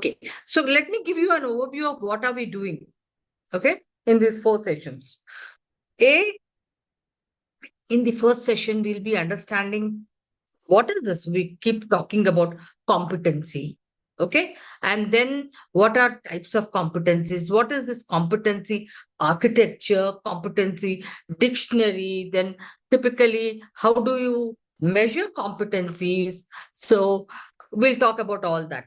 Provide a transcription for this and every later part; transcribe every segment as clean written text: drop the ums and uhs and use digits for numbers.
Okay, so let me give you an overview of what are we doing, okay, in these 4 sessions. In the first session, we'll be understanding what is this? We keep talking about competency, okay? And then what are types of competencies? What is this competency architecture, competency dictionary? Then typically, how do you measure competencies? So we'll talk about all that,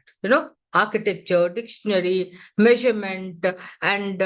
architecture, dictionary, measurement, and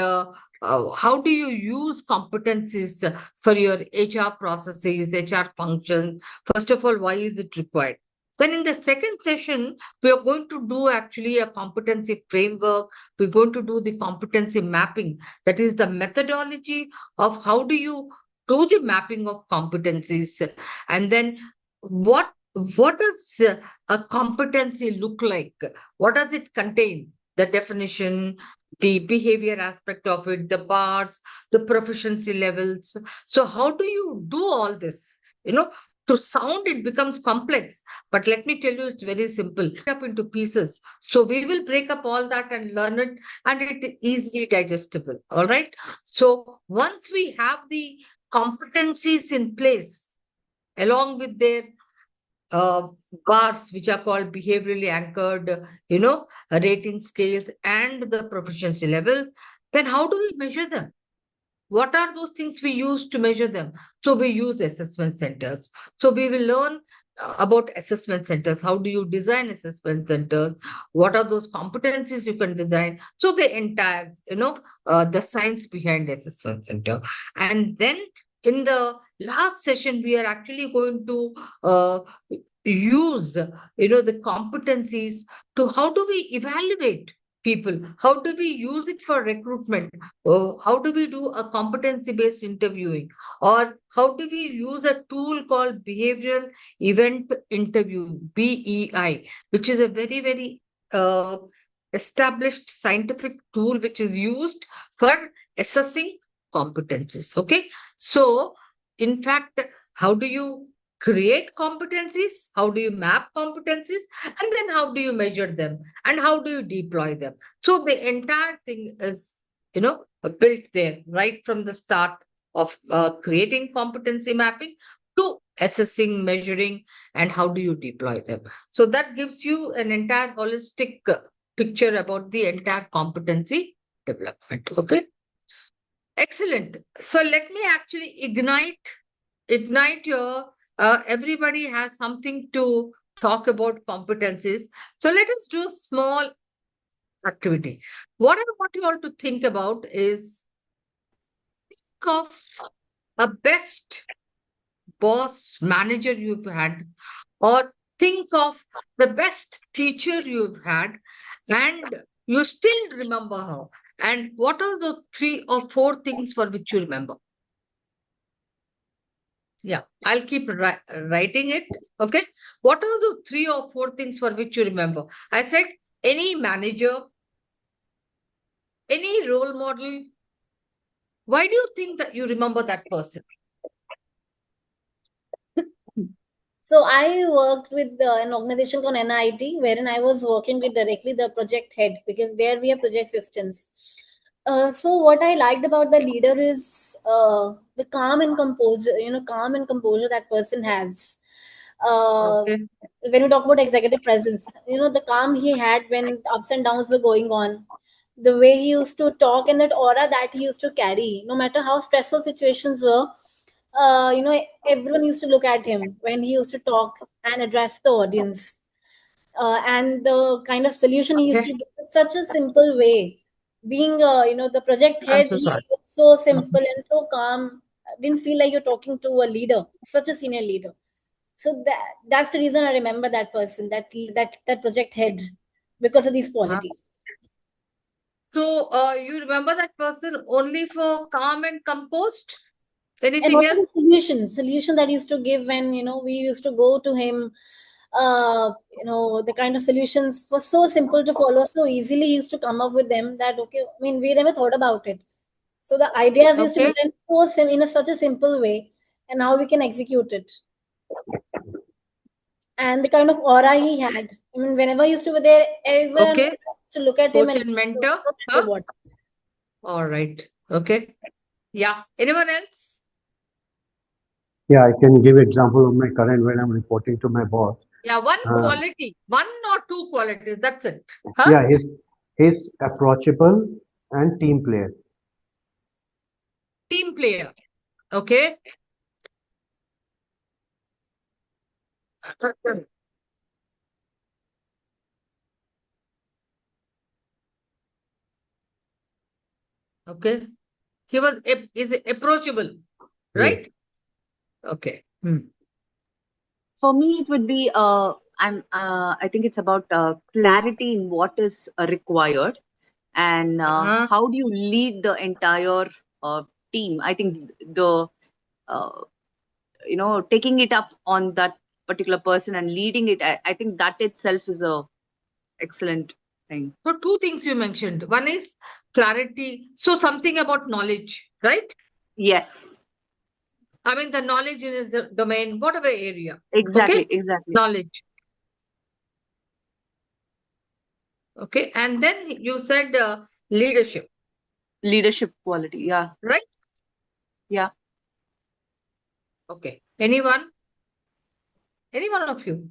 how do you use competencies for your HR processes, HR functions? First of all, why is it required? Then in the second session, we are going to do actually a competency framework. We're going to do the competency mapping. That is the methodology of how do you do the mapping of competencies. And then what does a competency look like? What does it contain? The definition, the behavior aspect of it, the bars, the proficiency levels. So how do you do all this? To sound, it becomes complex, but let me tell you, it's very simple. Up into pieces. So we will break up all that and learn it, and it is easily digestible. All right. So once we have the competencies in place, along with their uh, bars, which are called behaviorally anchored, rating scales and the proficiency levels, then how do we measure them? What are those things we use to measure them? So we use assessment centers. So we will learn about assessment centers. How do you design assessment centers? What are those competencies you can design? So the entire, the science behind assessment center. And then in the last session, we are actually going to use, the competencies to how do we evaluate people? How do we use it for recruitment? How do we do a competency-based interviewing? Or how do we use a tool called behavioral event interview, BEI, which is a very, very established scientific tool which is used for assessing competencies. Okay. So, in fact, how do you create competencies? How do you map competencies? And then how do you measure them? And how do you deploy them? So the entire thing is, built there right from the start of creating competency mapping to assessing, measuring, and how do you deploy them. So that gives you an entire holistic picture about the entire competency development. Okay. Excellent. So let me actually ignite your everybody has something to talk about competencies. So let us do a small activity. What I want you all to think about is think of a best boss manager you've had, or think of the best teacher you've had, and you still remember her. And what are the 3 or 4 things for which you remember? Yeah, I'll keep writing it. Okay. What are the 3 or 4 things for which you remember? I said any manager, any role model. Why do you think that you remember that person? So I worked with an organization called NIT, wherein I was working with directly the project head, because there we have project systems. So what I liked about the leader is the calm and composure that person has. Okay. When you talk about executive presence, the calm he had when ups and downs were going on, the way he used to talk and that aura that he used to carry, no matter how stressful situations were, everyone used to look at him when he used to talk and address the audience. And the kind of solution he used to Okay. give in such a simple way. Being, the project I'm head, so he sorry. was so simple and so calm. Didn't feel like you're talking to a leader, such a senior leader. So that's the reason I remember that person, that project head, because of these qualities. So you remember that person only for calm and composed? And Anything also the else? solution that he used to give when we used to go to him. The kind of solutions were so simple to follow, so easily he used to come up with them that, okay, I mean, we never thought about it. So the ideas used to Okay. present in such a simple way, and how we can execute it. And the kind of aura he had. I mean, whenever he used to be there, everyone Okay. to look at him Coach and and mentor. reward. All right. Okay. Yeah. Anyone else? Yeah, I can give example of my current when I'm reporting to my boss. Yeah. One Uh, quality, one or two qualities. That's it. Huh? yeah, he's approachable and team player. Team player. Okay. Okay. He was is approachable, Yes. right? Okay. Hmm. For me, it would be I think it's about clarity in what is required and Uh-huh. how do you lead the entire team. I think the uh, taking it up on that particular person and leading it. I think that itself is a excellent thing. So two things you mentioned. One is clarity. So something about knowledge, right? Yes, I mean, the knowledge in his domain, whatever area. exactly, Okay. exactly. Knowledge. Okay. And then you said leadership, Leadership quality. Yeah, right? yeah. Okay. Anyone? Any one of you?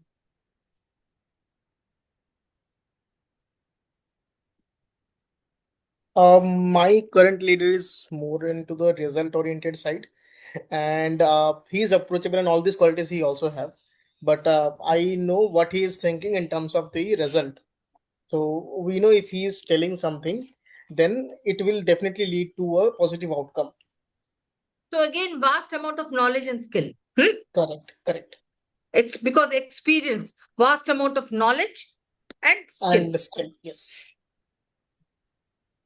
My current leader is more into the result oriented side, and he's approachable and all these qualities he also have. But I know what he is thinking in terms of the result. So we know if he is telling something, then it will definitely lead to a positive outcome. So again, vast amount of knowledge and skill. Hmm? Correct, correct. It's because experience, vast amount of knowledge and skill. And still, yes.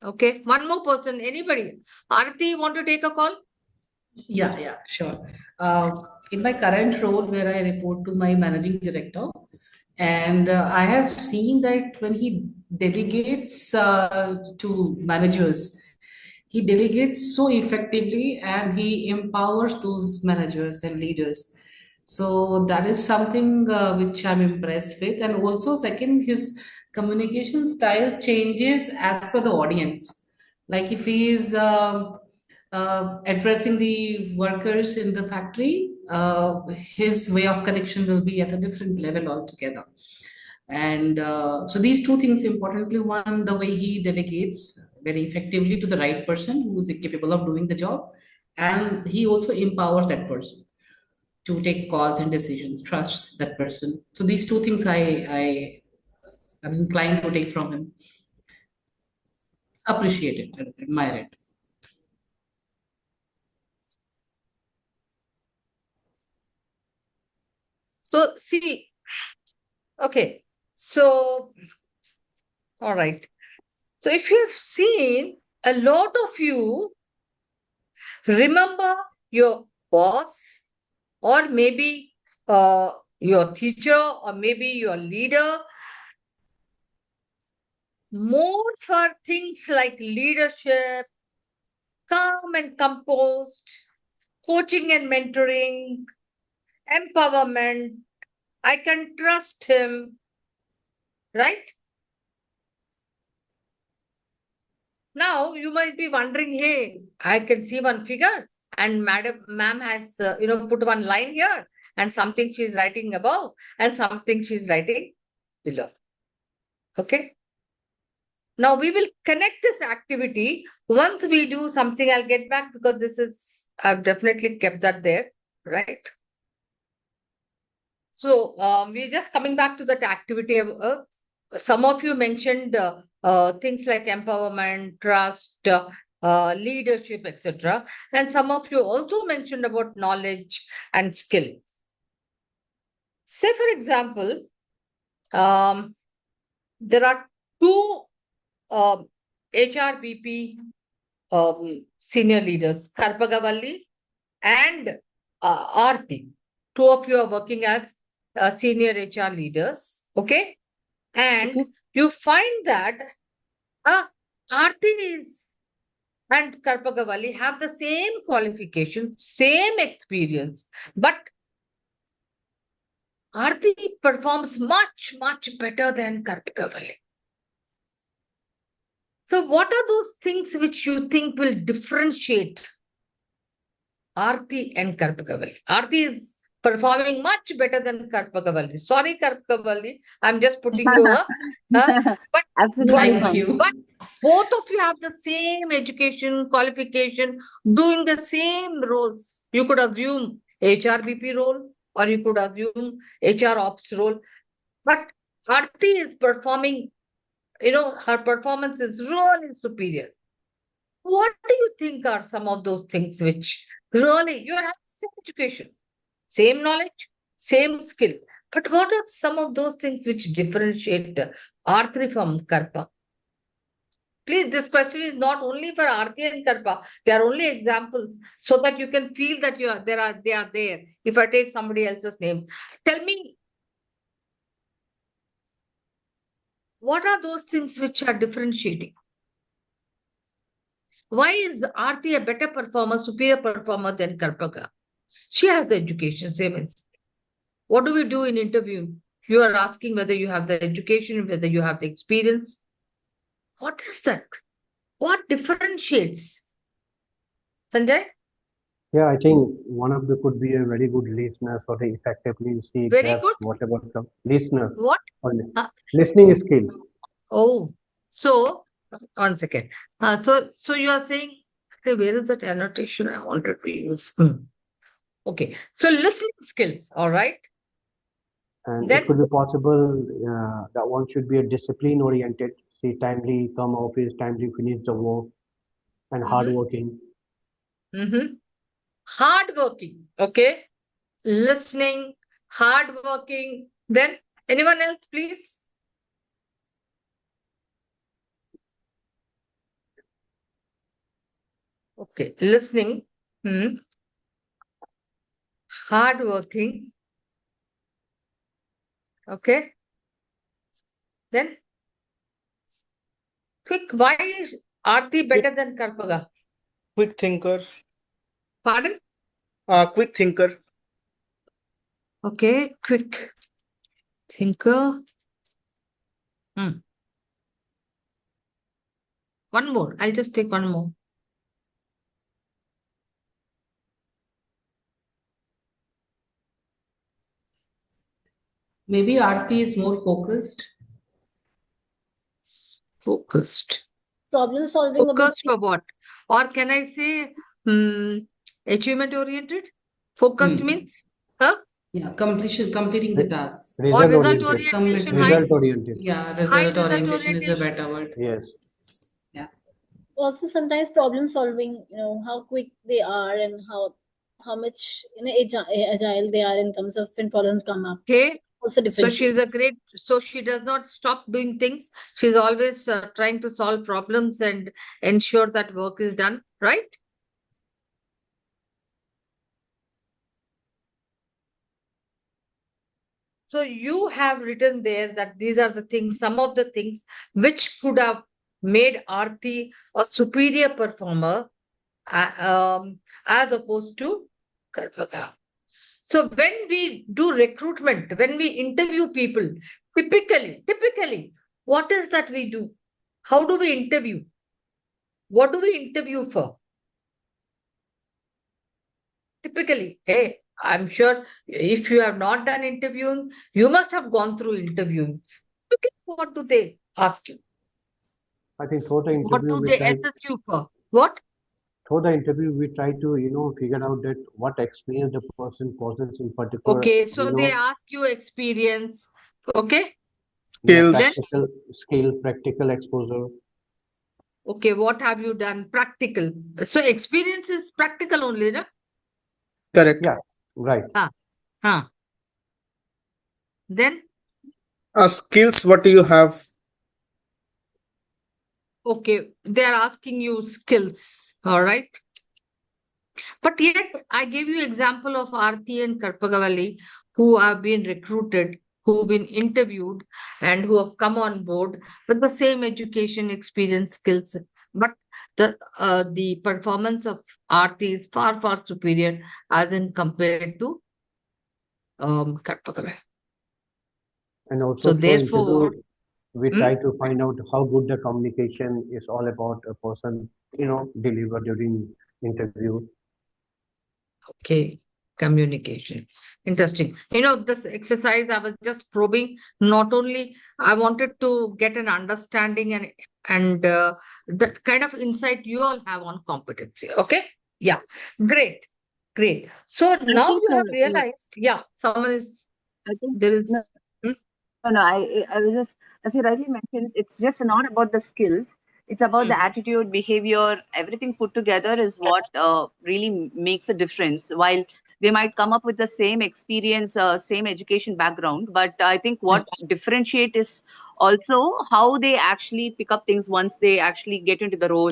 Okay. One more person. Anybody? Arati, want to take a call? Yeah, sure. In my current role, where I report to my managing director, and I have seen that when he delegates to managers, he delegates so effectively and he empowers those managers and leaders. So that is something which I'm impressed with. And also, second, his communication style changes as per the audience. Like if he is addressing the workers in the factory, his way of connection will be at a different level altogether. And so these two things importantly, one, the way he delegates very effectively to the right person who is capable of doing the job, and he also empowers that person to take calls and decisions, trusts that person. So these two things I am inclined to take from him. Appreciate it, admire it. So see, okay. So, all right. So if you have seen, a lot of you remember your boss or maybe your teacher or maybe your leader more for things like leadership, calm and composed, coaching and mentoring, empowerment. I can trust him, right? Now you might be wondering, hey, I can see one figure, and ma'am has put one line here, and something she's writing above, and something she's writing below. Okay. Now we will connect this activity. Once we do something, I'll get back because I've definitely kept that there, right? So we're just coming back to that activity. Some of you mentioned things like empowerment, trust, leadership, etc. And some of you also mentioned about knowledge and skill. Say, for example, there are two HRBP senior leaders, Karpagavalli and Aarti. Two of you are working as senior HR leaders, okay? And Okay. you find that Aarti and Karpagavalli have the same qualifications, same experience, but Aarti performs much, much better than Karpagavalli. So what are those things which you think will differentiate Aarti and Karpakavalli? Aarti is performing much better than Karpakavalli. Sorry, Karpakavalli, I'm just putting you up. But Absolutely Thank fine. you. but both of you have the same education, qualification, doing the same roles. You could assume HRBP role or you could assume HR ops role. But Aarti is performing, her performance is really superior. What do you think are some of those things which really you have same education, same knowledge, same skill? But what are some of those things which differentiate R3 from Karpa? Please, this question is not only for Aarti and Karpa. They are only examples so that you can feel that they are there. If I take somebody else's name, tell me, what are those things which are differentiating? Why is Aarti a better performer, superior performer than Karpaka? She has the education, same as. What do we do in interview? You are asking whether you have the education, whether you have the experience. What is that? What differentiates? Sanjay? Yeah, I think one of the could be a very good listener, so they effectively see Very grasp good. whatever the listener What? or Uh, listening skill. Oh, so 1 second. So you are saying, okay, where is that annotation I wanted to use? Okay, so listening skills, all right. And it Then, could be possible that one should be a discipline oriented, see timely come office, timely finish the work, and hardworking. hardworking, okay, listening, hardworking. Then, anyone else, please? Okay, listening, hardworking, okay. Then, quick. Why is Aarti better than Karpaga? Quick thinker. Pardon? Quick thinker. Okay, quick thinker. One more. I'll just take one more. Maybe Aarti is more focused. Focused. Problem solving Focused ability. for what? Or can I say achievement oriented? Focused means, huh? Yeah, completing the task. Or Result result oriented. orientation, Commitment. Result oriented. Yeah, high result result orientation is a orientation. better word. Yes. Yeah. Also sometimes problem solving, how quick they are and how much agile they are in terms of when problems come up. Okay. Also So different. so she does not stop doing things. She's always trying to solve problems and ensure that work is done, right? So you have written there that these are the things, some of the things which could have made Aarti a superior performer as opposed to Karpaka. So when we do recruitment, when we interview people, typically, what is that we do? How do we interview? What do we interview for? Typically, hey, I'm sure if you have not done interviewing, you must have gone through interviewing. What do they ask you? I think through the What interview do we they try assess you for? What? to figure out that what experience the person possesses in particular, Okay, so they ask you experience. Okay. Skills. Then, practical skill, practical exposure. okay, what have you done? Practical. So experience is practical only, no? Correct. Yeah, right. Huh. Then, Skills. What do you have? okay, they're asking you skills. All right. But yet, I gave you example of Aarti and Karpagavalli who have been recruited, who've been interviewed, and who have come on board with the same education, experience, skills. But the performance of Aarti is far superior as in compared to Karpagavalli. And So also through therefore, interview, We try to find out how good the communication is all about a person, deliver during interview. Okay, communication. Interesting. This exercise I was just probing. Not only I wanted to get an understanding and the kind of insight you all have on competency. Okay. Yeah. Great. Great. So I now think you have realized. Yeah. Someone is I think there no, is. Hmm? no, I was just, as you rightly mentioned, it's just not about the skills. It's about Hmm. the attitude, behavior, everything put together is what really makes a difference. While they might come up with the same experience, same education background, but I think what differentiate is also how they actually pick up things once they actually get into the role.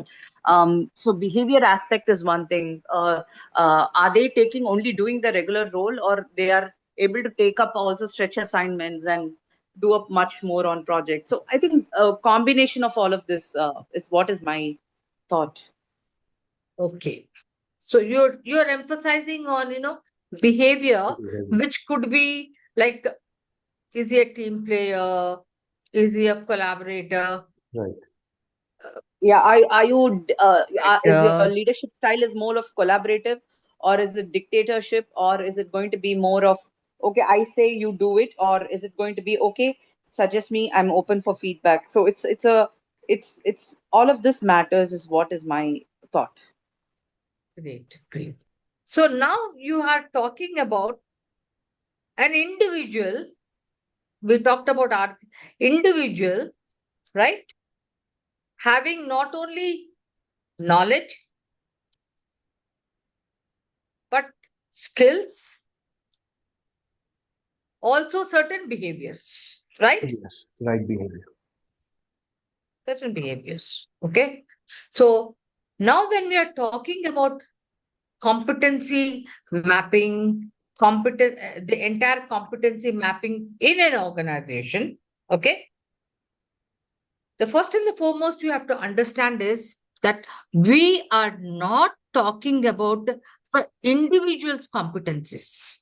So behavior aspect is one thing. Are they taking only doing the regular role, or they are able to take up also stretch assignments and do up much more on projects? So I think a combination of all of this is what is my thought. Okay. So you're emphasizing on behavior, Behavior. which could be like, is he a team player? Is he a collaborator? Right. Yeah, are you is your Uh, leadership style is more of collaborative, or is it dictatorship, or is it going to be more of, okay, I say you do it, or is it going to be, okay, suggest me, I'm open for feedback? So it's all of this matters is what is my thought. Great, great. So now you are talking about an individual. We talked about our individual, right? Having not only knowledge, but skills, also certain behaviors, right? Yes. Right behavior. Certain behaviors. Okay. So now when we are talking about competency mapping, the entire competency mapping in an organization, okay? The first and the foremost you have to understand is that we are not talking about the individual's competencies.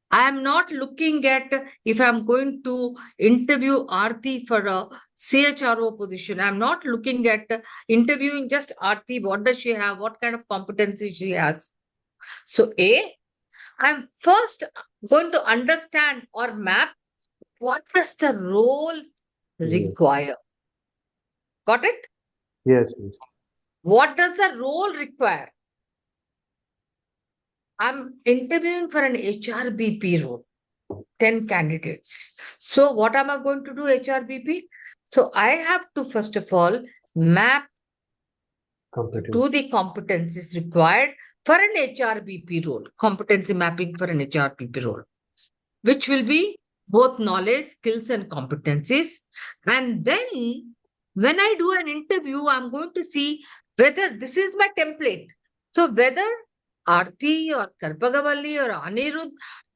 I am not looking at if I'm going to interview Aarti for a CHRO position. I'm not looking at interviewing just Aarti. What does she have? What kind of competency she has? So, I'm first going to understand or map what does the role Yes. require. Got it? Yes. Yes. What does the role require? I'm interviewing for an HRBP role, 10 candidates. So, what am I going to do, HRBP? So, I have to first of all map to Competence. the competencies required for an HRBP role, competency mapping for an HRBP role, which will be both knowledge, skills, and competencies. And then when I do an interview, I'm going to see whether this is my template. So whether Aarti or Karpagavalli or Anirudh,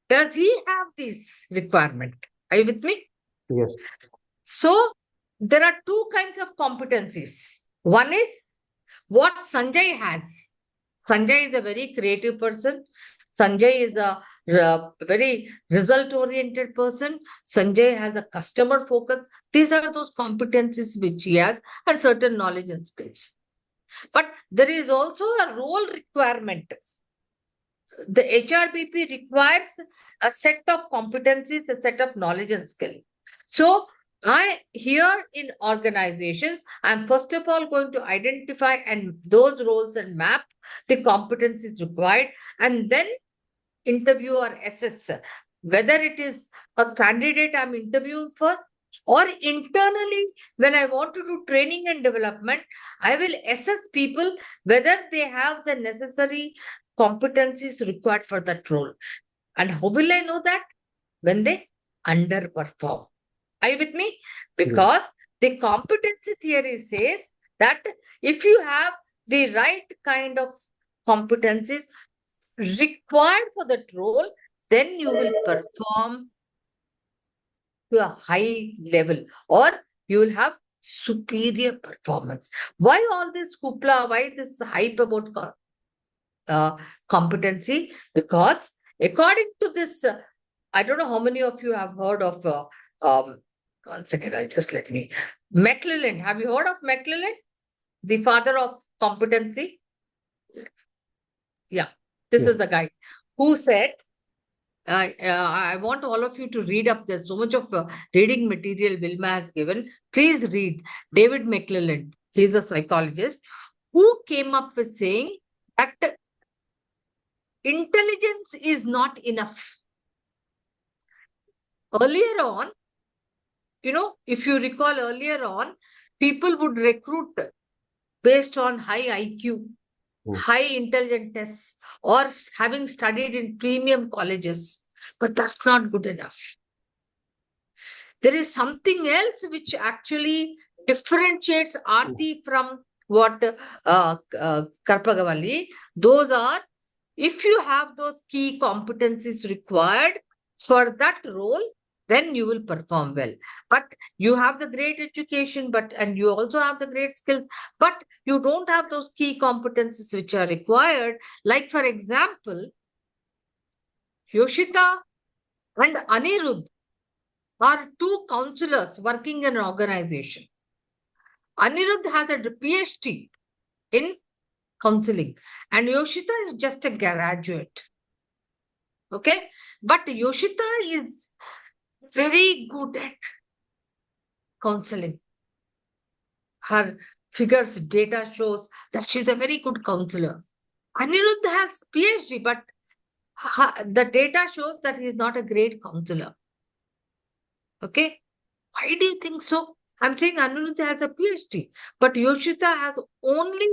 does he have this requirement? Are you with me? Yes. So there are two kinds of competencies. One is what Sanjay has. Sanjay is a very creative person. Sanjay is a very result oriented person. Sanjay has a customer focus. These are those competencies which he has and certain knowledge and skills. But there is also a role requirement. The HRBP requires a set of competencies, a set of knowledge and skill. So I here in organizations, I'm first of all going to identify and those roles and map the competencies required, and then interview or assess whether it is a candidate I'm interviewing for, or internally when I want to do training and development, I will assess people whether they have the necessary competencies required for that role. And how will I know that? When they underperform. Are you with me? Yes. Because the competency theory says that if you have the right kind of competencies required for that role, then you will perform to a high level or you will have superior performance. Why all this hoopla? Why this hype about competency? Because according to this, I don't know how many of you have heard of One second, I'll just let me. McClellan, have you heard of McClellan? The father of competency? Yeah, this Yes. is the guy who said, I want all of you to read up. There's so much of reading material Wilma has given. Please read David McClellan. He's a psychologist who came up with saying that intelligence is not enough. Earlier on, if you recall earlier on, people would recruit based on high IQ, high intelligence tests, or having studied in premium colleges. But that's not good enough. There is something else which actually differentiates Aarti from what Karpagavalli. Those are, if you have those key competencies required for that role, then you will perform well. But you have the great education, and you also have the great skills, but you don't have those key competencies which are required. Like, for example, Yoshita and Anirudh are two counselors working in an organization. Anirudh has a PhD in counseling, and Yoshita is just a graduate. Okay? But Yoshita is very good at counseling. Her figures, data shows that she's a very good counselor. Anirudh has PhD, but the data shows that he is not a great counselor. Okay? Why do you think so? I'm saying Anirudh has a PhD, but Yoshita has only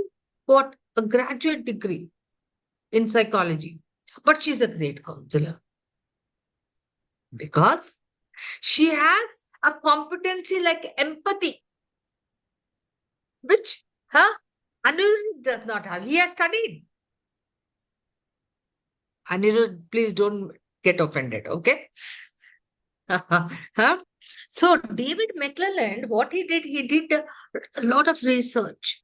got a graduate degree in psychology. But she's a great counselor because she has a competency like empathy, which Anirudh does not have. He has studied. Anirudh, please don't get offended, okay? So David McClelland, what he did a lot of research.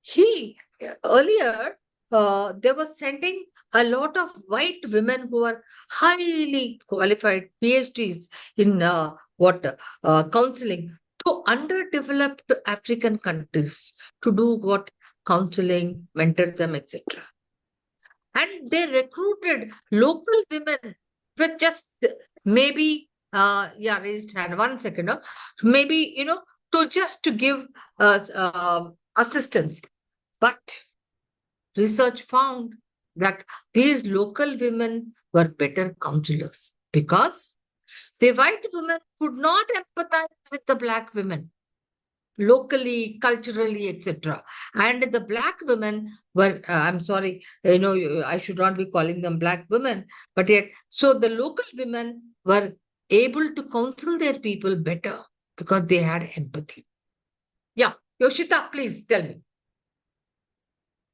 He earlier they were sending a lot of white women who are highly qualified PhDs in counseling to underdeveloped African countries to do what counseling, mentor them, etc. And they recruited local women with just maybe raised hand 1 second, maybe to give assistance. But research found that these local women were better counselors because the white women could not empathize with the black women locally, culturally, etc. And the black women were, I'm sorry, I should not be calling them black women, but yet, so the local women were able to counsel their people better because they had empathy. Yeah, Yoshita, please tell me.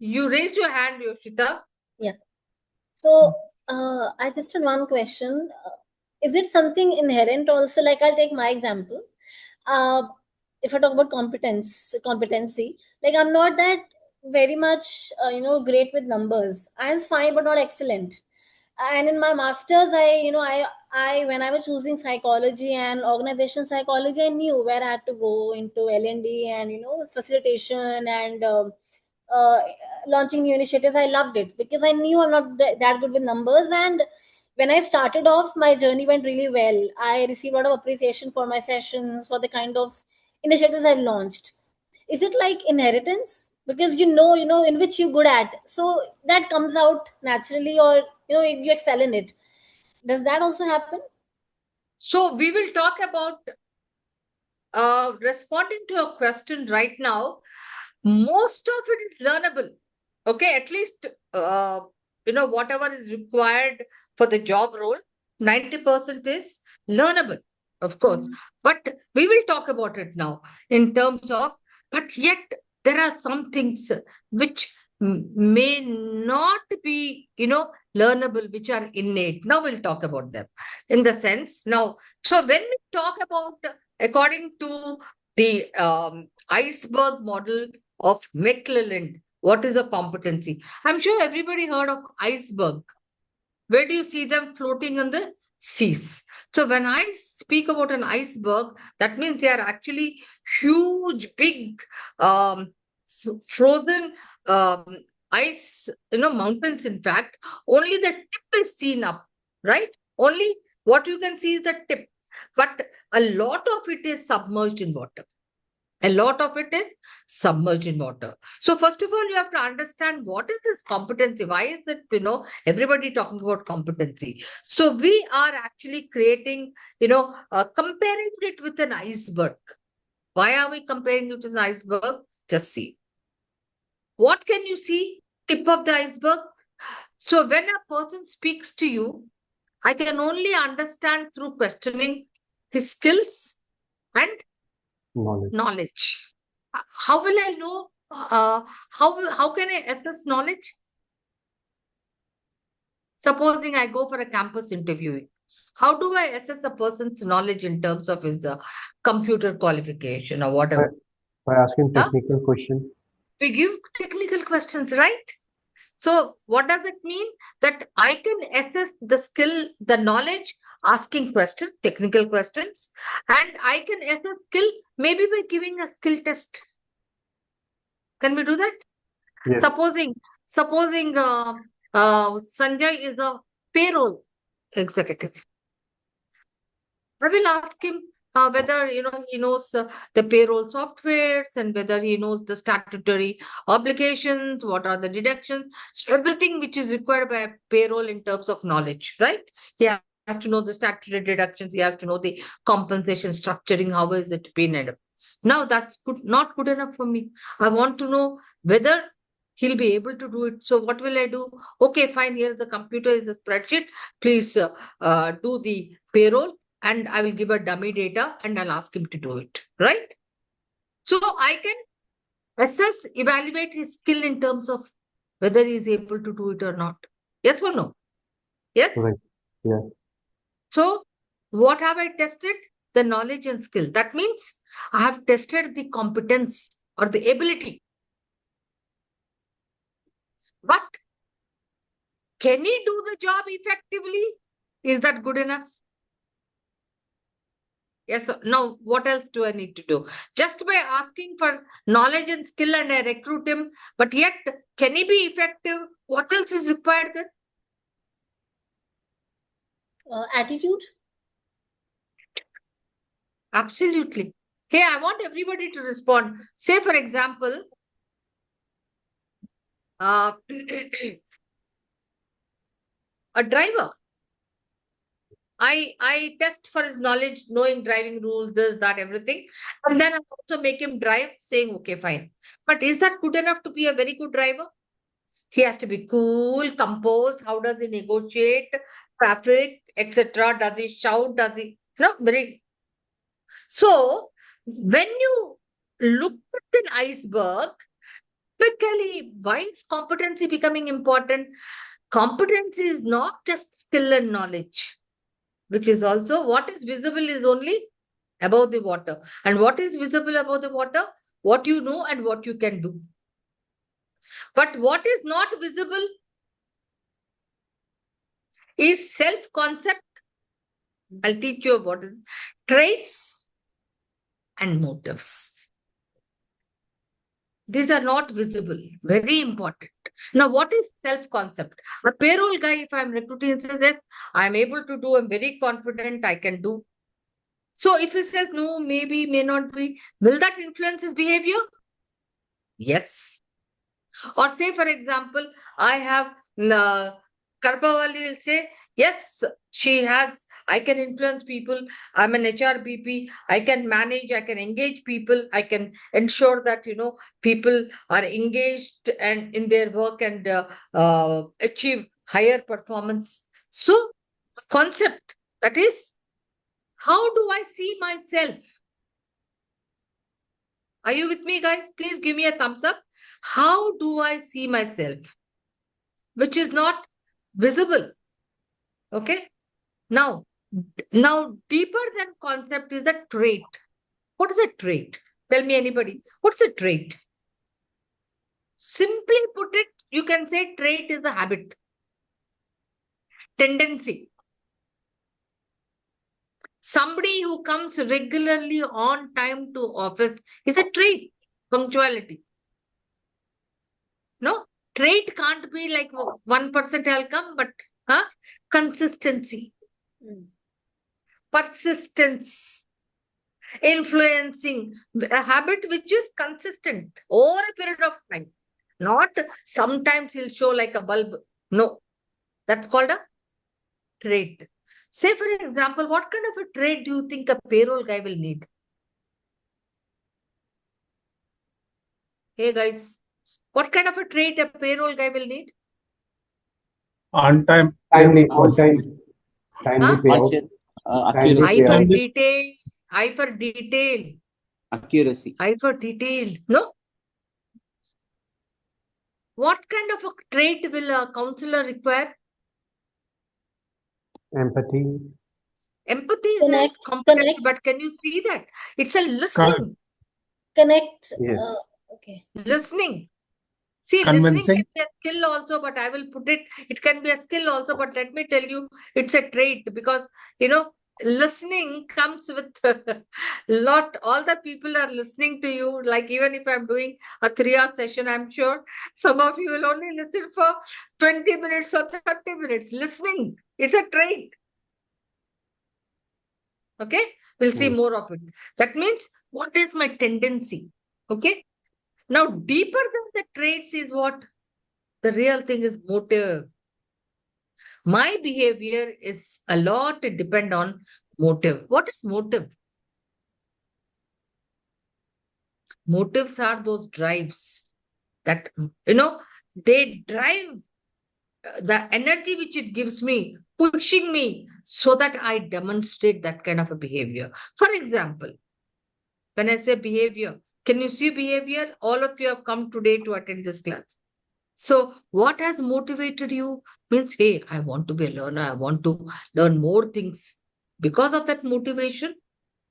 You raised your hand, Yoshita. Yeah. So I just had one question. Is it something inherent also? Like, I'll take my example. If I talk about competency, like, I'm not that very much, great with numbers. I'm fine, but not excellent. And in my masters, I when I was choosing psychology and organization psychology, I knew where I had to go into L&D and facilitation and uh, launching new initiatives. I loved it because I knew I'm not that good with numbers. And when I started off, my journey went really well. I received a lot of appreciation for my sessions, for the kind of initiatives I've launched. Is it like inheritance? Because in which you're good at, so that comes out naturally, or you excel in it. Does that also happen? So we will talk about responding to your question right now. Most of it is learnable. Okay, at least whatever is required for the job role, 90% is learnable, of course. But we will talk about it now in terms of, but yet there are some things which may not be, learnable, which are innate. Now we'll talk about them in the sense. Now, so when we talk about, according to the iceberg model of McClelland, what is a competency? I'm sure everybody heard of iceberg. Where do you see them floating on the seas. So when I speak about an iceberg, that means they are actually huge, big, frozen um, ice, mountains. In fact, only the tip is seen up, right? Only what you can see is the tip, but a lot of it is submerged in water. A lot of it is submerged in water. So first of all, you have to understand what is this competency? Why is it, everybody talking about competency? So we are actually creating, comparing it with an iceberg. Why are we comparing it with an iceberg? Just see. What can you see? Tip of the iceberg. So when a person speaks to you, I can only understand through questioning his skills and knowledge. How will I know? How can I assess knowledge? Supposing I go for a campus interviewing, how do I assess a person's knowledge in terms of his computer qualification or whatever? By asking Huh? technical question. We give technical questions, right? So what does it mean? That I can assess the skill, the knowledge, asking questions, technical questions, and I can assess skill maybe by giving a skill test. Can we do that? Yes. Supposing Sanjay is a payroll executive. I will ask him whether he knows the payroll softwares and whether he knows the statutory obligations, what are the deductions, so everything which is required by a payroll in terms of knowledge, right? He has to know the statutory deductions. He has to know the compensation structuring. How is it been? And now that's not good enough for me. I want to know whether he'll be able to do it. So what will I do? Okay, fine. Here's the computer, is a spreadsheet. Please do the payroll, and I will give a dummy data and I'll ask him to do it, right? So I can assess, evaluate his skill in terms of whether he is able to do it or not. Yes or no? Yes? Right. Yeah. So what have I tested? The knowledge and skill. That means I have tested the competence or the ability. But can he do the job effectively? Is that good enough? Yes. Now, what else do I need to do? Just by asking for knowledge and skill and I recruit him, but yet, can he be effective? What else is required then? Attitude. Absolutely. Hey, I want everybody to respond. Say, for example, a driver. I test for his knowledge, knowing driving rules, this, that, everything. And then I also make him drive, saying, okay, fine. But is that good enough to be a very good driver? He has to be cool, composed. How does he negotiate traffic, etc.? Does he shout? Does he, very. So, when you look at an iceberg, typically, why is competency becoming important? Competency is not just skill and knowledge, which is also what is visible is only above the water. And what is visible above the water? What you know and what you can do. But what is not visible is self-concept. I'll teach you what is traits and motives. These are not visible. Very important. Now, what is self-concept? A payroll guy, if I'm recruiting, says, yes, I'm able to do, I'm very confident I can do. So if he says no, maybe, may not be, will that influence his behavior? Yes. Or say, for example, I have Karbawali will say, yes, she has, I can influence people. I'm an HRBP. I can manage, I can engage people. I can ensure that, people are engaged and in their work and achieve higher performance. So concept, that is, how do I see myself? Are you with me, guys? Please give me a thumbs up. How do I see myself? Which is not visible. Okay. Now deeper than concept is the trait. What is a trait? Tell me, anybody. What's a trait? Simply put it, you can say trait is a habit, tendency. Somebody who comes regularly on time to office is a trait. Punctuality. No, trait can't be like 1% I'll come, but consistency, persistence, influencing a habit which is consistent over a period of time. Not sometimes he'll show like a bulb. No, that's called a trait. Say, for example, what kind of a trait do you think a payroll guy will need? Hey guys, what kind of a trait a payroll guy will need? On time. Timely, on time, timely Huh? payout, timely Eye for payout. detail, eye for detail, Accuracy. eye for detail. No? What kind of a trait will a counselor require? Empathy. Empathy is Connect, competent, connect, but can you see that? It's a Correct. listening. connect. Yes. Okay. Listening. See, listening Convincing. can be a skill also, but I will put it can be a skill also, but let me tell you, it's a trait because, listening comes with all the people are listening to you. Like even if I'm doing a 3-hour session, I'm sure some of you will only listen for 20 minutes or 30 minutes. Listening, it's a trait. Okay, we'll see Yes. more of it. That means, what is my tendency? Okay, now deeper than the traits is what? The real thing is motive. My behavior is a lot depend on motive. What is motive? Motives are those drives that, they drive the energy which it gives me, pushing me so that I demonstrate that kind of a behavior. For example, when I say behavior, can you see behavior? All of you have come today to attend this class. So, what has motivated you? Means, hey, I want to be a learner. I want to learn more things. Because of that motivation,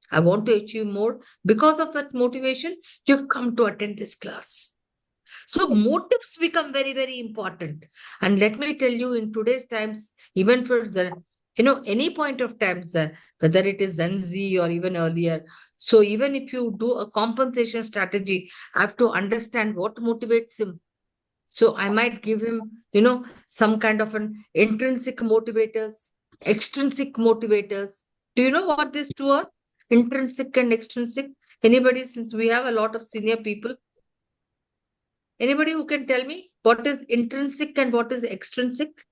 I want to achieve more. Because of that motivation, you've come to attend this class. So, motives become very, very important. And let me tell you, in today's times, even for the, any point of time, whether it is Gen Z or even earlier. So, even if you do a compensation strategy, I have to understand what motivates him. So I might give him, some kind of an intrinsic motivators, extrinsic motivators. Do you know what these two are? Intrinsic and extrinsic. Anybody, since we have a lot of senior people, anybody who can tell me what is intrinsic and what is extrinsic?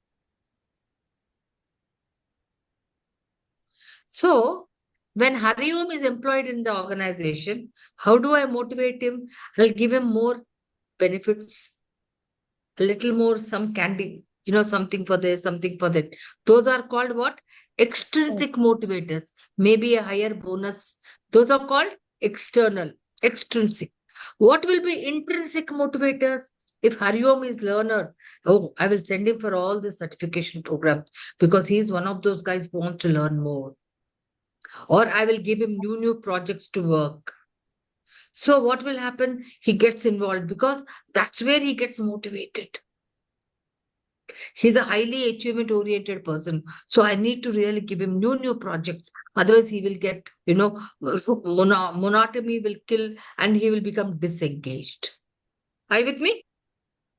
So when Hariom is employed in the organization, how do I motivate him? I'll give him more benefits, a little more, some candy, something for this, something for that. Those are called what? Extrinsic motivators. Maybe a higher bonus. Those are called external, extrinsic. What will be intrinsic motivators? If Hariom is learner, oh, I will send him for all the certification programs because he's one of those guys who want to learn more. Or I will give him new projects to work. So what will happen? He gets involved because that's where he gets motivated. He's a highly achievement oriented person. So I need to really give him new projects. Otherwise, he will get, monotony will kill and he will become disengaged. Are you with me?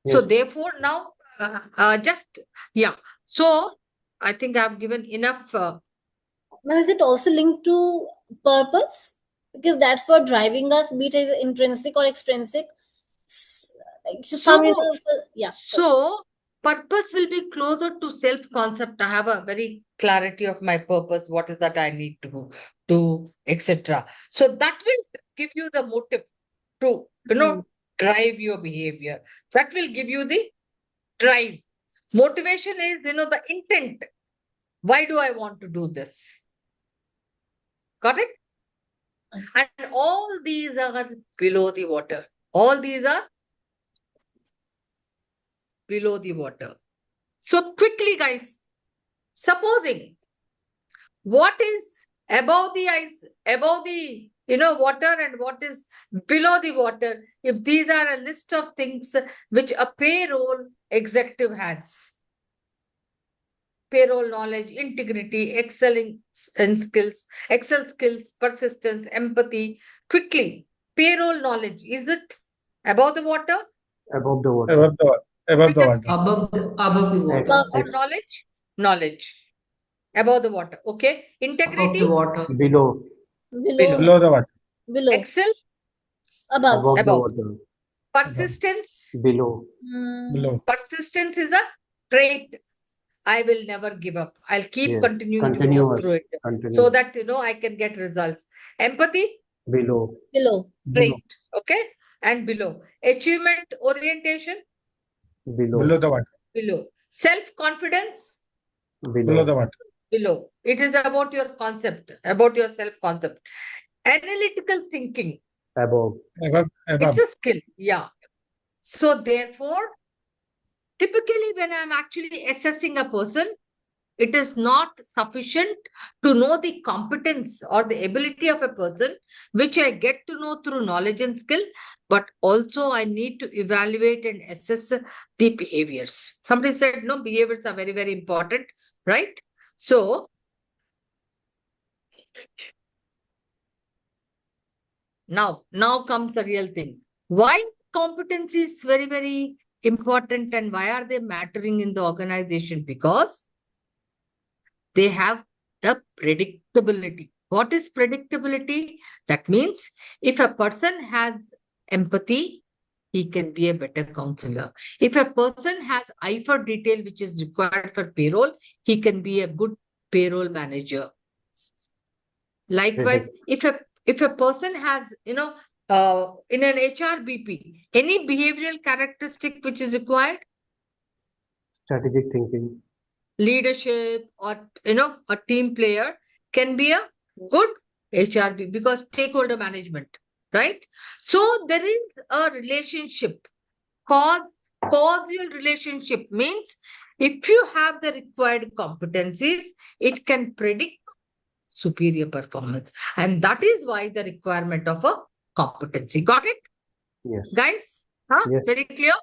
So Yes. therefore, now, yeah. So I think I've given enough. Now, is it also linked to purpose? Because that's what driving us, be it intrinsic or extrinsic. Like some So, reasons, yeah. so purpose will be closer to self-concept. I have a very clarity of my purpose. What is that I need to do, etc. So that will give you the motive to, drive your behavior. That will give you the drive. Motivation is, the intent. Why do I want to do this? Got it? And all these are below the water. All these are below the water. So quickly, guys, supposing what is above the ice, above the water, and what is below the water, if these are a list of things which a payroll executive has. payroll knowledge, integrity, excelling in skills, Excel skills, persistence, empathy, quickly. Payroll knowledge, is it above the water? Above the water. Above the above the Which is water. Above the water. Above. or knowledge? Knowledge. Above the water. Okay. Above the Integrity? water. Below. Below. Below the water. Below. Excel? Above. Above the Above. water. Persistence? Below. Below. Persistence is a trait. I will never give up. I'll keep Yes. continuing to work Continuous. through it so Continuous. that I can get results. Empathy? Below. Below. Below. Trait. Okay. And below. Achievement orientation? Below. Below the water. Below. Self-confidence? Below the water. Below. It is about your concept, about your self-concept. Analytical thinking. Above. Above. It's a skill. Yeah. So therefore, typically when I'm actually assessing a person, it is not sufficient to know the competence or the ability of a person, which I get to know through knowledge and skill, but also I need to evaluate and assess the behaviors. Somebody said, no, behaviors are very, very important, right? So, now comes the real thing. Why competency is very, very important and why are they mattering in the organization? Because they have the predictability. What is predictability? That means if a person has empathy, he can be a better counselor. If a person has eye for detail, which is required for payroll, he can be a good payroll manager. Likewise, if a person has, in an HRBP, any behavioral characteristic which is required, Strategic thinking. leadership or a team player can be a good HRB because stakeholder management, right? So there is a relationship. Causal relationship means if you have the required competencies, it can predict superior performance. And that is why the requirement of a competency. Got it? Yes. Guys, Yes. very clear?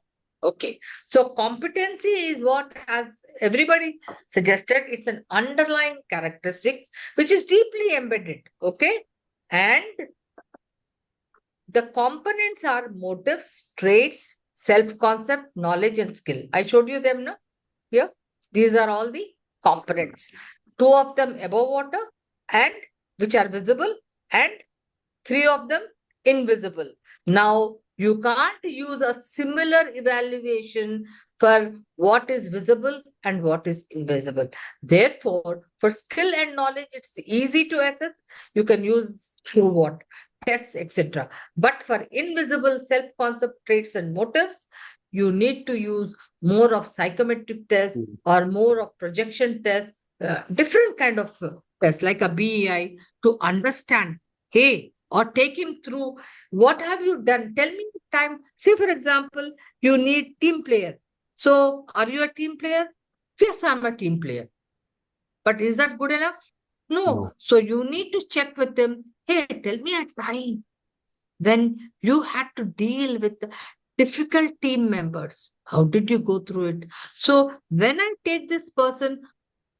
Okay. So competency is what has everybody suggested. It's an underlying characteristic which is deeply embedded. Okay. And the components are motives, traits, self-concept, knowledge, and skill. I showed you them, no? Here. These are all the components. 2 of them above water and which are visible, and 3 of them invisible. Now, you can't use a similar evaluation for what is visible and what is invisible. Therefore, for skill and knowledge, it's easy to assess. You can use through what? Tests, etc. But for invisible self-concept traits and motives, you need to use more of psychometric tests or more of projection tests, different kind of tests like a BEI to understand, hey, or take him through what have you done? Tell me time. Say, for example, you need team player. So, are you a team player? Yes, I'm a team player. But is that good enough? No. So, you need to check with them. Hey, tell me a time when you had to deal with difficult team members. How did you go through it? So, when I take this person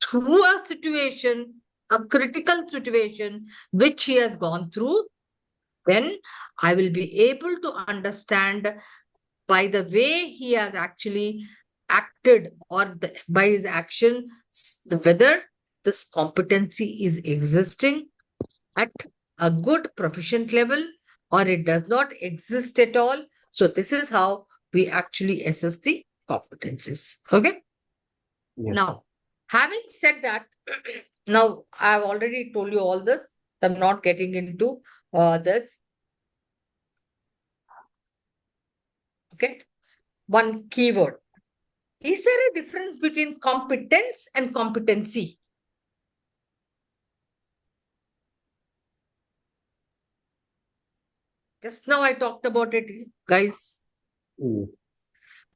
through a situation, a critical situation, which he has gone through, then I will be able to understand by the way he has actually acted or by his action, whether this competency is existing at a good proficient level or it does not exist at all. So this is how we actually assess the competencies. Okay. Yes. Now, having said that, now I've already told you all this. I'm not getting into this. Okay. One keyword. Is there a difference between competence and competency? Just now I talked about it, guys.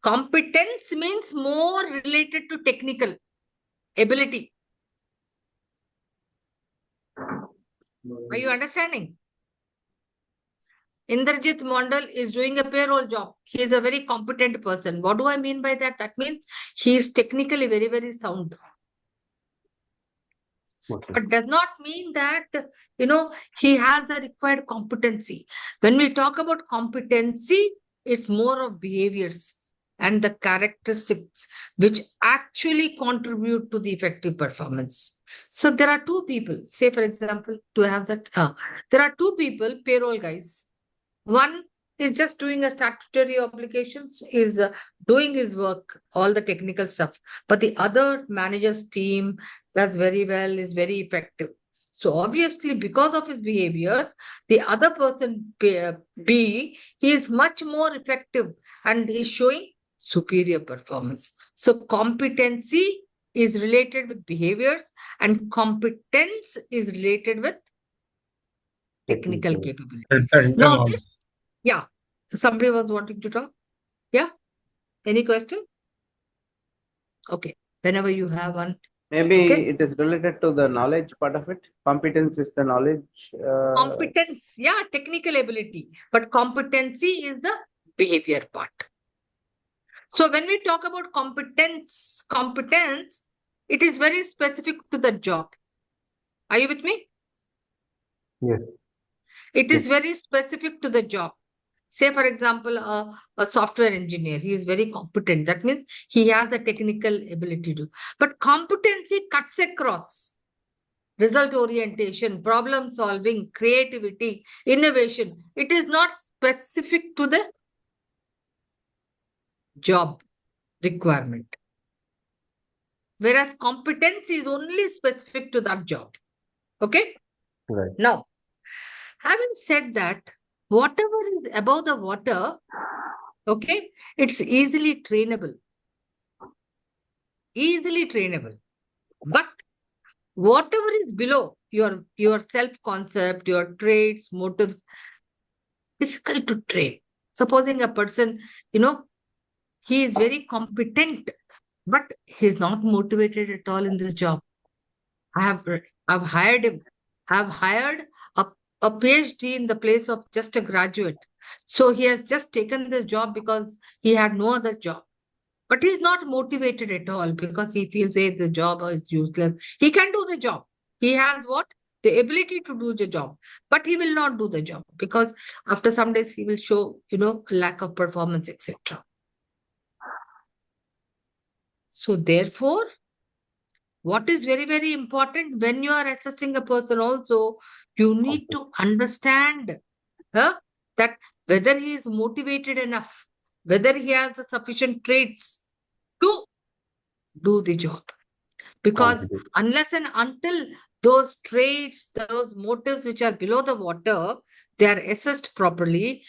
Competence means more related to technical ability. Are you understanding? Indrajit Mondal is doing a payroll job. He is a very competent person. What do I mean by that? That means he is technically very, very sound. Okay. but does not mean that, he has the required competency. When we talk about competency, it's more of behaviors and the characteristics which actually contribute to the effective performance. So there are two people, say for example, to have that, there are two people, payroll guys. One is just doing a statutory obligations, is doing his work, all the technical stuff. But the other manager's team does very well, is very effective. So obviously, because of his behaviors, the other person, B, he is much more effective and is showing superior performance. So competency is related with behaviors and competence is related with technical Technical. capability. Technical Now, knowledge. this, yeah, somebody was wanting to talk. Yeah, any question? Okay, whenever you have one. Maybe Okay. it is related to the knowledge part of it. Competence is the knowledge. Competence, yeah, technical ability, but competency is the behavior part. So when we talk about competence, it is very specific to the job. Are you with me? Yes. It is very specific to the job. Say, for example, a software engineer, he is very competent. That means he has the technical ability to. But competency cuts across result orientation, problem solving, creativity, innovation. It is not specific to the job requirement. Whereas competency is only specific to that job. Okay? Right. Now, having said that, whatever is above the water, okay, it's easily trainable. Easily trainable. But whatever is below, your self-concept, your traits, motives, difficult to train. Supposing a person, he is very competent, but he's not motivated at all in this job. I've hired him. I've hired a PhD in the place of just a graduate. So he has just taken this job because he had no other job. But he's not motivated at all because he feels, hey, the job is useless. He can do the job. He has what? The ability to do the job. But he will not do the job because after some days he will show, lack of performance, etc. So therefore, what is very, very important when you are assessing a person also, you need to understand that whether he is motivated enough, whether he has the sufficient traits to do the job. Because unless and until those traits, those motives which are below the water, they are assessed properly,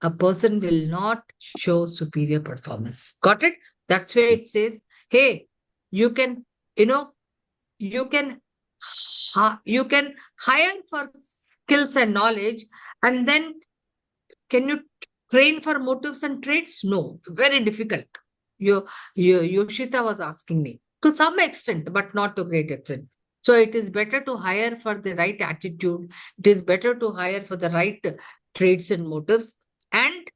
a person will not show superior performance. Got it? That's why it says, hey, you can hire for skills and knowledge, and then can you train for motives and traits? No, very difficult. Yoshita was asking me to some extent, but not to great extent. So it is better to hire for the right attitude. It is better to hire for the right traits and motives and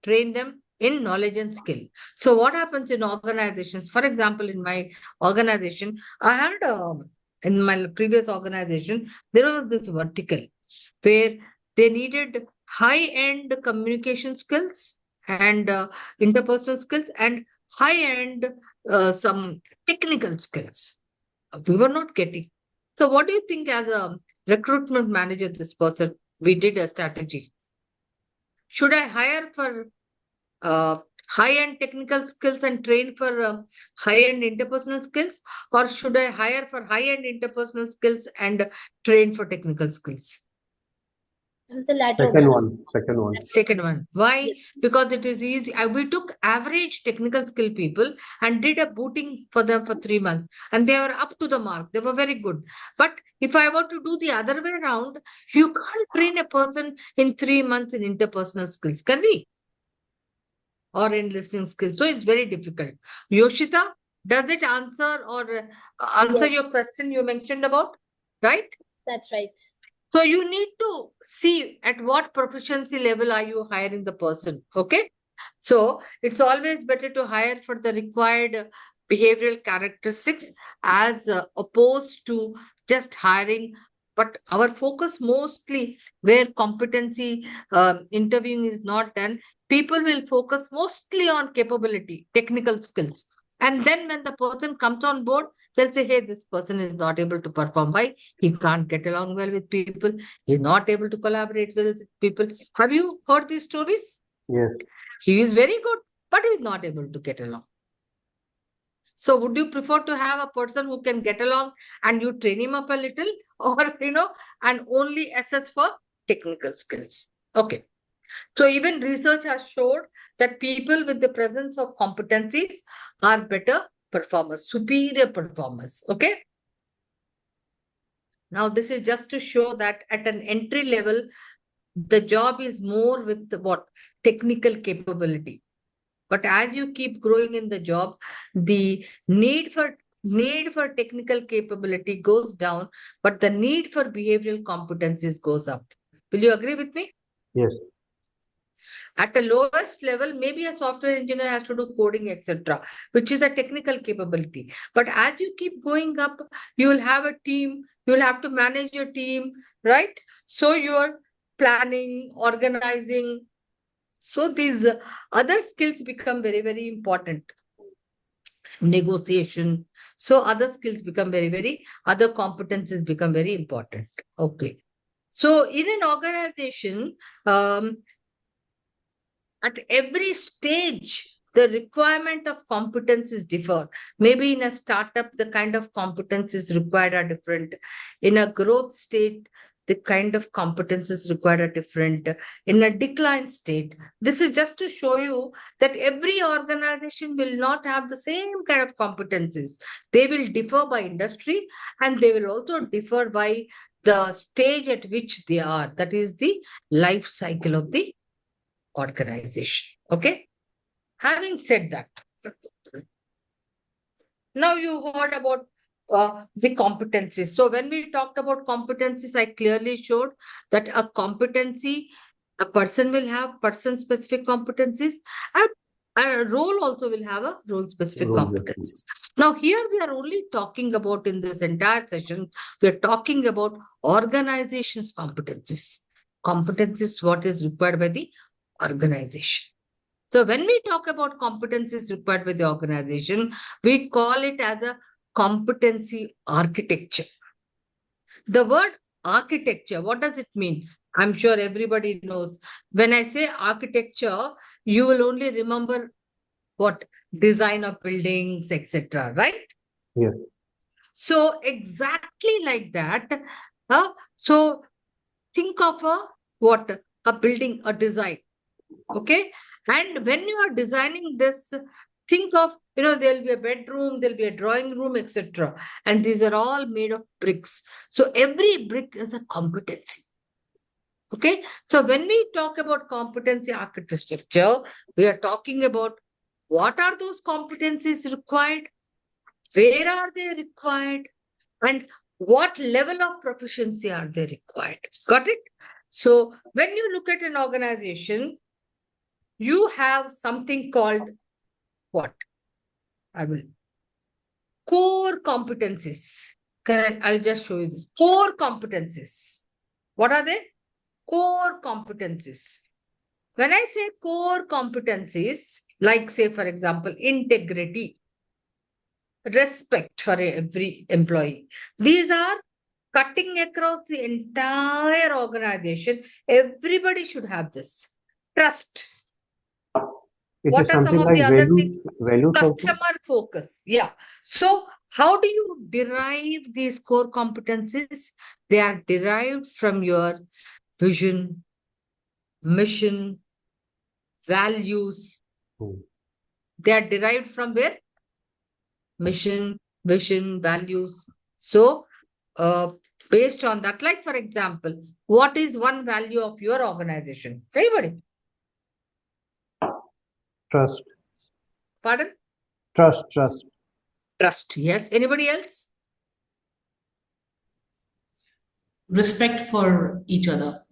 train them in knowledge and skill. So what happens in organizations? For example, in my organization, I had in my previous organization, there was this vertical where they needed high-end communication skills and interpersonal skills and high-end some technical skills. We were not getting. So what do you think as a recruitment manager, this person, we did a strategy. Should I hire for high-end technical skills and train for high-end interpersonal skills, or should I hire for high-end interpersonal skills and train for technical skills? The latter Second one. one. Second one. Second one. Why? Yes. Because it is easy. We took average technical skill people and did a booting for them for 3 months, and they were up to the mark. They were very good. But if I were to do the other way around, you can't train a person in 3 months in interpersonal skills, can we? Or in listening skills. So it's very difficult. Yoshita, does it answer or answer Yes. your question you mentioned about? Right? That's right. So you need to see at what proficiency level are you hiring the person. Okay. So it's always better to hire for the required behavioral characteristics as opposed to just hiring. But our focus mostly where competency interviewing is not done, people will focus mostly on capability, technical skills. And then when the person comes on board, they'll say, hey, this person is not able to perform. Why? He can't get along well with people. He's not able to collaborate with people. Have you heard these stories? Yes. He is very good, but he's not able to get along. So would you prefer to have a person who can get along and you train him up a little, or, and only assess for technical skills? Okay. So even research has showed that people with the presence of competencies are better performers, superior performers. Okay. Now, this is just to show that at an entry level, the job is more with what? Technical capability. But as you keep growing in the job, the need for technical capability goes down, but the need for behavioral competencies goes up. Will you agree with me? Yes. At the lowest level, maybe a software engineer has to do coding, etc., which is a technical capability. But as you keep going up, you will have a team, you will have to manage your team, right? So you're planning, organizing. So these other skills become very, very important. Negotiation. So other skills become other competencies become very important. Okay. So in an organization, at every stage, the requirement of competencies differ. Maybe in a startup, the kind of competencies required are different. In a growth state, the kind of competencies required are different. In a decline state, this is just to show you that every organization will not have the same kind of competencies. They will differ by industry, and they will also differ by the stage at which they are. That is the life cycle of the organization. Okay. Having said that, now you heard about the competencies. So when we talked about competencies, I clearly showed that a competency, a person will have person-specific competencies, and a role also will have a role-specific competencies. Now here we are only talking about, in this entire session, we are talking about organization's competencies. Competencies, what is required by the organization. So when we talk about competencies required by the organization, we call it as a competency architecture. The word architecture, what does it mean? I'm sure everybody knows. When I say architecture, you will only remember what? Design of buildings, etc. Right? Yes. So exactly like that. So think of a building, a design. Okay. And when you are designing this, think of, there'll be a bedroom, there'll be a drawing room, etc. And these are all made of bricks. So every brick is a competency. Okay. So when we talk about competency architecture, we are talking about what are those competencies required? Where are they required? And what level of proficiency are they required? Got it? So when you look at an organization, you have something called what? Core competencies. I'll just show you this. Core competencies. What are they? Core competencies. When I say core competencies, like say, for example, integrity, respect for every employee. These are cutting across the entire organization. Everybody should have this. Trust. What are some of the other things? Customer focus. Yeah. So how do you derive these core competencies? They are derived from your vision, mission, values. They are derived from where? Mission, vision, values. So based on that, like for example, what is one value of your organization? Anybody? Trust. Pardon? Trust. Trust. Yes. Anybody else? Respect for each other.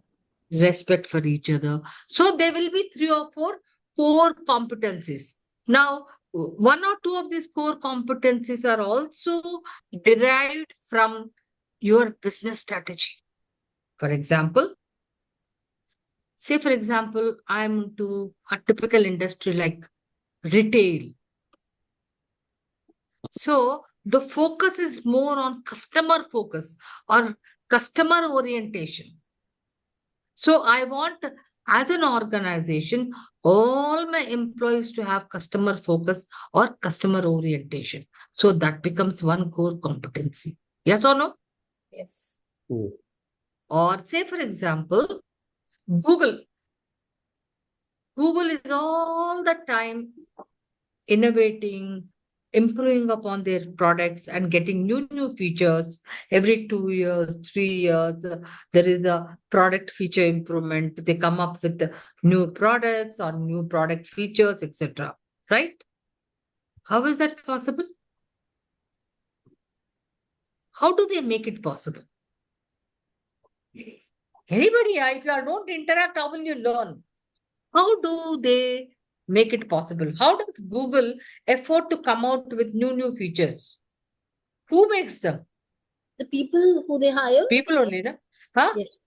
Respect for each other. So there will be 3 or 4 core competencies. Now, one or two of these core competencies are also derived from your business strategy. For example, say for example, I'm into a typical industry like retail. So the focus is more on customer focus or customer orientation. So I want, as an organization, all my employees to have customer focus or customer orientation. So that becomes one core competency. Yes or no? Yes. Hmm. Or say, for example, Google. Google is all the time innovating, improving upon their products and getting new features every 2 years, 3 years. There is a product feature improvement. They come up with the new products or new product features, etc. Right? How is that possible? How do they make it possible? Anybody, if you don't interact, how will you learn? How do they make it possible? How does Google afford to come out with new features? Who makes them? The people who they hire. People only, no? Huh? Yes.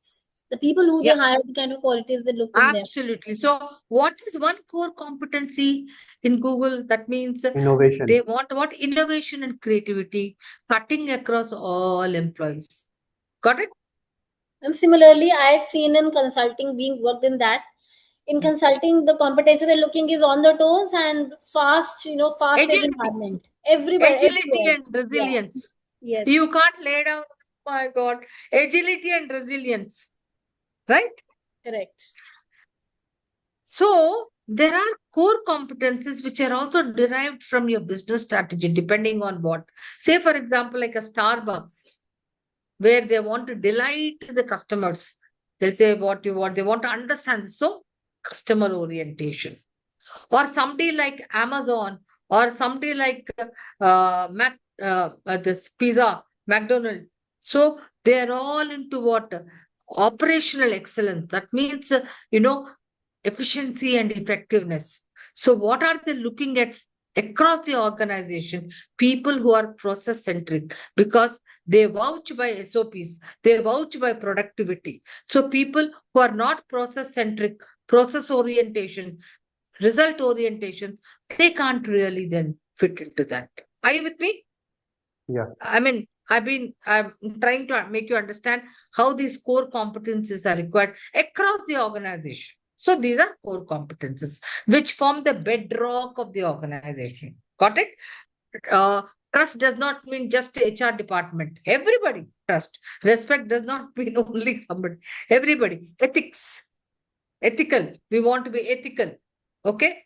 The people who Yeah, they hire, the kind of qualities they look in them. absolutely. So, what is one core competency in Google? That means Innovation. they want what? Innovation and creativity, cutting across all employees. Got it? And similarly, I've seen in consulting being worked in that. In consulting, the competency they're looking is on the toes and fast, fast-paced Agility, environment. Everybody, agility everywhere. and Yeah. resilience. Yes. You can't lay down. Oh my God, agility and resilience. Right? Correct. So there are core competencies which are also derived from your business strategy, depending on what. Say, for example, like a Starbucks, where they want to delight the customers. They'll say what you want. They want to understand. So customer orientation. Or somebody like Amazon, or somebody like this pizza, McDonald's. So they're all into what? Operational excellence. That means, efficiency and effectiveness. So what are they looking at across the organization? People who are process centric, because they vouch by SOPs, they vouch by productivity. So people who are not process centric, process orientation, result orientation, they can't really then fit into that. Are you with me? Yeah. I mean, I'm trying to make you understand how these core competencies are required across the organization. So these are core competencies which form the bedrock of the organization. Got it? Uh, Trust does not mean just HR department. Everybody trust. Respect does not mean only somebody. Everybody. Ethics. Ethical. We want to be ethical. Okay?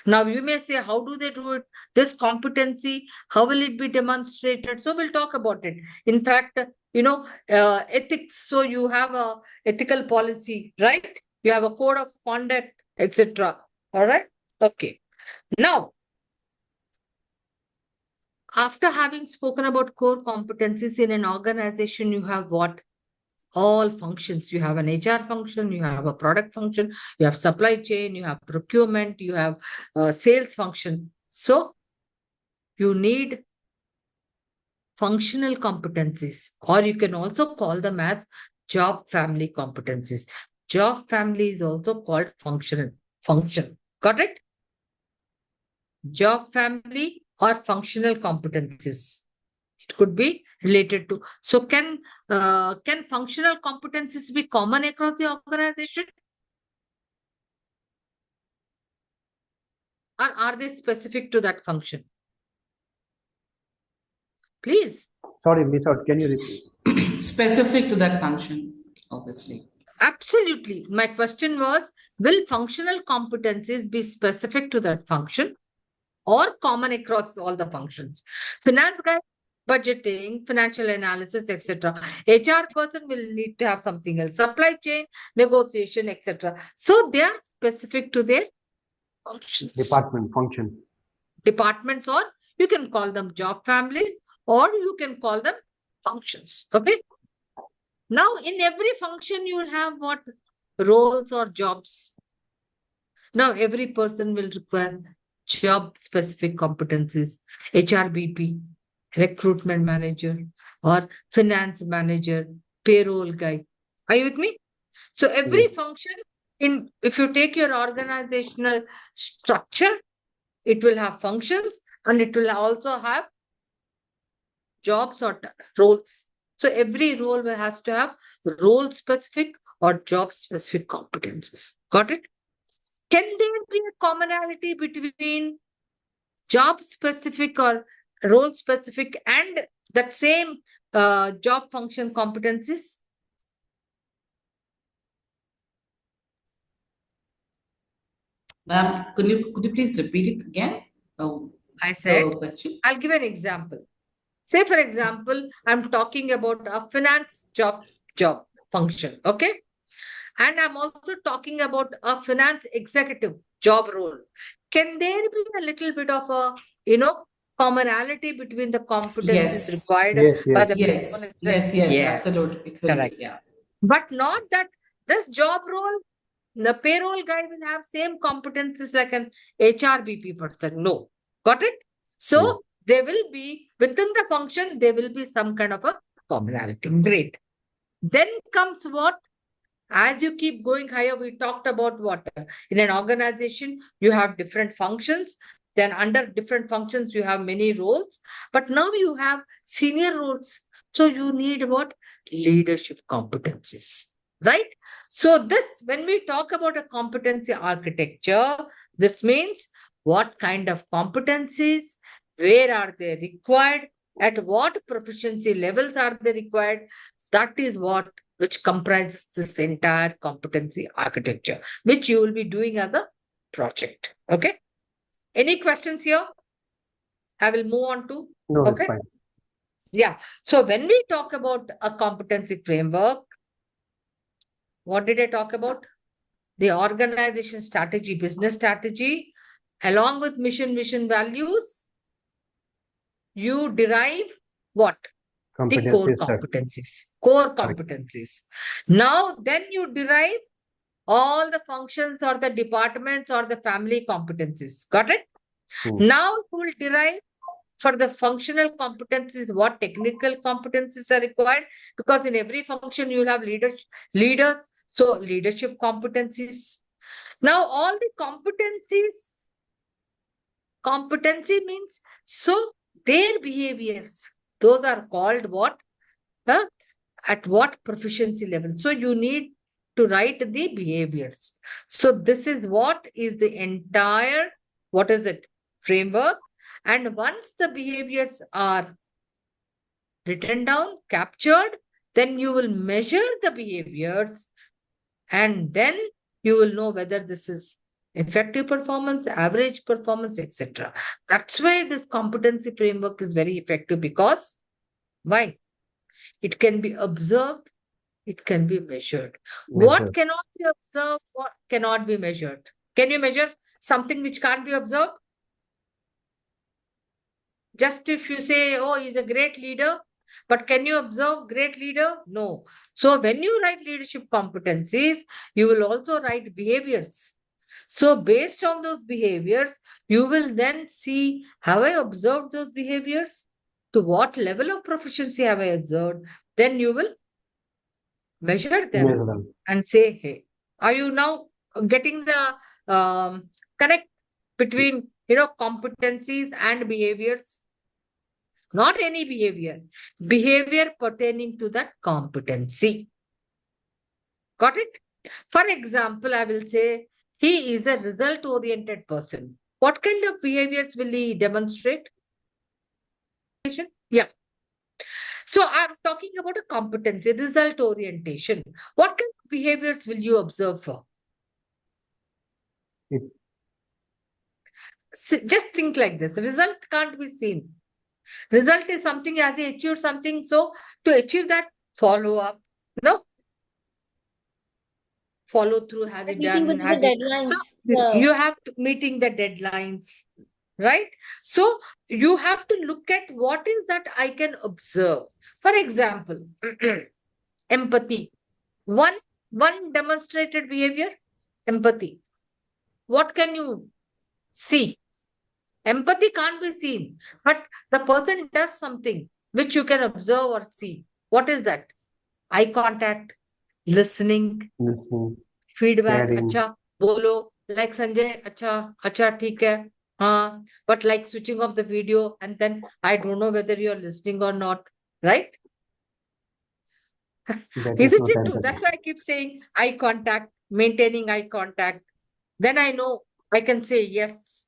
Now you may say, how do they do it? This competency, how will it be demonstrated? So we'll talk about it. In fact, ethics. So you have a ethical policy, right? You have a code of conduct, etc. All right. Okay. Now, after having spoken about core competencies in an organization, you have what? All functions. You have an HR function, you have a product function, you have supply chain, you have procurement, you have sales function. So you need functional competencies, or you can also call them as job family competencies. Job family is also called functional function. Got it? Job family or functional competencies. It could be related to. So can functional competencies be common across the organization? Or are they specific to that function? Please. Sorry, miss out. Can you repeat? Specific to that function, obviously. Absolutely. My question was, will functional competencies be specific to that function or common across all the functions? Finance guy, budgeting, financial analysis, etc. HR person will need to have something else. Supply chain, negotiation, etc. So they are specific to their functions. Department, function. Departments, or you can call them job families, or you can call them functions. Okay. Now, in every function, you will have what? Roles or jobs. Now, every person will require job specific competencies, HRBP, recruitment manager, or finance manager, payroll guy. Are you with me? So every Yes. function if you take your organizational structure, it will have functions and it will also have jobs or roles. So every role has to have role specific or job specific competencies. Got it? Can there be a commonality between job specific or role specific and that same job function competencies? Ma'am, could you please repeat it again? Oh, I said, the question. I'll give an example. Say, for example, I'm talking about a finance job function, okay? And I'm also talking about a finance executive job role. Can there be a little bit of a, commonality between the competencies Yes. required Yes, by yes. the Yes. payroll Yes. executive? Yes. Yes, Absolutely. It will be. correct. Yeah. But not that this job role, the payroll guy will have same competencies like an HRBP person. No. Got it? So Yes. there will be, within the function, there will be some kind of a commonality. Great. Then comes what? As you keep going higher, we talked about what? In an organization, you have different functions. Then under different functions, you have many roles. But now you have senior roles. So you need what? Leadership competencies. Right? So this, when we talk about a competency architecture, this means what kind of competencies, where are they required, at what proficiency levels are they required? That is what which comprises this entire competency architecture, which you will be doing as a project. Okay. Any questions here? I will move on to. No, it's Okay. fine. Yeah. So when we talk about a competency framework, what did I talk about? The organization strategy, business strategy, along with mission, vision, values, you derive what? The core Competencies, sir. competencies. Core Correct. competencies. Now, then you derive all the functions or the departments or the family competencies. Got it? Now we will derive for the functional competencies what technical competencies are required, because in every function you will have leaders. So leadership competencies. Now all the competency means so their behaviors. Those are called what? Huh? At what proficiency level? So you need to write the behaviors. So this is what is the entire, what is it? Framework. And once the behaviors are written down, captured, then you will measure the behaviors and then you will know whether this is effective performance, average performance, etc. That's why this competency framework is very effective, because why? It can be observed, it can be measured. What Measure. cannot be observed, what cannot be measured? Can you measure something which can't be observed? Just if you say, oh, he's a great leader, but can you observe great leader? No. So when you write leadership competencies, you will also write behaviors. So based on those behaviors, you will then see, have I observed those behaviors? To what level of proficiency have I observed? Then you will measure them Measure them. and say, hey, are you now getting the connect between, competencies and behaviors? Not any behavior pertaining to that competency. Got it? For example, I will say he is a result-oriented person. What kind of behaviors will he demonstrate? Yeah. So I'm talking about a competency, result orientation. What kind of behaviors will you observe for? Just think like this. Result can't be seen. Result is something as he achieved something. So to achieve that, follow up. Follow through, has it Meeting done? with the Has it? So deadlines. you have to meeting the deadlines, right? So you have to look at what is that I can observe. For example, empathy. One demonstrated behavior, empathy. What can you see? Empathy can't be seen, but the person does something which you can observe or see. What is that? Eye contact, listening, listening, feedback. caring. Acha, bolo. Like Sanjay, acha, acha, theek hai. But like switching off the video and then I don't know whether you're listening or not, right? That is Isn't not it true? empathy. That's why I keep saying eye contact, maintaining eye contact. Then I know I can say yes.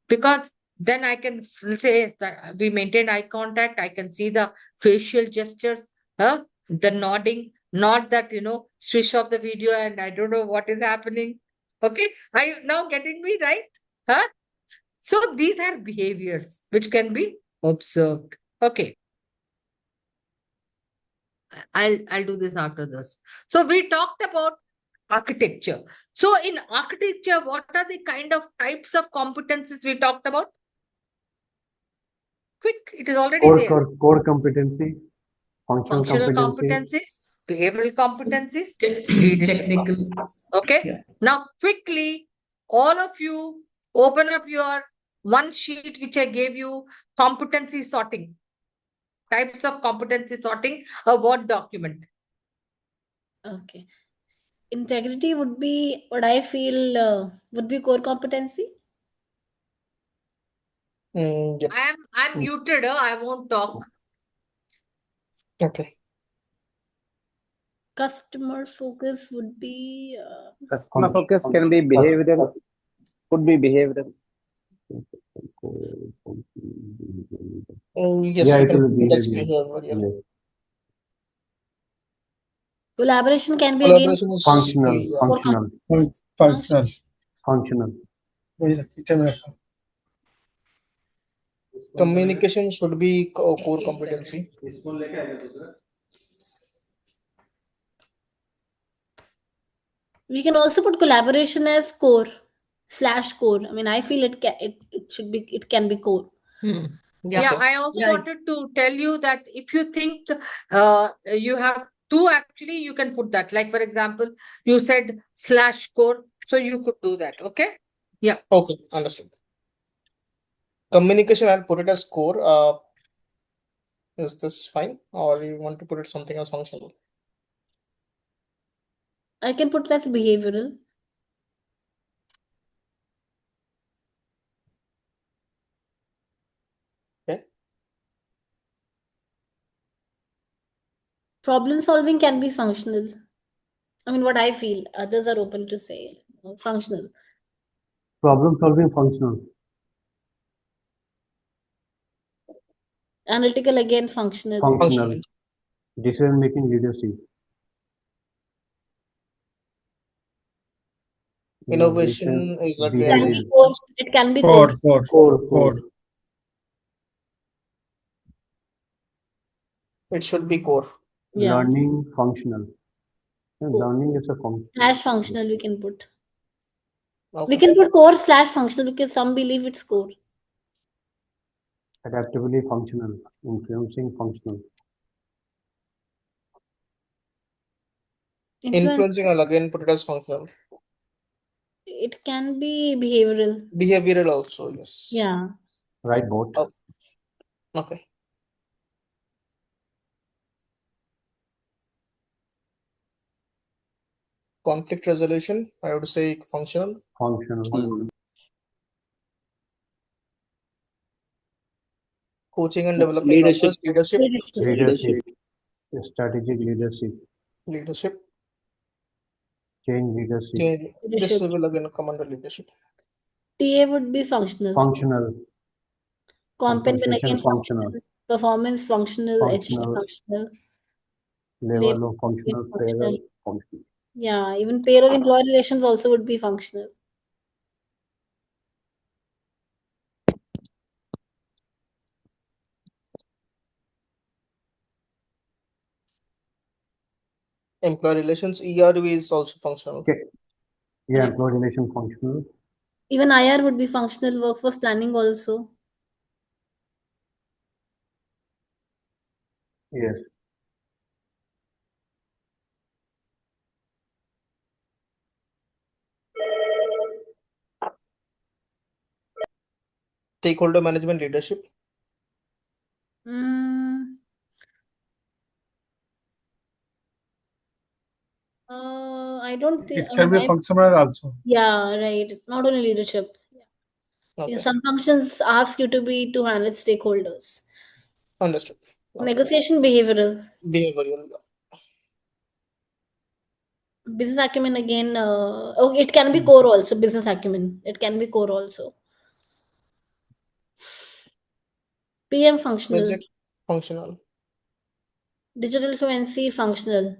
Because then I can say that we maintain eye contact. I can see the facial gestures, the nodding, not that, switch off the video and I don't know what is happening. Okay. Are you now getting me right? Huh? So these are behaviors which can be observed. Okay. I'll do this after this. So we talked about architecture. So in architecture, what are the kind of types of competencies we talked about? Quick, it is already there. Core competency, functional Functional competency, competencies, behavioral competencies, leadership Technical. competencies. Okay. Yeah. Now, quickly, all of you open up your one sheet which I gave you, competency sorting. Types of competency sorting, a Word document. Okay. Integrity would be what I feel would be core competency. Yeah. I'm muted. I won't talk. Okay. Customer focus would be Customer focus can be behavioral, could be behavioral. Yes, Yeah, we it can will be that's behavioral. behavior. Yeah. Yes. collaboration can be again Collaboration is Functional, yeah. functional, Functional. functional. Communication should be core competency. We can also put collaboration as core / core. I mean, I feel it should be, it can be core. Yeah, Okay. I also Yeah. wanted to tell you that if you think you have two, actually, you can put that. Like, for example, you said / core, so you could do that. Okay. Yeah. Okay, understood. Communication, I'll put it as core. Is this fine, or you want to put it something as functional? I can put it as behavioral. Okay. Problem solving can be functional. I mean, what I feel. Others are open to say functional. Problem solving, functional. Analytical again, functional. Functional. Decision making, leadership. Innovation is It again can be core. It can be core. Core. it should be core. Yeah. Learning, functional. Learning is a function. / functional we can put. Okay. We can put core / functional because some believe it's core. Adaptively functional. Influencing, functional. Influencing, I'll again put it as functional. It can be behavioral. Behavioral also, yes. Yeah. Right, both. Oh. Okay. Conflict resolution, I would say functional. Functional. Coaching and developing others, leadership. Leadership. Strategic leadership. Leadership. Change leadership. Change. This Leadership. will again come under leadership. TA would be functional. Functional. Compensation Compensation, again functional. Performance functional. HR Functional. functional. Level of functional, payroll, functional. Yeah, even payroll employee relations also would be functional. Employee relations, ERV is also functional. Okay. Yeah, Correct. employee relation, functional. Even IR would be functional. Workforce planning also. Yes. Stakeholder management leadership. Mm, I don't think. It can be functional also. Yeah, right. Not only leadership. Okay, Because some functions ask you to manage stakeholders. understood. Okay. Negotiation, behavioral. Behavioral. Business acumen again. Oh, it can be core also. Business acumen. It can be core also. PM, functional. Project functional. Digital fluency, functional.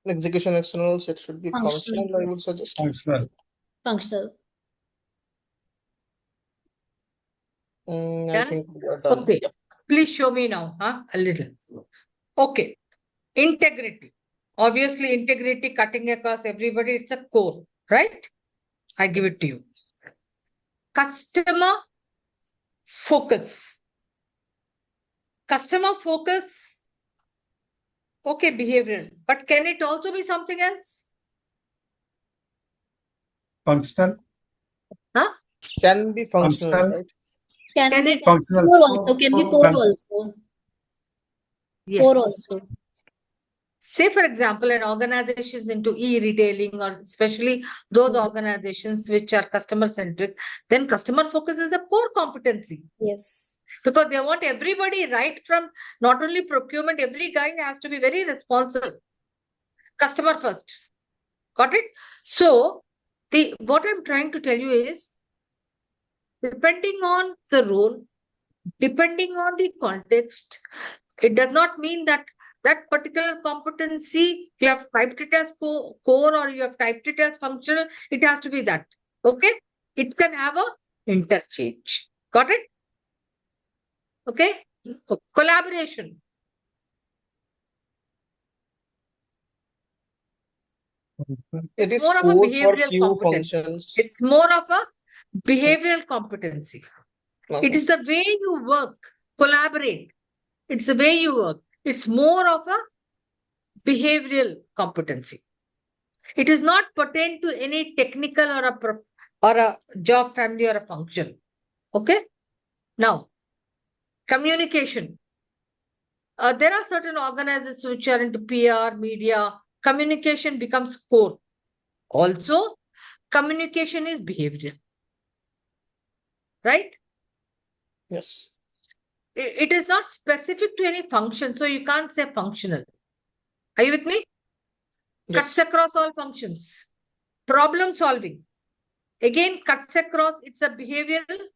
Execution externals, it should be Functional. functional, I would suggest. Functional. Functional. I Done? think we are done. Okay. Yep. Please show me now, a little. Okay. Integrity. Obviously, integrity cutting across everybody, it's a core, right? I give it to you. Customer focus. Customer focus, okay, behavioral. But can it also be something else? Functional. Huh? Can be functional, Functional. right? Can be it? Functional. core also. Can be core also. Core Yes. also. Say, for example, an organization is into e-retailing, or especially those organizations which are customer-centric, then customer focus is a core competency. Yes. Because they want everybody, right from not only procurement, every guy has to be very responsive. Customer first. Got it? So, what I'm trying to tell you is, depending on the role, depending on the context, it does not mean that that particular competency, you have typed it as core or you have typed it as functional, it has to be that. Okay? It can have a interchange. Got it? Okay? Collaboration. It It's is more of a core for behavioral few competency. functions. It's more of a behavioral competency. Okay. It is the way you work, collaborate. It's the way you work. It's more of a behavioral competency. It is not pertain to any technical or a job, family, or a function. Okay? Now, communication. There are certain organizations which are into PR, media. Communication becomes core. Also, communication is behavioral. Right? Yes. It is not specific to any function, so you can't say functional. Are you with me? Cuts Yes. across all functions. Problem solving. Again, cuts across, it's a behavioral.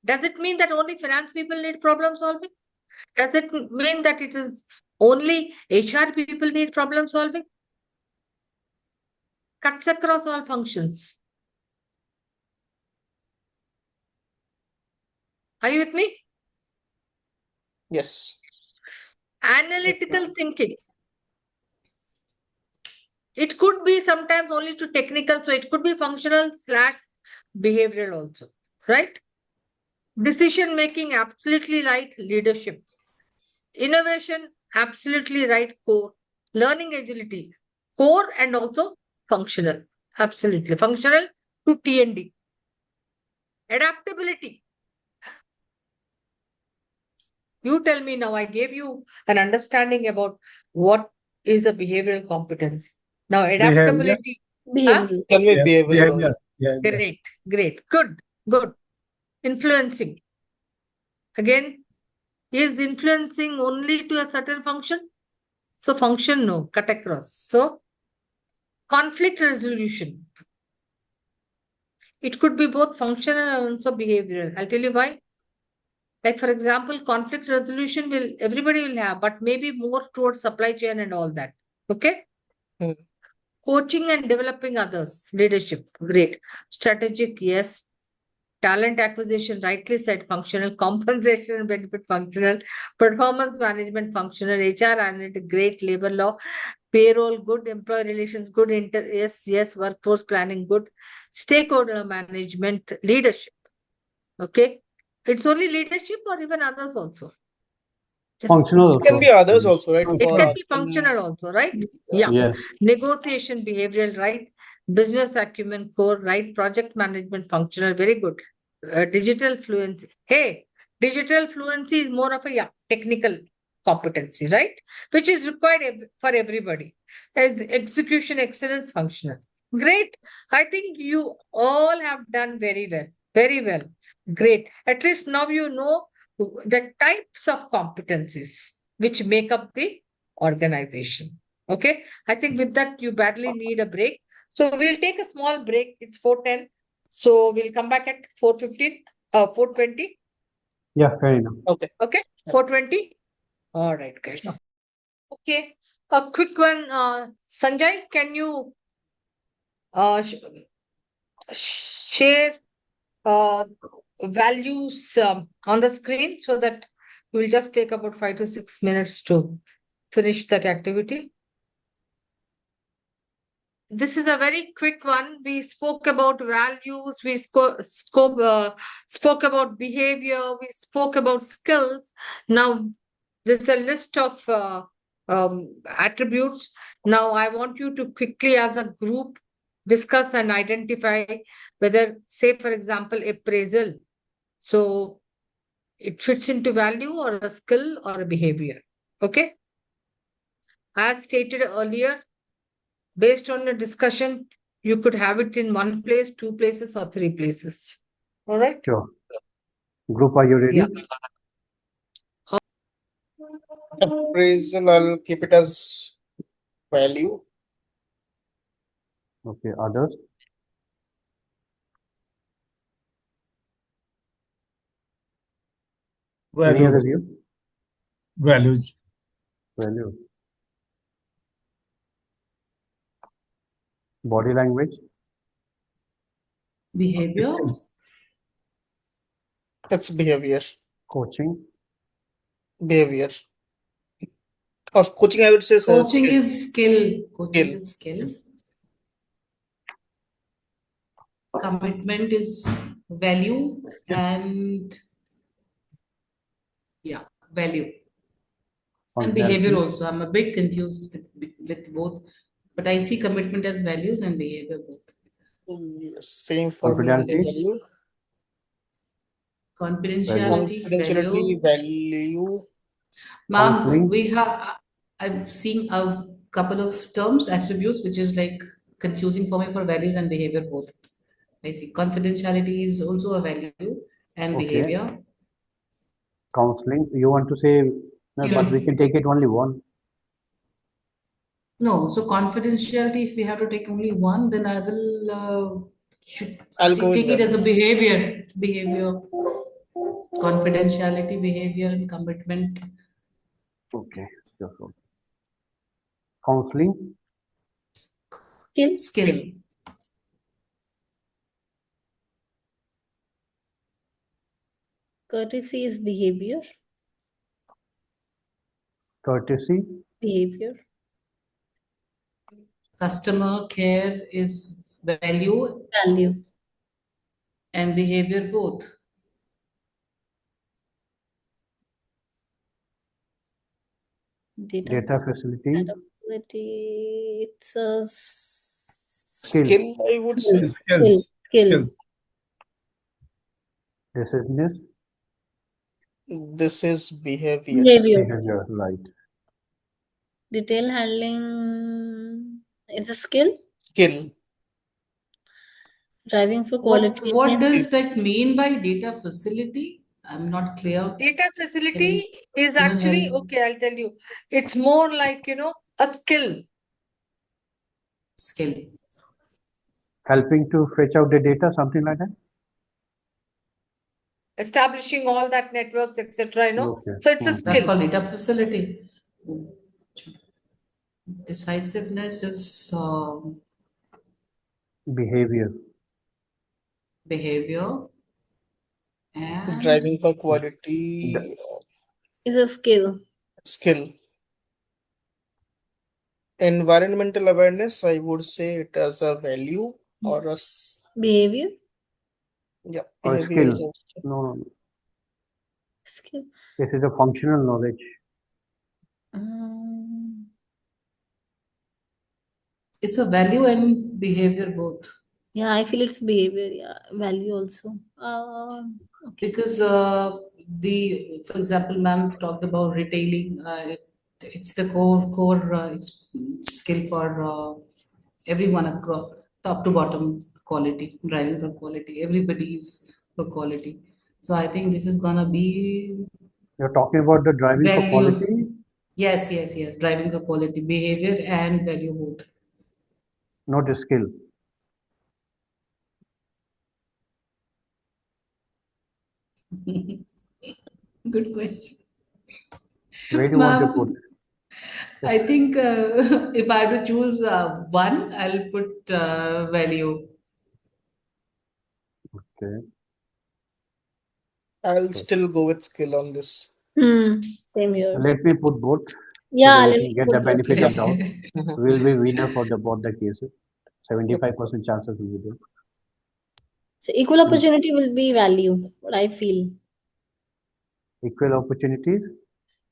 Does it mean that only finance people need problem solving? Does it mean that it is only HR people need problem solving? Cuts across all functions. Are you with me? Yes. Analytical thinking. It could be sometimes only to technical, so it could be functional / behavioral also, right? Decision making, absolutely right. Leadership. Innovation, absolutely right. Core. Learning agility, core and also functional. Absolutely. Functional to T&D. Adaptability. You tell me now, I gave you an understanding about what is a behavioral competency. Now, adaptability. Behavioral. Can be behavioral Behavior. only. Behavior. Great, great, good, good. Influencing. Again, is influencing only to a certain function? So function, no, cut across. So conflict resolution. It could be both functional and also behavioral. I'll tell you why. Like, for example, conflict resolution will everybody will have, but maybe more towards supply chain and all that. Okay. Hmm. Coaching and developing others. Leadership. Great. Strategic, yes. Talent acquisition, rightly said, functional. Compensation and benefit, functional. Performance management, functional. HR analytic, great. Labor law, payroll, good. Employee relations, good. Yes. Workforce planning, good. Stakeholder management, leadership. Okay. It's only leadership or even others also? Just Functional It can also. be others also, right? it For can be functional also, right? Yeah. Yes. Negotiation, behavioral, right? Business acumen, core, right? Project management, functional, very good. Digital fluency. Hey, digital fluency is more of a technical competency, right? Which is required for everybody. As execution excellence, functional. Great. I think you all have done very well. Very well. Great. At least now you know the types of competencies which make up the organization. Okay. I think with that, you badly need a break. So we'll take a small break. It's 4:10. So we'll come back at 4:15, 4:20. Yeah, fair enough. Okay. Okay. 4:20. All right, guys. Okay. A quick one. Sanjay, can you share values on the screen so that we'll just take about 5 to 6 minutes to finish that activity? This is a very quick one. We spoke about values, we spoke about behavior, we spoke about skills. Now, there's a list of attributes. Now, I want you to quickly, as a group, discuss and identify whether, say, for example, appraisal. So, it fits into value or a skill or a behavior. Okay? As stated earlier, based on the discussion, you could have it in one place, two places, or three places. All right? Sure. Group, are you ready? Yeah. Appraisal, I'll keep it as value. Okay, others? Any other Values. view? Values. Value. Body language? Behavior, Skills. That's behavior. Coaching? Behavior. Or coaching, I would say, coaching skill. is skill. Coaching Skill. is skill. Commitment is value, and value. And behavior Functionality? also. I'm a bit confused with both, but I see commitment as values and behavior both. Yes, same for me. Confidentiality? Value. Confidentiality, Confidentiality, value. Ma'am, Counseling? I've seen a couple of terms, attributes, which is like confusing for me for values and behavior both. I see confidentiality is also a value and Okay. behavior. Counseling? You want to say, no, You but know, we can take it only one. no, so confidentiality, if we have to take only one, then I will I'll go with take it as value. a behavior, confidentiality, behavior, and commitment. Okay. Sure. Counseling? Skill. Courtesy is behavior. Courtesy? Behavior. Customer care is value Value. and behavior both. Data facility? Facility. It's a Skill, I would say. Skills. Skills. Decisiveness? This is behavior. behavior. Behavior, right. Detail handling is a skill. Skill. Driving for quality. What does that mean by data facility? I'm not clear. Data Can facility you is even actually, help? okay, I'll tell you. It's more like, a skill. Skill. Helping to fetch out the data, something like that? Establishing all that networks, etc. Okay. So it's a That's skill. called data facility. Decisiveness is Behavior. behavior and Driving for quality. Is a skill. Skill. Environmental awareness, I would say it as a value or a Behavior. Or behavior is skill? also No. Skill. This is a functional knowledge. It's a value and behavior both. Yeah, I feel it's behavior. Yeah, value also. Okay. Because for example, ma'am talked about retailing. It's the core skill for everyone across top to bottom quality, driving for quality. Everybody's for quality. So I think this is gonna be You're talking about the driving for value. quality, Yes, yes, yes. Driving for quality, behavior and value both. not a skill. Good question. Where do you want to Ma'am, put? I think if I had to choose one, I'll put value. Okay. I'll still go with skill on this. Same here. Let me put both so Yeah, that let you me can get the put both. benefit of doubt. Mhm. We'll be winner for the both the cases. 75% chances will be there. So equal opportunity will be value. What I feel. Equal opportunities,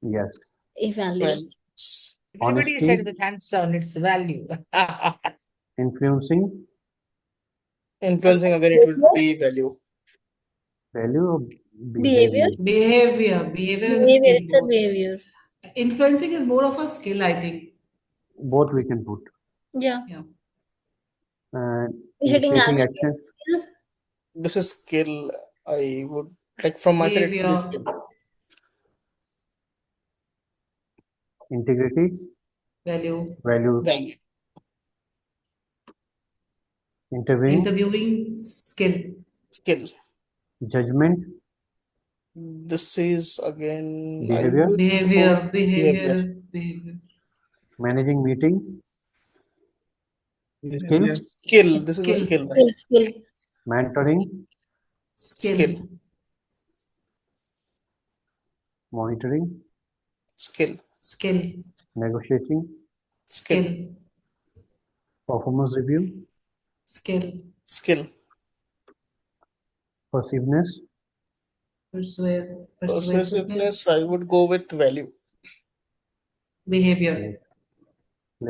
yes. A value. Well, Everybody Honesty, said with hands down, it's value. influencing, influencing again, it would be value. value, or Behavior. behavior. Behavior and Behavior. skill It's a both. behavior. Influencing is more of a skill, I think. Both we can put. Yeah. Yeah. And Initiating initiating action. action, Skill. This is skill. I would like from my side, it will be Behavior, skill. integrity, value, value, Value. interviewing, interviewing, skill, Skill. judgment, This is again, I behavior, would go with behavior, behavior. behavior. managing meeting, skill, Skill. This It's is a skill, skill, right? Skill. mentoring, skill, Skill. monitoring, Skill. skill, negotiating, Skill. skill, performance review, skill, Skill. persiveness, Persuasiveness, I persuasiveness, would go with value. behavior, let,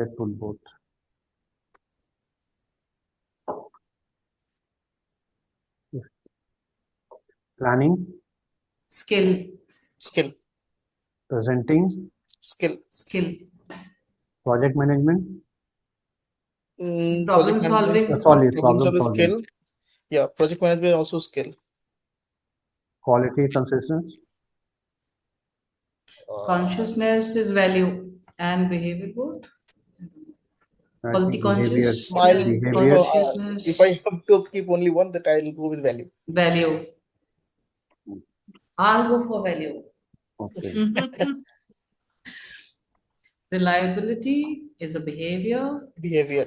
let's put both. Planning, skill, Skill. presenting, Skill. skill, project management, problem Project management is solving, problem problem solving solving, skill. Yeah, project management also skill. quality consistency, consciousness is value and behavior both. I Quality think behavior, I'll behavior, if I consciousness, have to keep only one, that I'll go with value. value. I'll go for value. okay, Reliability is a behavior. Behavior.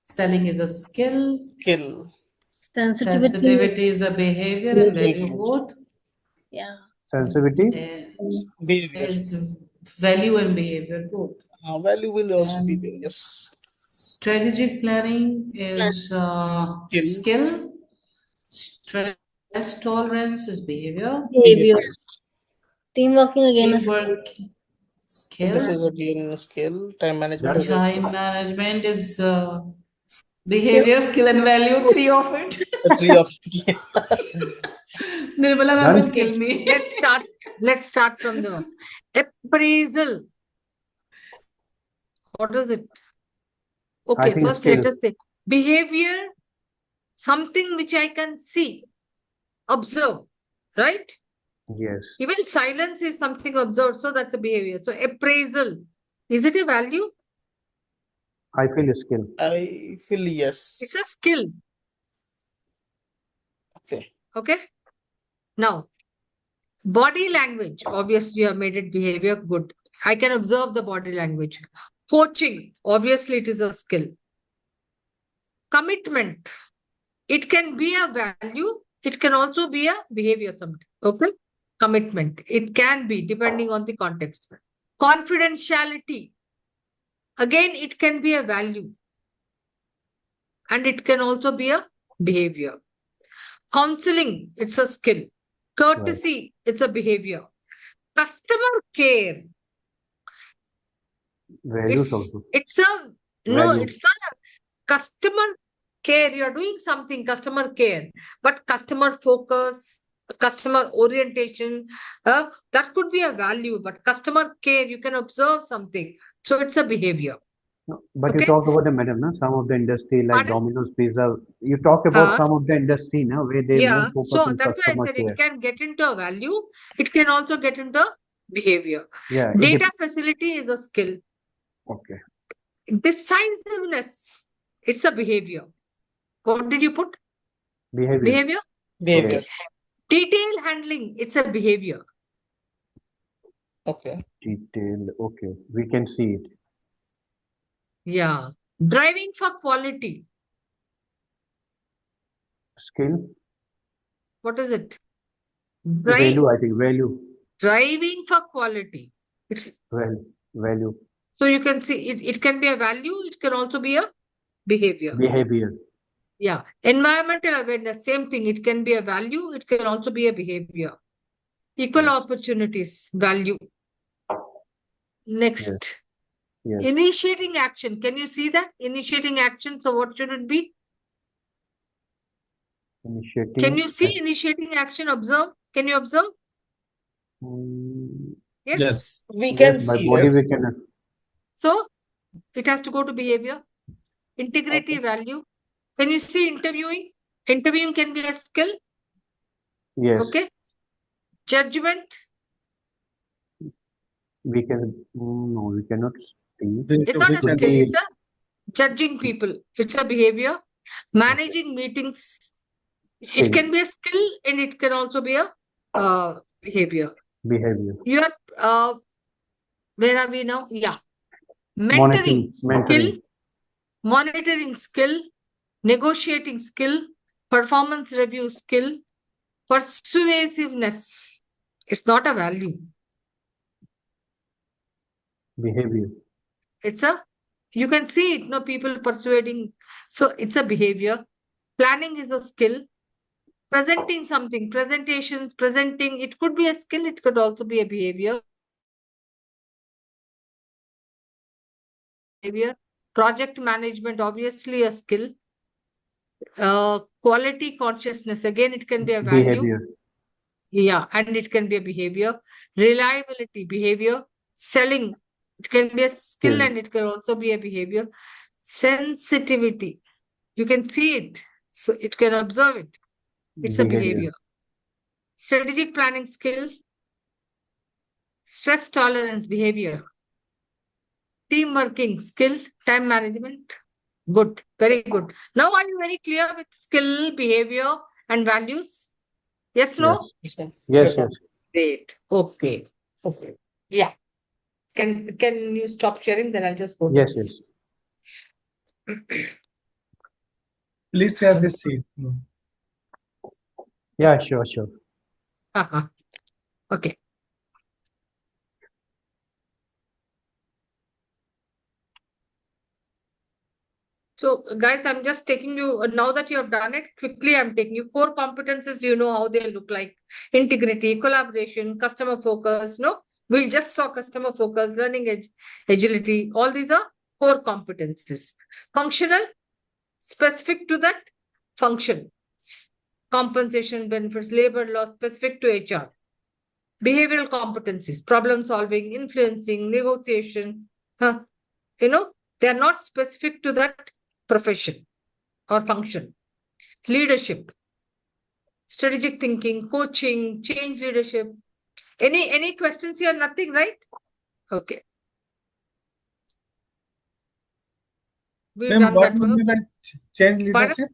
Selling is a skill. Skill. Sensitivity. Sensitivity is a behavior and value Behavior. both Yeah. sensitivity, Behavior. is value and behavior both. Value will also be there. And Yes. strategic planning is Skill. skill. Stress tolerance is behavior. Behavior. Behavior. Team working again. Teamwork, This skill. is again a skill. Time management that is a Time skill. management is Skill. behavior, skill, and value. Three of it. The three of Nirmala ma'am will done, kill me. Let's start from the appraisal. What is it? I Okay, think first skill, let us say behavior, something which I can see, observe, right? yes, Even silence is something observed, so that's a behavior. So appraisal, is it a value? I feel a skill, I feel It's yes. a skill. Okay. Okay. Now, body language, obviously you have made it behavior, good. I can observe the body language. Coaching, obviously it is a skill. Commitment, it can be a value, it can also be a behavior sometimes. Okay. Commitment, it can be depending on the context. Confidentiality, again, it can be a value and it can also be a behavior. Counseling, it's a skill. right, Courtesy, it's a behavior. Customer care, Values also. It's a no, Value. it's not a customer care. You're doing something, customer care, but customer focus, customer orientation, that could be a value, but customer care, you can observe something. So it's a behavior. No, but you Okay. talk about the madam, no? Some of the industry like Pardon? Domino's Pizza. You talk about some of the industry now where they Yeah, more focus so on that's why I customer said care. it can get into a value. It can also get into behavior. Yeah, Data facility is a skill. okay. Decisiveness, it's a behavior. What did you put? Behavior. Behavior? Behavior. Okay. Detail handling, it's a behavior. Okay. Detail. Okay, we can see it. Yeah. Driving for quality, Skill. what is it? Value. I think value. Driving for quality. It's Value. so you can see it can be a value, it can also be a behavior. Behavior. Yeah. Environmental awareness, same thing. It can be a value, it can also be a behavior. Equal opportunities, value. Next. Yes. Initiating action. Can you see that? Initiating action. So what should it be? Initiating. Can you see initiating action? Observe. Can you observe? Yes. Yes. We can Yes, by see. body Yes. we can. So it has to go to behavior. Integrity, value. Can you see interviewing? Interviewing can be a skill. Yes. Okay. Judgment. We can. No, we cannot see. It's not a Could skill. be- It's a judging people. It's a behavior. Managing meetings. It Skill. can be a skill and it can also be a behavior. Behavior. You are where are we now? Yeah. Mentoring skill, monitoring skill, negotiating skill, performance review skill, persuasiveness. It's not a value. Behavior. It's you can see it, no, people persuading. So it's a behavior. Planning is a skill. Presenting something, presentations, presenting, it could be a skill, it could also be a behavior. Project management, obviously a skill. Quality consciousness, again, it can be a value. Behavior. Yeah, and it can be a behavior. Reliability, behavior. Selling, it can be a skill and it can also be a behavior. Sensitivity, you can see it, so it can observe it. It's a behavior. Strategic planning skill. Stress tolerance, behavior. Team working skill, time management. Good, very good. Now, are you very clear with skill, behavior, and values? Yes, no? Yes, ma'am. Yes, ma'am. yes. Great. Okay. Okay. Yeah. Can you stop sharing? Then I'll just go. to Yes, this. yes. Please share this sheet. Yeah, sure, sure. Okay. So, guys, I'm just taking you, now that you have done it, quickly I'm taking you core competencies, you know how they look like. Integrity, collaboration, customer focus, no? We just saw customer focus, learning agility. All these are core competencies. Functional, specific to that function. Compensation, benefits, labor law, specific to HR. Behavioral competencies, problem solving, influencing, negotiation. You know, they are not specific to that profession or function. Leadership, strategic thinking, coaching, change leadership. Any questions here? Nothing, right? Okay. We've Ma'am, done what that would one. be the change Pardon? leadership?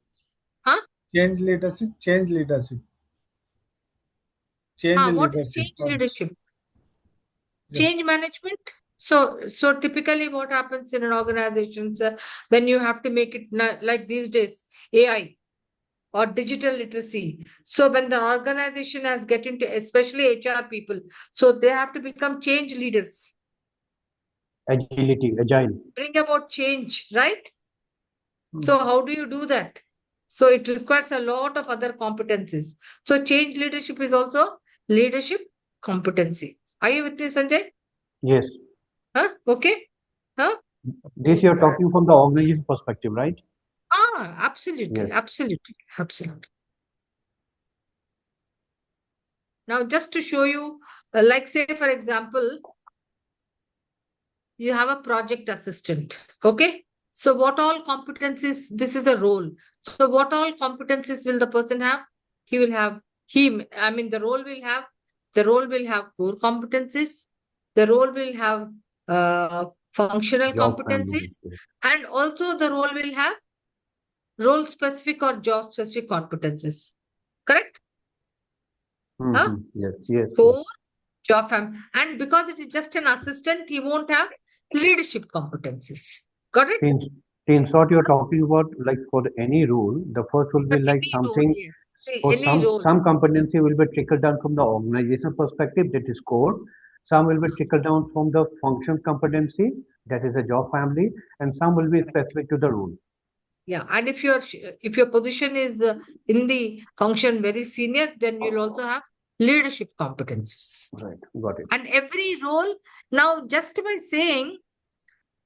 Huh? Change leadership. Change leadership. Change What is leadership. change leadership? Yes. Change management. So typically what happens in an organization when you have to make it like these days, AI or digital literacy. So when the organization has get into, especially HR people, so they have to become change leaders. Agility, agile. Bring about change, right? So how do you do that? So it requires a lot of other competencies. So change leadership is also leadership competency. Are you with me, Sanjay? Yes. Okay. Huh? This you're talking from the organization perspective, right? Absolutely, Yes. absolutely, absolutely. Now, just to show you, like say, for example, you have a project assistant. Okay. So what all competencies, this is a role. So what all competencies will the person have? He will have, the role will have core competencies. The role will have functional Job family. competencies. And also the role will have role specific or job specific competencies. Correct? Huh? Yes, yes, yes. Core, job fam. And because it is just an assistant, he won't have leadership competencies. Got it? In short, you're talking about like for any role, the first will For be like any role, something yes. See, for any role. some competency will be trickled down from the organization perspective, that is core. Some will be trickled down from the function competency, that is a job family, and some will be specific to the role. Yeah, and if your position is in the function very senior, then you'll also have leadership competencies. Right, got it. And every role, now just by saying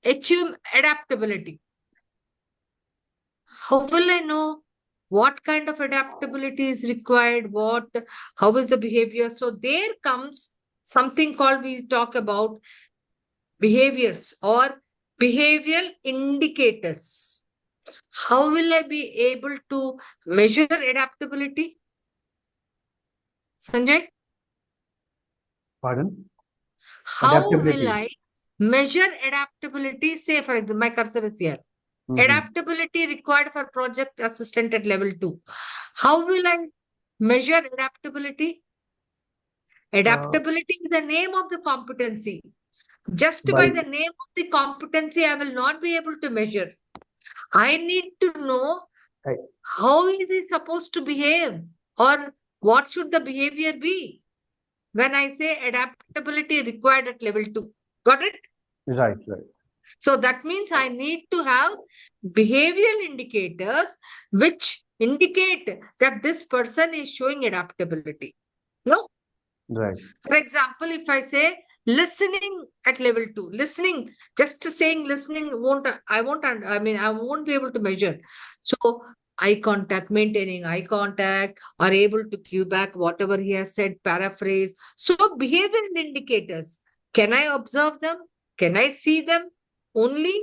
achieve adaptability, how will I know what kind of adaptability is required? How is the behavior? So there comes something called, we talk about behaviors or behavioral indicators. How will I be able to measure adaptability? Sanjay, Pardon? how will Adaptability. I measure adaptability? Say, for example, my cursor is here. Adaptability required for project assistant at level 2. How will I measure adaptability? Adaptability is the name of the competency. Just by the name of the competency, I will not be able to measure. I need to know Right. how is he supposed to behave or what should the behavior be when I say adaptability required at level 2. Got it? Right, right. So that means I need to have behavioral indicators which indicate that this person is showing adaptability. No? Right. For example, if I say listening at level 2, listening, just saying listening I won't be able to measure. So eye contact, maintaining eye contact, or able to cue back whatever he has said, paraphrase. So behavioral indicators, can I observe them? Can I see them? Only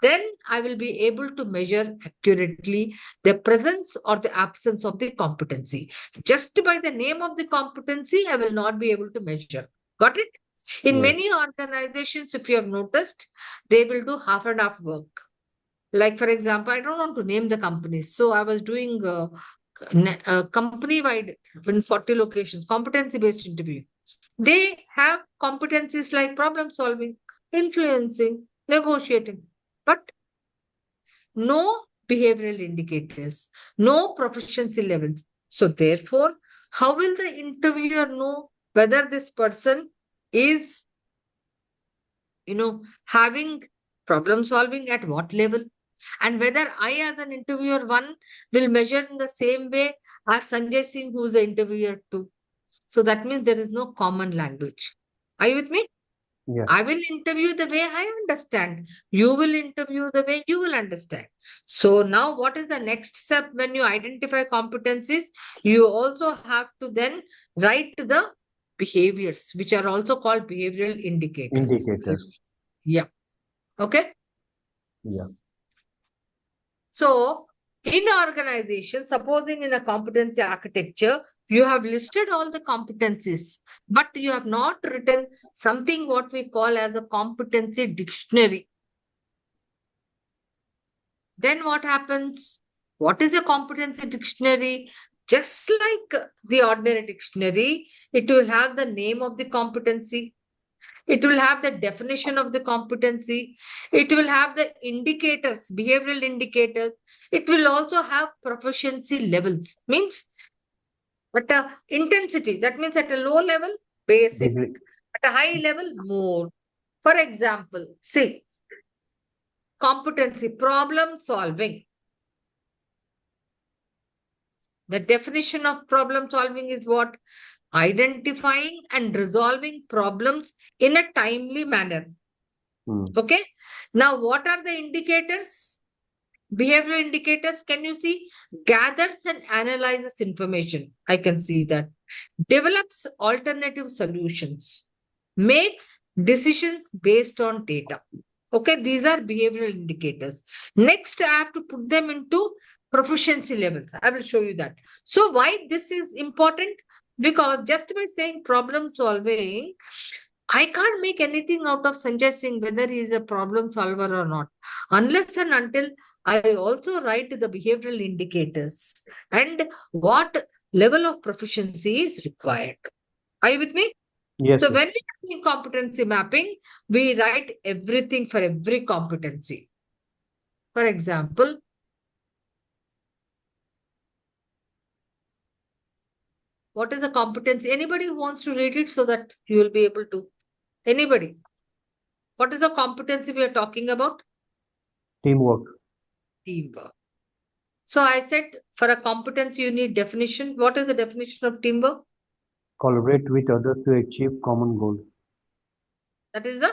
then I will be able to measure accurately the presence or the absence of the competency. Just by the name of the competency, I will not be able to measure. Got it? In Yes. many organizations, if you have noticed, they will do half and half work. Like, for example, I don't want to name the companies. So I was doing company-wide in 40 locations, competency-based interview. They have competencies like problem solving, influencing, negotiating, but no behavioral indicators, no proficiency levels. So therefore, how will the interviewer know whether this person is, having problem solving at what level? And whether I, as an interviewer, one will measure in the same way as Sanjay Singh, who is the interviewer too. So that means there is no common language. Are you with me? Yes. I will interview the way I understand. You will interview the way you will understand. So now what is the next step when you identify competencies? You also have to then write the behaviors, which are also called behavioral indicators. Indicators. Yeah. Okay. Yeah. So in organization, supposing in a competency architecture, you have listed all the competencies, but you have not written something what we call as a competency dictionary. Then what happens? What is a competency dictionary? Just like the ordinary dictionary, it will have the name of the competency. It will have the definition of the competency. It will have the indicators, behavioral indicators. It will also have proficiency levels. Means at a intensity, that means at a low level, basic. Degree. At a high level, more. For example, see, competency, problem solving. The definition of problem solving is what? Identifying and resolving problems in a timely manner. Okay. Now, what are the indicators? Behavioral indicators, can you see? Gathers and analyzes information. I can see that. Develops alternative solutions. Makes decisions based on data. Okay, these are behavioral indicators. Next, I have to put them into proficiency levels. I will show you that. So, why this is important? Because just by saying problem solving, I can't make anything out of Sanjay Singh whether he is a problem solver or not, unless and until I also write the behavioral indicators and what level of proficiency is required. Are you with me? Yes, So yes. when we are doing competency mapping, we write everything for every competency. For example, what is a competency? Anybody who wants to read it so that you will be able to? Anybody? What is the competency we are talking about? Teamwork. Teamwork. So I said for a competency, you need definition. What is the definition of teamwork? Collaborate with others to achieve common goals. That is the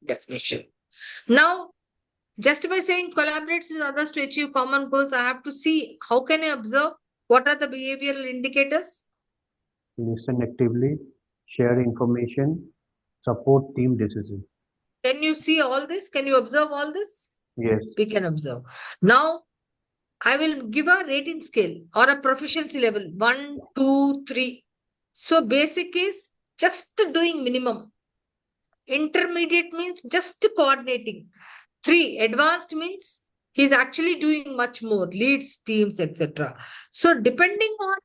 definition. Now, just by saying collaborates with others to achieve common goals, I have to see how can I observe what are the behavioral indicators? Listen actively, share information, support team decisions. Can you see all this? Can you observe all this? Yes, We can observe. Now, I will give a rating scale or a proficiency level 1, 2, 3. So, basic is just doing minimum. Intermediate means just coordinating. 3, advanced means he's actually doing much more, leads teams, etc. So, depending on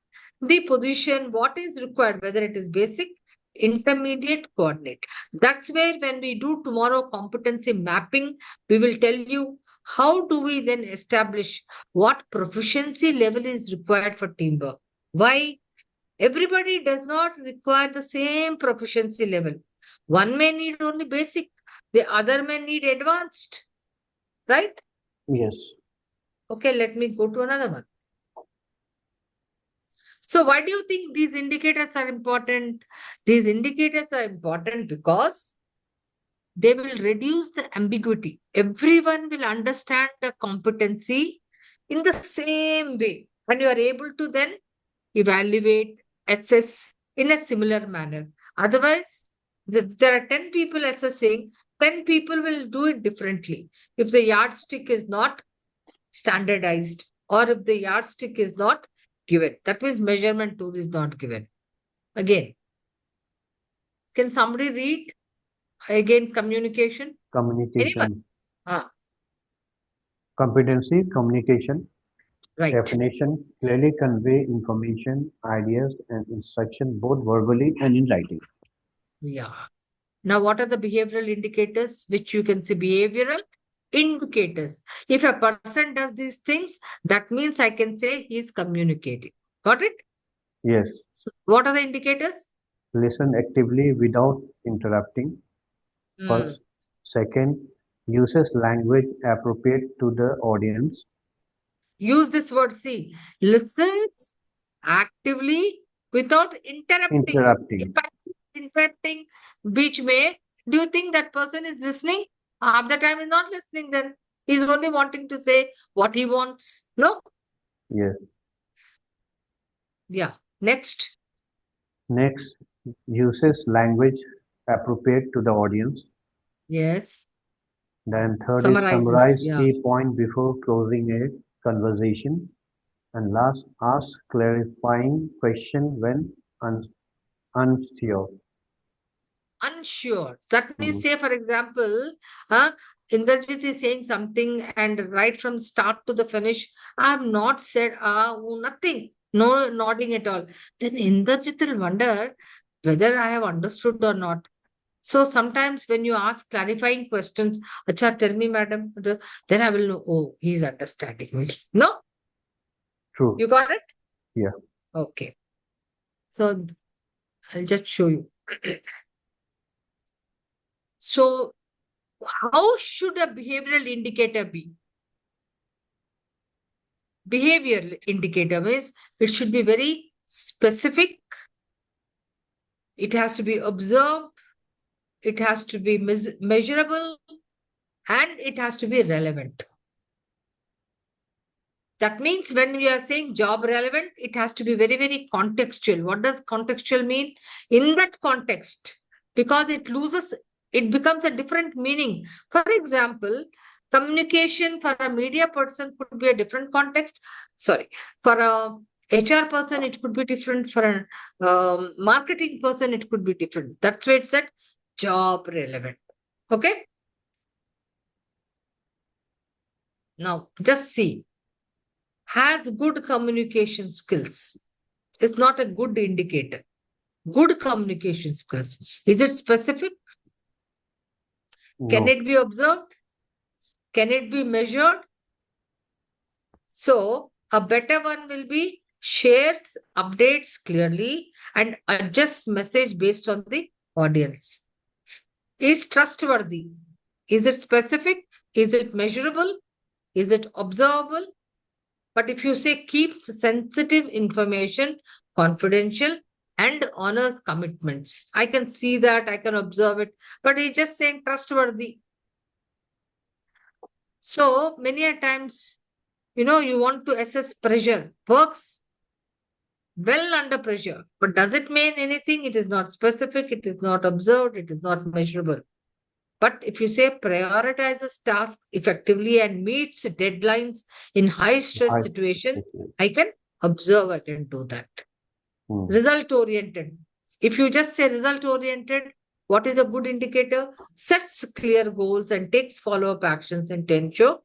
the position, what is required, whether it is basic, intermediate, coordinate. That's where when we do tomorrow competency mapping, we will tell you how do we then establish what proficiency level is required for teamwork. Why? Everybody does not require the same proficiency level. One may need only basic, the other may need advanced, right? yes. Okay, let me go to another one. So why do you think these indicators are important? These indicators are important because they will reduce the ambiguity. Everyone will understand the competency in the same way. And you are able to then evaluate, assess in a similar manner. Otherwise, if there are 10 people assessing, 10 people will do it differently. If the yardstick is not standardized or if the yardstick is not given, that means measurement tool is not given. Again, can somebody read? Again, communication. Anyone? Communication. Ah, Competency, communication. right. Definition, clearly convey information, ideas, and instruction both verbally and in writing. Yeah. Now, what are the behavioral indicators which you can see? Behavioral indicators. If a person does these things, that means I can say he is communicating. Got it? Yes. So what are the indicators? Listen actively without interrupting. First. Second, uses language appropriate to the audience. Use this word, see. Listens actively without interrupting. If Interrupting. I keep interrupting, which way, do you think that person is listening? Half the time he's not listening then. He's only wanting to say what he wants. No? Yes. Yeah. Next. Next, uses language appropriate to the audience. Yes. Then third is Summarizes, summarize yeah. key point before closing a conversation. And last, ask clarifying question when unsure. Unsure. That means, say, for example, Indrajit is saying something, and right from start to the finish, I have not said nothing, no nodding at all. Then Indrajit will wonder whether I have understood or not. So sometimes when you ask clarifying questions, Acha, tell me, madam, then I will know, oh, he's understanding me. No? True. You got it? Yeah. Okay. So I'll just show you. So how should a behavioral indicator be? Behavioral indicator means it should be very specific. It has to be observed. It has to be measurable. and it has to be relevant. That means when we are saying job relevant, it has to be very, very contextual. What does contextual mean? In that context, because it becomes a different meaning. For example, communication for a media person could be a different context. Sorry, for a HR person, it could be different. For a marketing person, it could be different. That's why it's said job relevant. Okay. Now, just see. Has good communication skills is not a good indicator. Good communication skills. Is it specific? Can No. it be observed? Can it be measured? So, a better one will be shares updates clearly and adjusts message based on the audience. Is trustworthy? Is it specific? Is it measurable? Is it observable? But if you say keeps sensitive information confidential and honor commitments, I can see that, I can observe it, but he's just saying trustworthy. So many a times, you want to assess pressure, works well under pressure, but does it mean anything? It is not specific, it is not observed, it is not measurable. But if you say prioritizes tasks effectively and meets deadlines in high stress situation, I can observe, I can do that. Result oriented. If you just say result oriented, what is a good indicator? Sets clear goals and takes follow-up actions and to ensure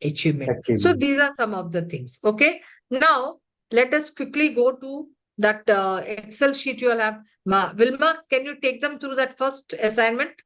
achievement. So these are some of the things. Okay. Now, let us quickly go to that Excel sheet you all have. Wilma, can you take them through that first assignment?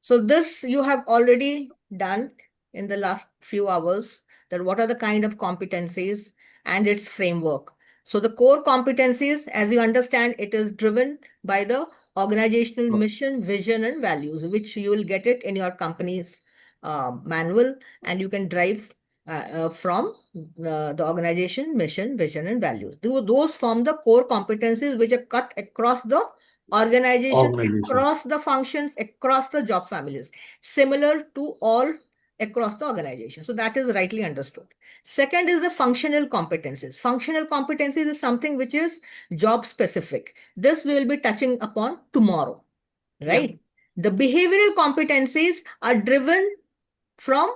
So this you have already done in the last few hours, that what are the kind of competencies and its framework. So the core competencies, as you understand, it is driven by the organizational mission, vision, and values, which you will get it in your company's manual, and you can drive from the organization, mission, vision, and values. Those form the core competencies which are cut across the organization, across the functions, across the job families, similar to all across the organization. So that is rightly understood. Second is the functional competencies. Functional competencies is something which is job specific. This we will be touching upon tomorrow, right? Yeah. The behavioral competencies are driven from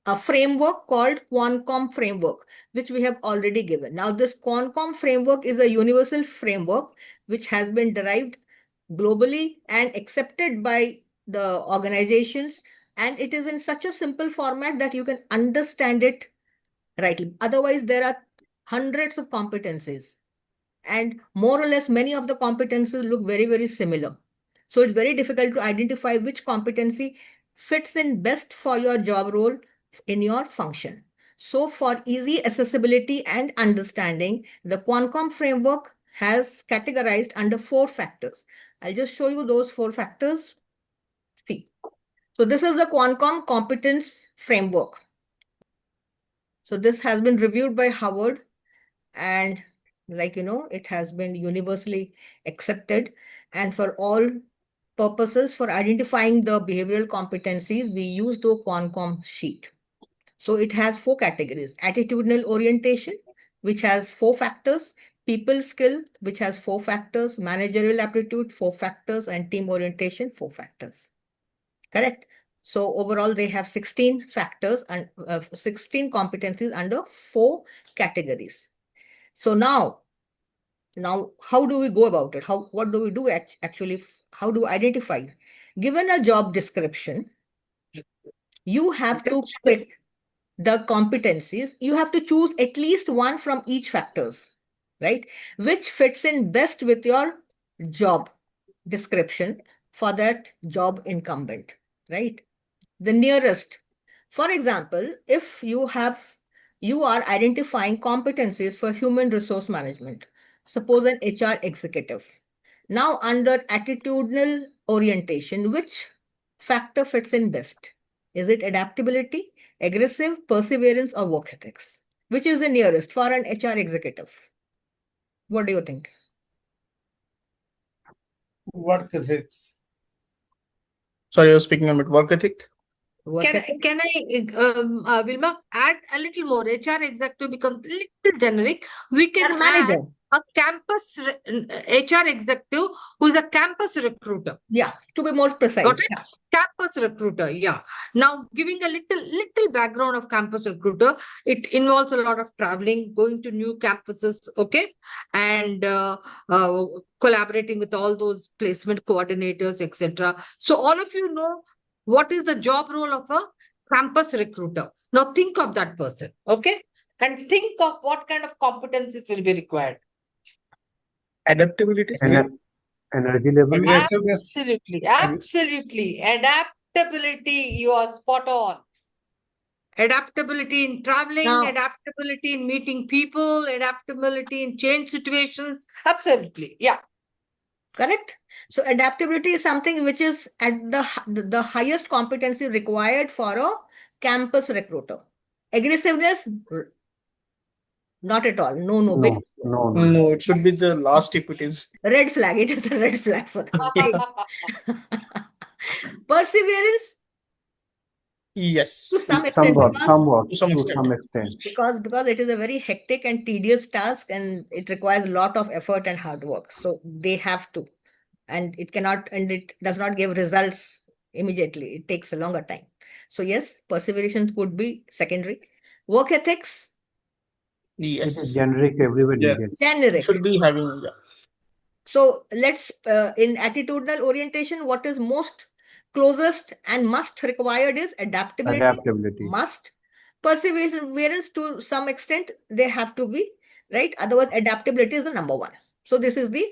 a framework called QuanCom framework, which we have already given. Now, this QuanCom framework is a universal framework which has been derived globally and accepted by the organizations. And it is in such a simple format that you can understand it rightly. Otherwise, there are hundreds of competencies. And more or less, many of the competencies look very, very similar. So it's very difficult to identify which competency fits in best for your job role in your function. So for easy accessibility and understanding, the QuanCom framework has categorized under 4 factors. I'll just show you those 4 factors. See. So this is the QuanCom competence framework. So this has been reviewed by Howard, and it has been universally accepted. And for all purposes, for identifying the behavioral competencies, we use the QuanCom sheet. So it has 4 categories: attitudinal orientation, which has 4 factors; people skill, which has 4 factors; managerial aptitude, 4 factors; and team orientation, 4 factors. Correct? So overall, they have 16 factors and 16 competencies under 4 categories. So now, how do we go about it? What do we do actually? How do we identify? Given a job description, you have to pick the competencies. You have to choose at least one from each factors, right? Which fits in best with your job description for that job incumbent, right? The nearest. For example, if you are identifying competencies for human resource management, suppose an HR executive. Now, under attitudinal orientation, which factor fits in best? Is it adaptability, aggressive, perseverance, or work ethics? Which is the nearest for an HR executive? What do you think? Work ethics. Sorry, I was speaking about work ethic. Work Can ethic. Vilma, add a little more? HR executive becomes a little generic. We can HR add manager. a HR executive who is a campus recruiter. Yeah, to be more precise. Got it? Yeah. Campus recruiter, yeah. Now, giving a little background of campus recruiter, it involves a lot of traveling, going to new campuses, okay, and collaborating with all those placement coordinators, etc. So, all of you know what is the job role of a campus recruiter. Now, think of that person, okay, and think of what kind of competencies will be required. Adaptability. Energy level. Aggressiveness. Absolutely. Adaptability, you are spot on. Adaptability in traveling, Now- adaptability in meeting people, adaptability in change situations. Absolutely. Yeah. Correct. So adaptability is something which is at the highest competency required for a campus recruiter. Aggressiveness, not at all. No, big No. No, it should be the last if it is. red flag. It is a red flag for them. Right? Perseverance, Yes. to some extent, Somewhat, To some to extent. some extent. because it is a very hectic and tedious task and it requires a lot of effort and hard work. So they have to, and it does not give results immediately. It takes a longer time. So yes, perseverance could be secondary. Work ethics, It is Yes. generic everywhere Yes. needed. generic. Should be having, yeah. So let's in attitudinal orientation, what is most closest and must required is adaptability. Must. Perseverance to some extent, they have to be, right? Otherwise, adaptability is the number one. So this is the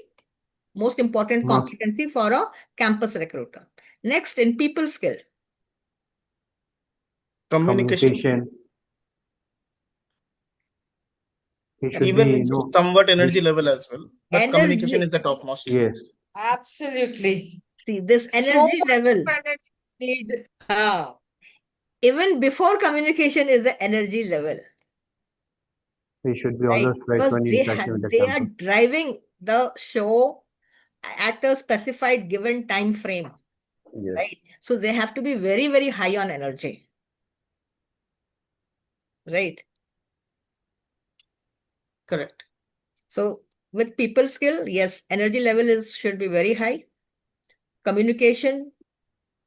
most important Must. competency for a campus recruiter. Next, in people skill. Communication. He should Even be, it's somewhat energy level as well. But Energy. communication is the topmost. yes. Absolutely. See, this So energy much level, of energy need. even before communication is the energy level. He should be Right, always fresh because when interacting with the they are campus. driving the show at a specified given time frame, Yes. right? So they have to be very, very high on energy, right? Correct. So with people skill, yes, energy level should be very high. Communication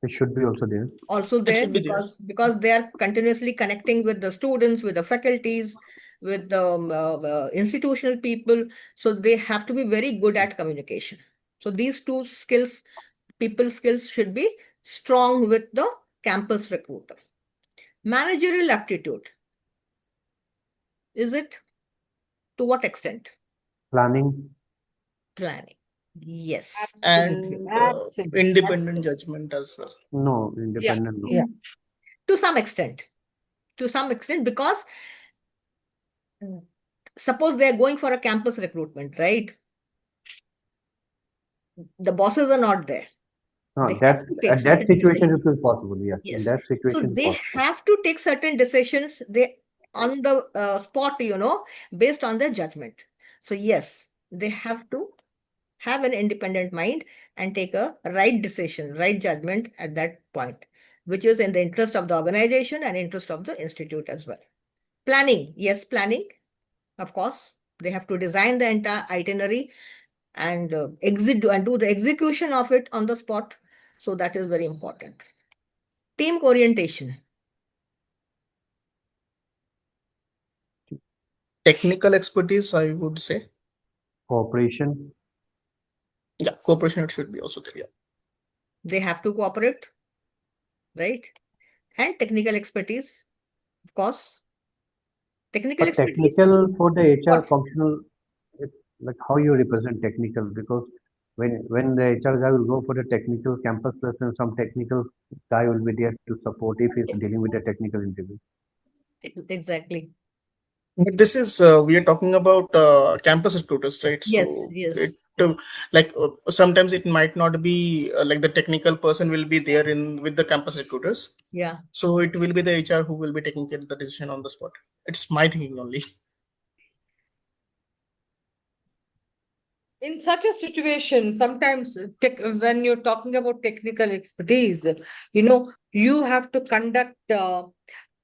It should be also there. also It there should be there. because they are continuously connecting with the students, with the faculties, with the institutional people. So they have to be very good at communication. So these two skills, people skills, should be strong with the campus recruiter. Managerial aptitude. Is it? To what extent? Planning. Yes. And Absolutely. independent judgment as well. No, independent. No. Yeah. To some extent. To some extent, because suppose they are going for a campus recruitment, right? The bosses are not there. They have to take At that certain situation, decisions. it is possible. Yes. Yes. In that situation, So it's they possible. have to take certain decisions on the spot, based on their judgment. So yes, they have to have an independent mind and take a right decision, right judgment at that point, which is in the interest of the organization and interest of the institute as well. Planning. Yes, planning. Of course, they have to design the entire itinerary and do the execution of it on the spot. So that is very important. Team orientation. Technical expertise, I would say. Cooperation. Yeah, cooperation, it should be also there. Yeah. They have to cooperate, right? And technical expertise, of course. Technical But expertise. technical for the HR What? functional, like how you represent technical, because when the HR guy will go for the technical campus person, some technical guy will be there to support if he's dealing with a technical interview. Exactly. But this is we are talking about campus recruiters, right? Yes, So yes. it sometimes it might not be like the technical person will be there with the campus recruiters. Yeah. So it will be the HR who will be taking care of the decision on the spot. It's my thinking only. in such a situation, sometimes when you're talking about technical expertise, you have to conduct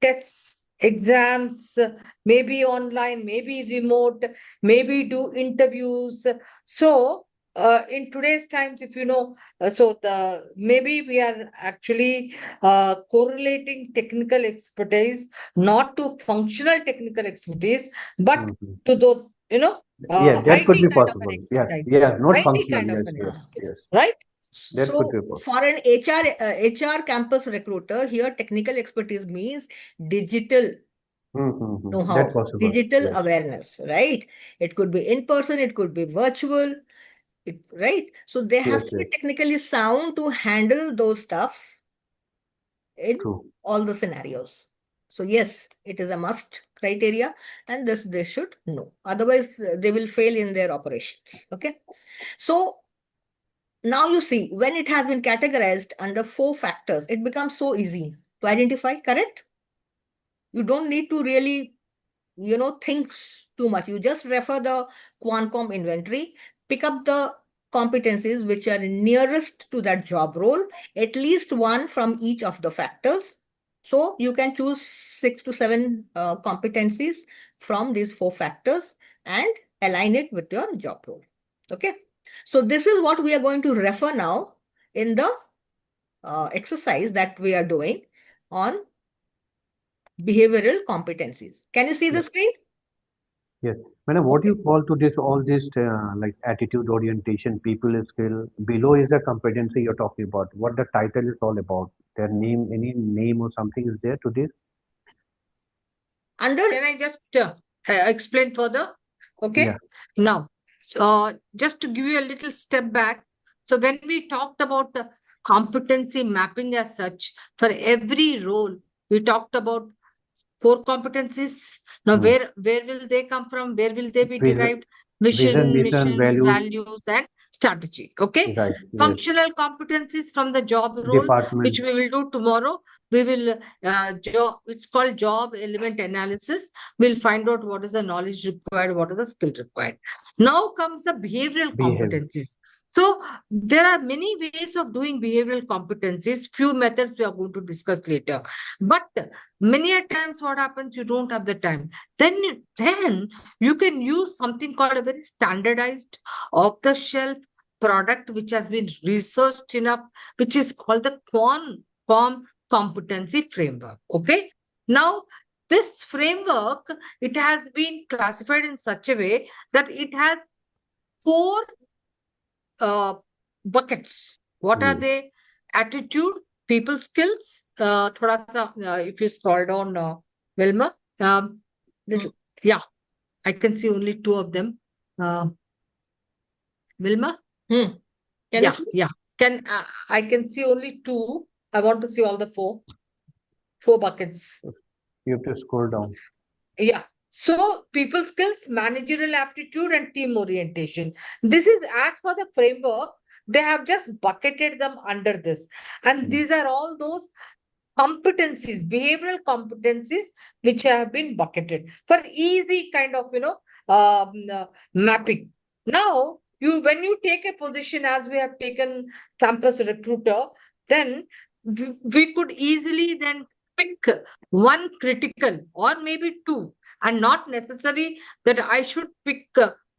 tests, exams, maybe online, maybe remote, maybe do interviews. So, in today's times, if maybe we are actually correlating technical expertise not to functional technical expertise, but Mhm. to those, Yeah, that could IT be kind of an possible. Yeah, expertise, yeah, not IT functional. kind of Yes, an yes, expertise, yes. right? That could So be possible. for an HR campus recruiter, here technical expertise means digital Mm-hmm. That know-how, possible. digital Yes, awareness, right? It could be in person, it could be virtual, right? So they have yes, to yes. be technically sound to handle those stuffs in True. all the scenarios. So yes, it is a must criteria, and this they should know. Otherwise, they will fail in their operations. Okay. So now you see, when it has been categorized under 4 factors, it becomes so easy to identify, correct? You don't need to really, think too much. You just refer the Quancom inventory, pick up the competencies which are nearest to that job role, at least one from each of the factors. So you can choose 6 to 7 competencies from these 4 factors and align it with your job role. Okay. So this is what we are going to refer now in the exercise that we are doing on behavioral competencies. Can you see the Yes, screen? yes. Madam, what do Okay. you call to this, all this, like attitude orientation, people skill? Below is the competency you're talking about. What the title is all about? Their name, any name or something is there to this? Under Can I just explain further? Yeah, Okay. Now, just to give you a little step back. So, when we talked about the competency mapping as such, for every role, we talked about 4 competencies. Now, mm. where will they come from? Where will they be Vision, derived? vision, Vision, mission, mission, values. values, and strategy. Okay. Right. Yes. Functional competencies from the job role, Department. which we will do tomorrow. We will it's called job element analysis. We'll find out what is the knowledge required, what is the skill required. Now comes the behavioral Behavior. competencies. So there are many ways of doing behavioral competencies. Few methods we are going to discuss later. But many a times what happens, you don't have the time. Then you can use something called a very standardized, off-the-shelf product which has been researched enough, which is called the QUAM competency framework. Okay. Now, this framework, it has been classified in such a way that it has 4 buckets. What are Yes. they? Attitude, people skills. Thoda sa, if you scroll down, Wilma, little, yeah, I can see only 2 of them. Wilma, Can you yeah, see? yeah. I can see only 2. I want to see all the 4 buckets. You have to scroll down. Yeah. So people skills, managerial aptitude, and team orientation. This is as per the framework, they have just bucketed them under this. And Mm. these are all those competencies, behavioral competencies, which have been bucketed for easy kind of, mapping. Now, when you take a position as we have taken campus recruiter, then we could easily then pick one critical or maybe 2, and not necessary that I should pick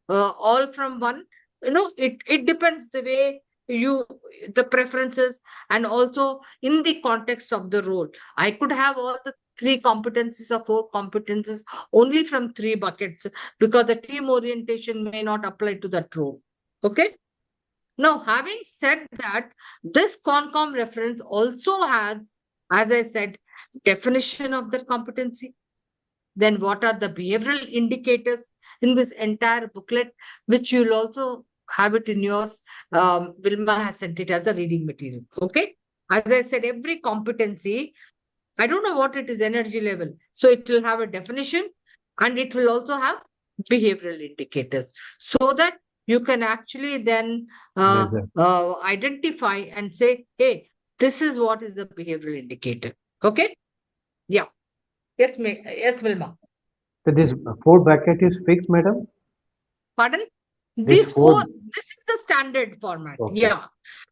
all from one. It depends the way the preferences, and also in the context of the role. I could have all the 3 competencies or 4 competencies only from 3 buckets, because the team orientation may not apply to that role. Okay. Now, having said that, this Concom reference also has, as I said, definition of the competency. Then what are the behavioral indicators in this entire booklet, which you'll also have it in yours. Wilma has sent it as a reading material. Okay. As I said, every competency, I don't know what it is, energy level. So it will have a definition, and it will also have behavioral indicators, so that you can actually then Measure. identify and say, hey, this is what is a behavioral indicator. Okay. Yeah. Yes, Wilma. So this 4 bucket is fixed, madam? Pardon? These four? four, this is the standard format. Okay. Yeah.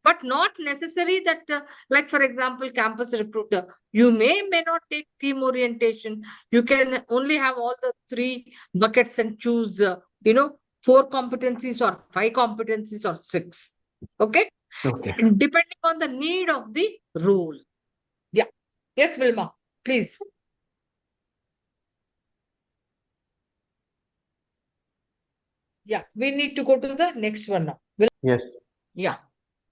But not necessary that, like, for example, campus recruiter, you may not take team orientation. You can only have all the three buckets and choose, 4 competencies or 5 competencies or 6. Okay. Okay. Depending on the need of the role. Yeah. Yes, Vilma, please. Yeah, we need to go to the next one now. Yes. Yeah.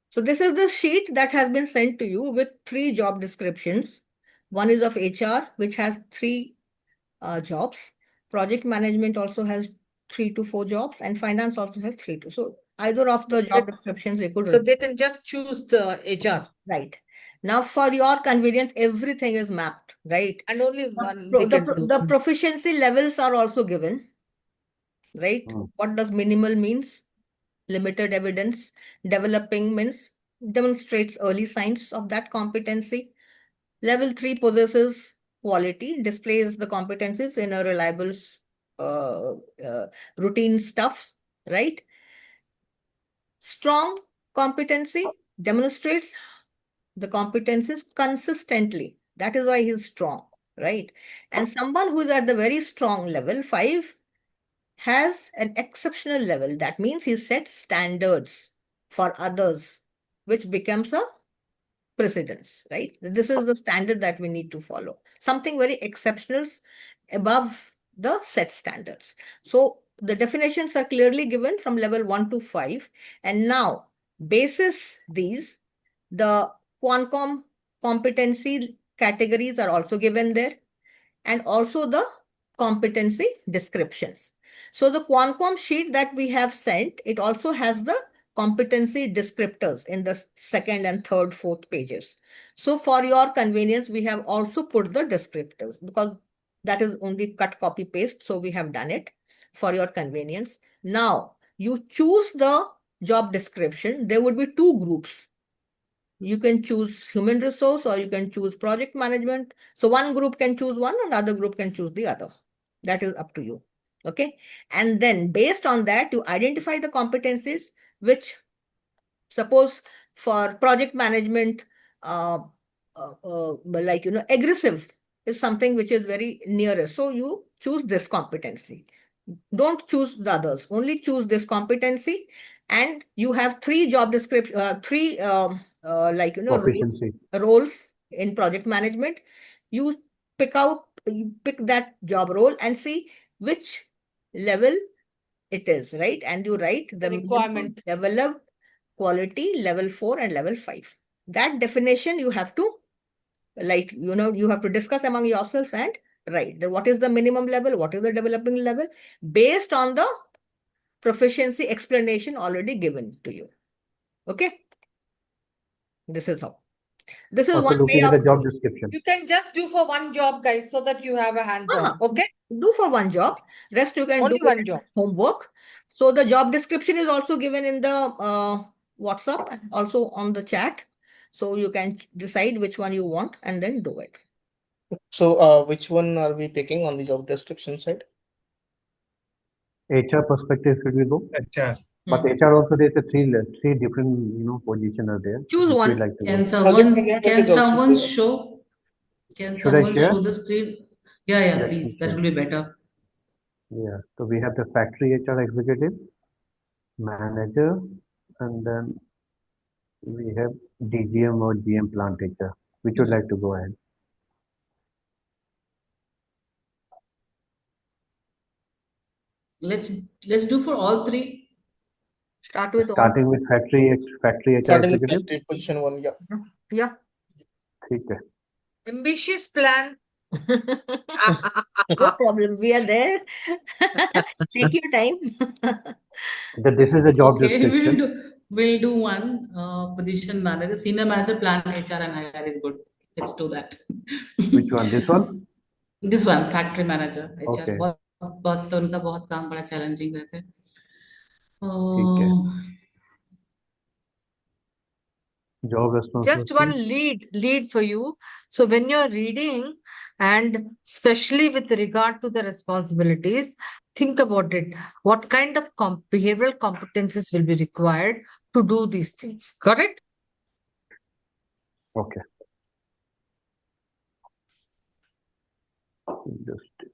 So this is the sheet that has been sent to you with 3 job descriptions. One is of HR, which has 3 jobs. Project management also has 3 to 4 jobs, and finance also has 3 to. So either of the job descriptions they could. So they can just choose the HR. Right. Now, for your convenience, everything is mapped, right? And only one they can do. The proficiency levels are also given, right? Mm. What does minimal means? Limited evidence. Developing means demonstrates early signs of that competency. Level 3 possesses quality, displays the competencies in a reliable routine stuffs, right? Strong competency demonstrates the competencies consistently. That is why he's strong, right? And someone who is at the very strong level 5 has an exceptional level. That means he sets standards for others, which becomes a precedence, right? This is the standard that we need to follow. Something very exceptional above the set standards. So the definitions are clearly given from level 1 to 5. And now, basis these, the Qualcomm competency categories are also given there, and also the competency descriptions. So the Qualcomm sheet that we have sent, it also has the competency descriptors in the second and third, fourth pages. So for your convenience, we have also put the descriptors because that is only cut, copy, paste. So we have done it for your convenience. Now you choose the job description. There would be 2 groups. You can choose human resource or you can choose project management. So one group can choose one and the other group can choose the other. That is up to you. Okay. And then based on that, you identify the competencies which, suppose for project management, aggressive is something which is very nearest. So you choose this competency. Don't choose the others. Only choose this competency. And you have 3 job description, 3 roles in project management. You pick that job role and see which level it is, right? And you write the requirement, developed, quality, level 4 and level 5. That definition you have to, you have to discuss among yourselves and write. What is the minimum level? What is the developing level? Based on the proficiency explanation already given to you. Okay. This is how. This is Also one way looking at of the job description. you can just do for one job, guys, so that you have a hands-on. Okay. Do for one job. Rest you can Only do one it job. homework. So the job description is also given in the WhatsApp and also on the chat. So you can decide which one you want and then do it. So which one are we picking on the job description side? HR perspective should we go? HR. But HR also there's a three different position are there. Choose which we one. like to Can go. someone show? Can Should I someone share? show the screen? Yeah, Let me please. That share. will be better. Yeah. So we have the factory HR executive, manager, and then we have DGM or GM plant HR. Which would like to go ahead? Let's do for all 3. Start with Starting with factory HR Starting with executive. factory position 1, yeah. Yeah. ठीक है. Ambitious plan. No problem. We are there. Take your time. This is a job Okay, description. we'll do one position manager, senior manager, plan HR and IR is good. Let's do that. Which one? This one? This one, factory manager, HR. Okay. बहुत तो उनका बहुत काम बड़ा challenging रहता है. ठीक है. Job Just responsibility. one lead for you. So when you're reading, and especially with regard to the responsibilities, think about it. What kind of behavioral competencies will be required to do these things? Correct? Okay. Just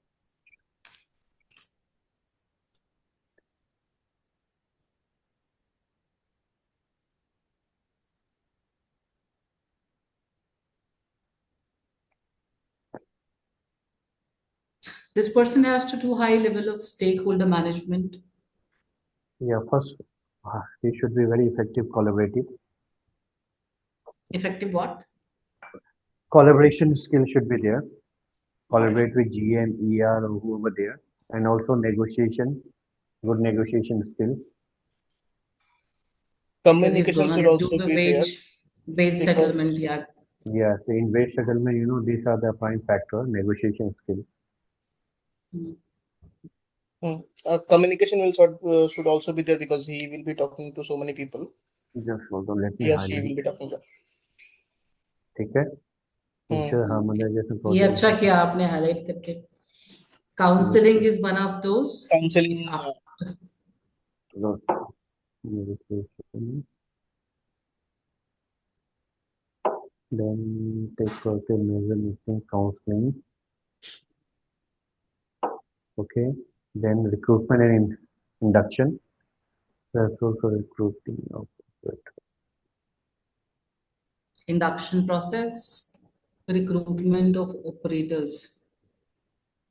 This person has to do high level of stakeholder management. yeah, first he should be very effective collaborative. Effective what? Collaboration skill should be there. Collaborate with GM, ER, or whoever there, and also negotiation, good negotiation skill. Because he's Communication should gonna do also the be there wage because settlement, yeah. Yeah, so in wage settlement, these are the prime factor, negotiation skill. communication should also be there because he will be talking to so many people. Just hold on, let me Yes, he highlight. will be talking to. ठीक है? Ensure harmonization for ये the अच्छा किया आपने highlight करके. Counseling is one of those. Counseling. negotiation. Then take corrective measures in counseling. Okay. Then recruitment and induction. That's also recruiting of Induction process, recruitment of operators.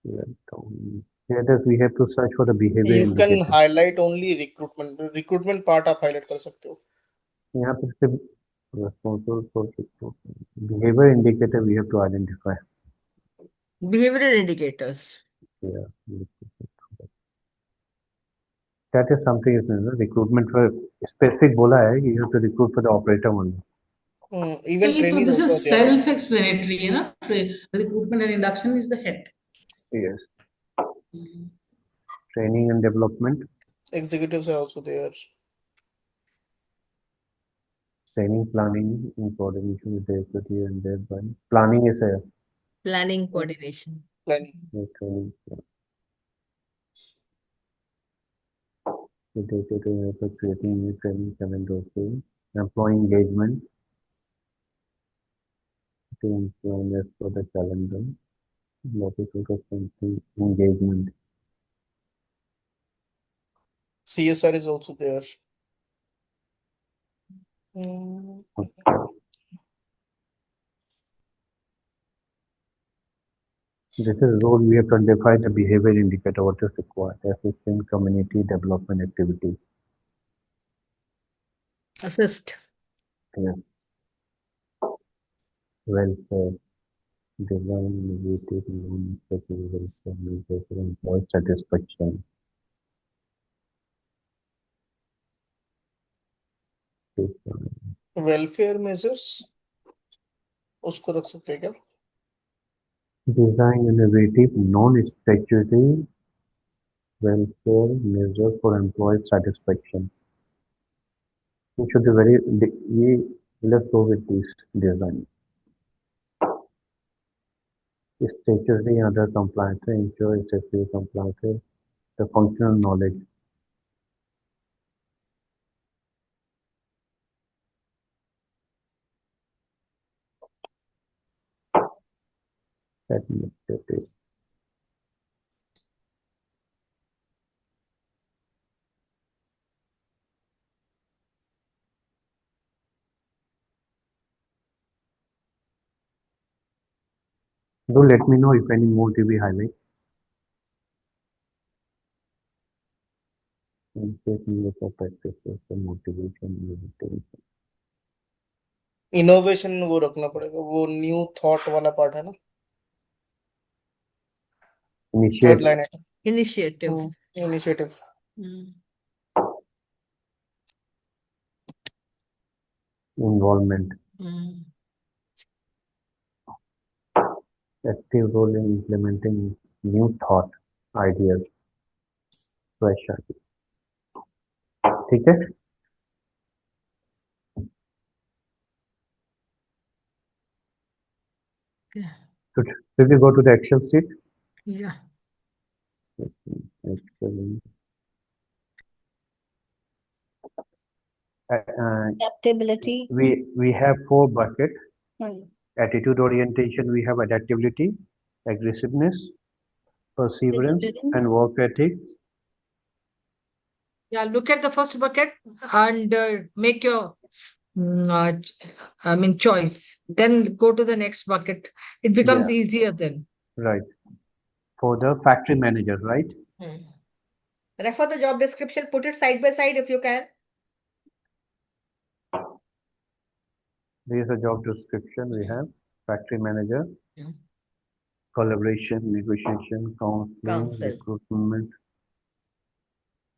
Here we have to search for the behavior You can indicator. highlight only recruitment. Recruitment part आप highlight कर सकते हो. यहाँ पे सिर्फ responsible for recruitment. Behavior indicator we have to identify. Behavioral indicators. Yeah. That is something is recruitment for specific बोला है you have to recruit for the operator only. Even training This also is there. self-explanatory, recruitment and induction is the head. Yes. Training and development. Executives are also there. Training, planning in coordination with the executive and thereby planning is a Planning coordination. Planning. training. The executive for creating new training calendar. Okay. Employee engagement. To employees for the calendar. What is something engagement. CSR is also there. This is role we have to identify the behavior indicator, what is required, assisting community development activity. Assist. Yes. Welfare, design, innovative, non-effective welfare measures for employee satisfaction. Welfare measures उसको रख सकते हैं क्या? Design innovative, non-statutory welfare measures for employee satisfaction. We should be let's go with this design. Statutory other compliance, ensure statutory compliance, the functional knowledge. Administrative. Do let me know if any more to be highlight. Motivation, innovation वो रखना पड़ेगा, वो new thought वाला part है ना. Third line item. Initiative. Initiative. involvement, active role in implementing new thought, ideas, fresh ideas. ठीक है? Good. Will we go to the Excel sheet? Yeah. Excel. Adaptability. We have 4 buckets. Hmm. Attitude orientation, we have adaptability, aggressiveness, perseverance, and Perseverance. work ethic. Yeah, look at the first bucket and make your choice. Then go to the next bucket. It becomes Yeah, easier then. right. For the factory manager, right? Refer the job description, put it side by side if you can. There is a job description we have. Factory manager, Hmm. collaboration, negotiation, counseling, recruitment,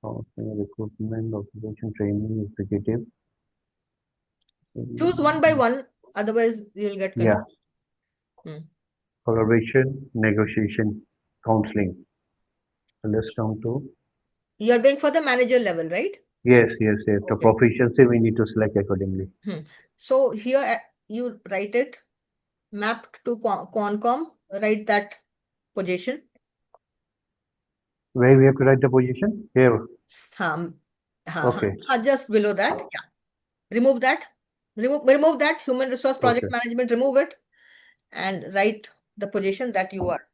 observation, training, executive. Choose one by one, otherwise you'll get Yeah. confused. Collaboration, negotiation, counseling. So let's come to You're going for the manager level, right? yes. The Okay. proficiency we need to select accordingly. So here you write it, mapped to Concom, write that position. Where we have to write the position? Here. Okay. Just below that. Yeah. Remove that. Remove that. Human resource project Okay. management, remove it and write the position that you are.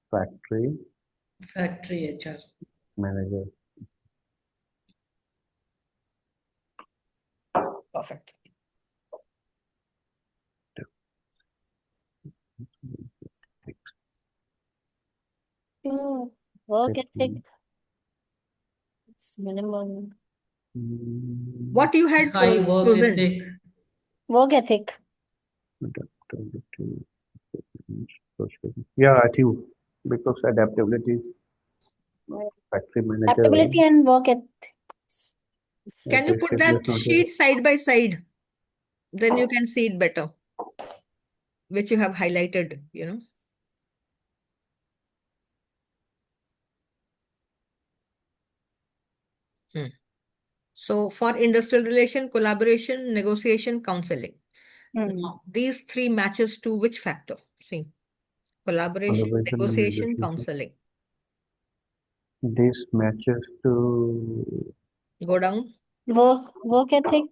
Factory HR. manager. Perfect. Work ethic. It's minimum. What you had High work chosen? ethic. Work ethic. Yeah, I think because adaptability is factory manager. Adaptability and work ethic. Can you put that sheet side by side? Then you can see it better, which you have highlighted, So for industrial relation, collaboration, negotiation, counseling. Now, these 3 matches to which factor? See, collaboration, negotiation, counseling. This matches to Go down. Work ethic.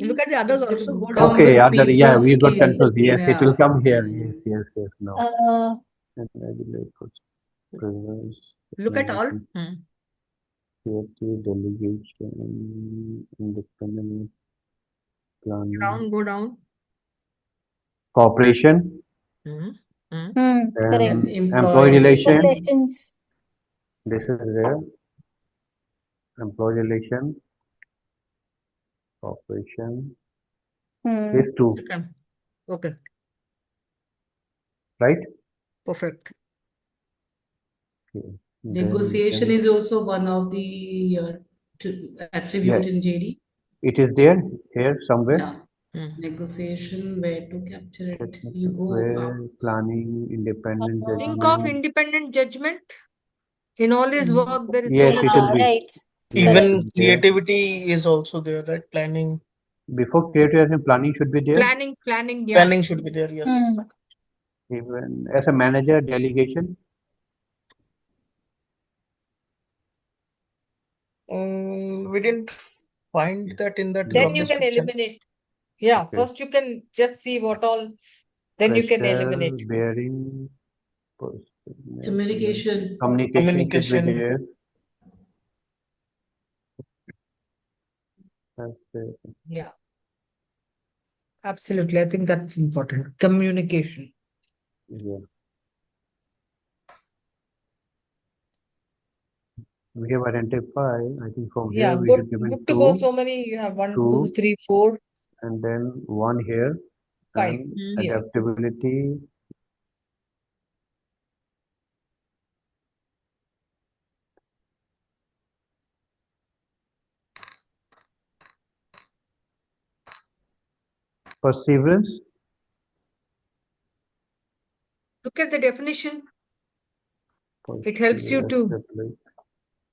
Look at the others It also. will Go come down. okay, with yeah, people we got skill. confused. Yes, it will Yeah. come here. Yes, no. Look at all. Creative delegation, independent planning, Go down. cooperation, Correct. And employee relation. Relations. This is there. Employee relation, cooperation. These 2, Okay. right? Perfect. Okay. negotiation is also one of the attribute in JD. It is there here somewhere. Yeah. Negotiation, where to capture it? You go where planning, independent Think of judgment. independent judgment. In all his work, there is so Yes, much it will of be. Right. Even creativity is also there, right? Planning. Before creative planning should be there. planning, yeah. Planning should be there, yes. Even as a manager, delegation. We didn't find that in that Then job you can description. eliminate. Yeah, Okay. first you can just see what all, then you can Pressure, eliminate. bearing, communication. communication should be there. Yeah. Absolutely. I think that's important. Communication. Yeah. We have identified, I think from Yeah, here we good, should give good to go. 2, So many. You have 1, 2, 2, 3, 4, and then 1 here. 5. And Yeah. adaptability. Perseverance. Look at the definition. It helps you to.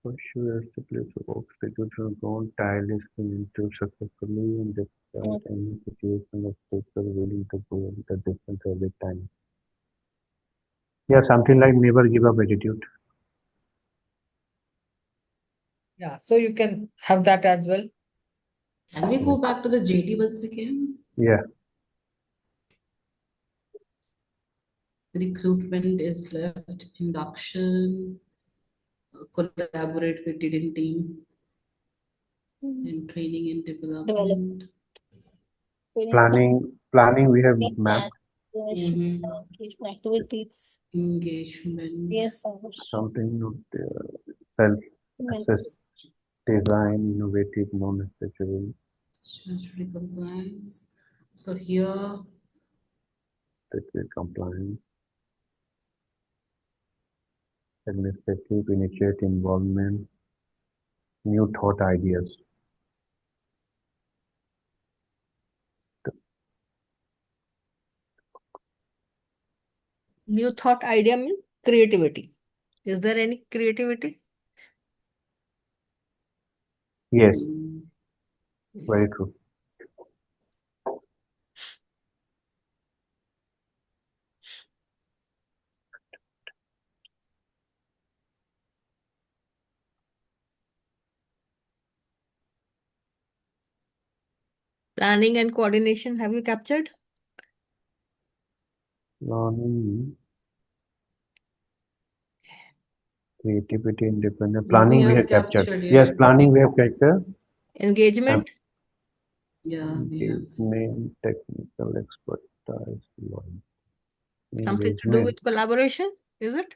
Pursue to place of obstacle to go tirelessly into successfully and Right, any situation of people willing to go the distance every time. Yeah, something like never give up attitude. Yeah, so you can have that as well. Can we go back to the JD once again? Yeah, Recruitment is left, induction, collaborate with leading team, and training and development. planning we have mapped. Mhm. Activities. Engagement. Yes, Something not self-assess, design, innovative, non-structural, Statutory compliance. So here, compliance, administrative, initiate involvement, new thought ideas. New thought idea means creativity. Is there any creativity? Yes, mm, very true. Planning and coordination, have you captured? Learning, creativity, independent. we Planning we have have captured. captured, Yes, yeah. planning we have captured. Engagement? Yeah, we have. Engagement, technical expertise, Something to do engagement, with collaboration, is it?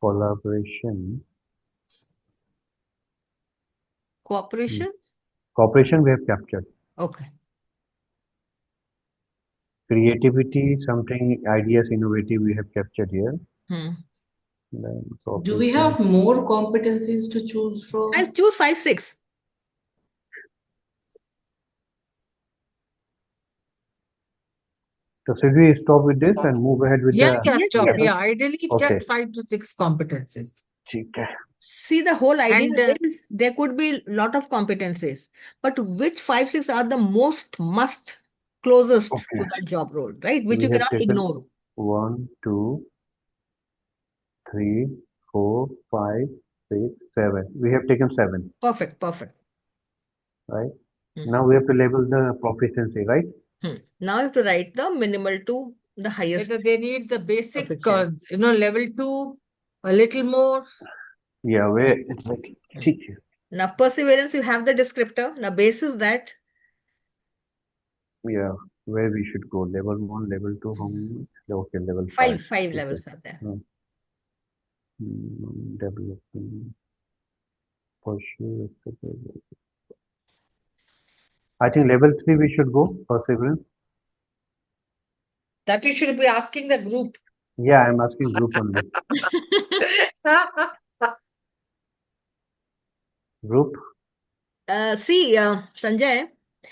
collaboration, Cooperation? cooperation we have captured. Okay. Creativity, something ideas, innovative we have captured here. Hmm. Then Do we cooperation. have more competencies to choose I'll from? choose 5, 6. So should we stop with this and move ahead with Yeah, the yeah, Yes, stop. yes. Yeah, ideally Okay. just 5 to 6 competencies. ठीक है. See, the whole idea And is there could be a lot of competencies, but which 5, 6 are the most must closest Okay. to that job role, right? Which We you have cannot taken ignore. 1, 2, 3, 4, 5, 6, 7. We have taken 7, Perfect, perfect. right? Hmm. Now we have to label the proficiency, right? Now you have to write the minimal to the highest whether they need the basic, proficiency. level 2, a little more. Yeah, where it's like ठीक है. Now, perseverance, you have the descriptor. Now, basis that Yeah, where we should go. Level 1, level 2, how many? Okay, level 5. 5 ठीक है. levels are there. Developing, pursue. I think level 3 we should go, perseverance. That you should be asking the group. Yeah, I'm asking group only. Group? See, Sanjay,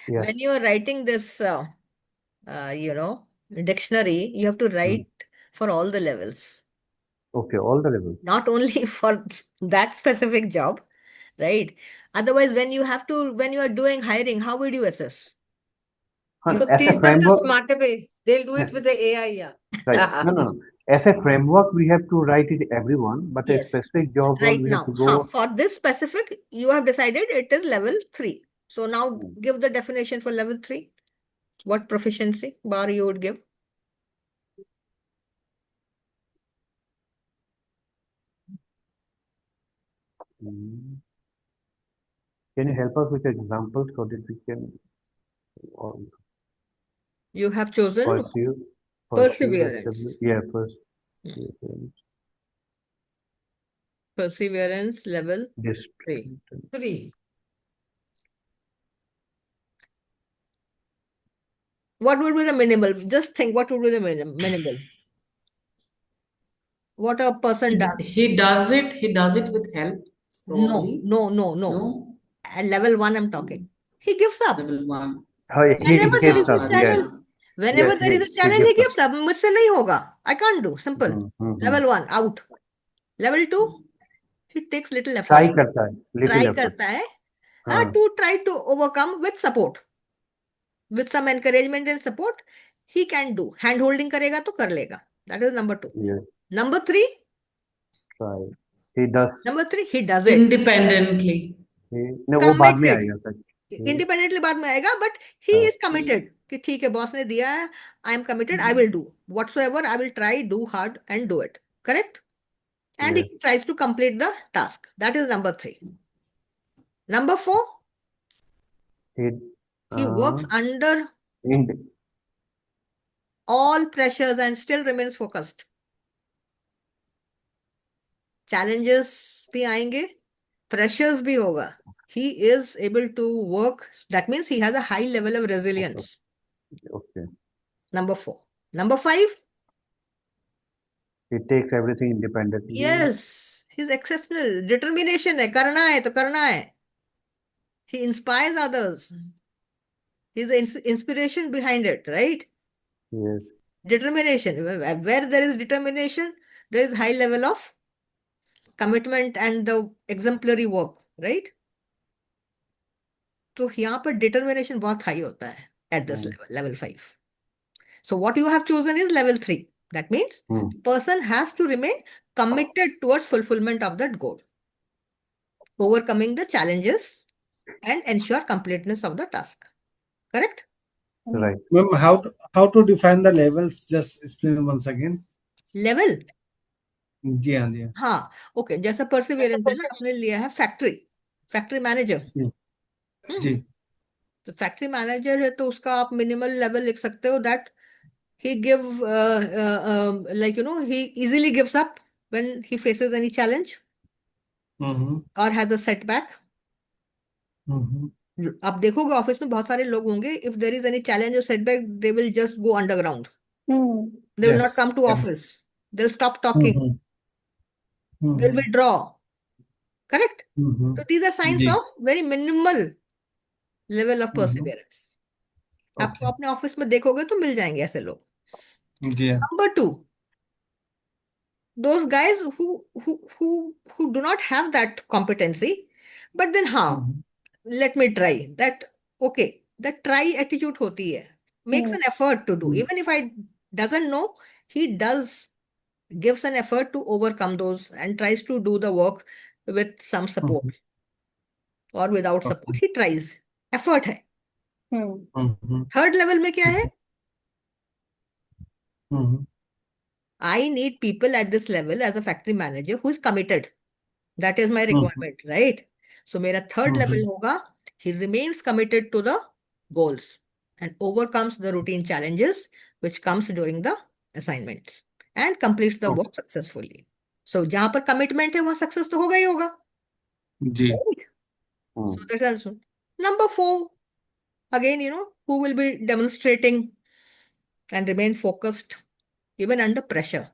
Yeah. when you are writing this, dictionary, you have to write for all the levels, Okay, all the levels. not only for that specific job, right? Otherwise, when you are doing hiring, how would you assess? So As a teach them the framework, smarter way. They'll do it with the AI, yeah. right? No. As a framework, we have to write it everyone, but a Yes. specific job role, Right we have to now, go. for this specific, you have decided it is level 3. So now give the definition for level 3. What proficiency bar you would give? Can you help us with examples so that we can You have chosen pursue perseverance. Yeah, Perseverance level 3. 3. What would be the minimal? Just think, what would be the minimal? What a person does. He does it with help, probably. No. No? At level 1, I'm talking. He gives up. Level 1. He Whenever there gives is up, a yes. challenge, whenever Yes, there is a he challenge, he gives gives up. मुझसे नहीं होगा. I can't do. Simple. Level 1 out. Level 2, he takes little effort. Try करता है, little Try effort. करता है. To try to overcome with support. With some encouragement and support, he can do. Hand holding करेगा तो कर लेगा. That is number 2. Yes. Number 3. Try. He does. Number 3, he does it. Independently. नहीं वो बाद में Committed. आएगा सर. Independently बाद में आएगा, but he is committed. कि ठीक है, boss ने दिया है, I am committed, I will do. Whatsoever, I will try, do hard and do it. Correct? And Yes. he tries to complete the task. That is number 3. Number 4, he works under all pressures and still remains focused. Challenges भी आएंगे, pressures भी होगा. He is able to work. That means he has a high level of resilience. Okay. Number 4. Number 5. He takes everything independently. Yes, he's exceptional. Determination है, करना है तो करना है. He inspires others. He's the inspiration behind it, right? Yes. Determination. Where there is determination, there is high level of commitment and the exemplary work, right? तो यहाँ पर determination बहुत high होता है at this level 5. So what you have chosen is level 3. That means the person has to remain committed towards fulfillment of that goal, overcoming the challenges and ensure completeness of the task. Correct? Right. Ma'am, how to define the levels? Just explain once again. Level. जी हाँ जी हाँ. हाँ, okay. जैसा perseverance है ना, हमने लिया है factory manager. जी. तो factory manager है तो उसका आप minimal level लिख सकते हो that he give like he easily gives up when he faces any challenge or has a setback. आप देखोगे ऑफिस में बहुत सारे लोग होंगे, if there is any challenge or setback, they will just go underground. They will not come to office. They'll stop talking. They'll withdraw. Correct? So these are signs of very minimal level of perseverance. आपको अपने office में देखोगे तो मिल जाएंगे ऐसे लोग. Number 2, those guys who do not have that competency, but then let me try that. Okay, that try attitude होती है, makes an effort to do. Even if I doesn't know, he gives an effort to overcome those and tries to do the work with some support or without support. He tries. Effort है. Third level में क्या है? I need people at this level as a factory manager who is committed. That is my requirement, right? So मेरा third level होगा, he remains committed to the goals and overcomes the routine challenges which comes during the assignments and completes the work successfully. So जहाँ पर commitment है वहाँ success तो होगा ही होगा. Right? So that's also. Number 4, again, who will be demonstrating and remain focused even under pressure.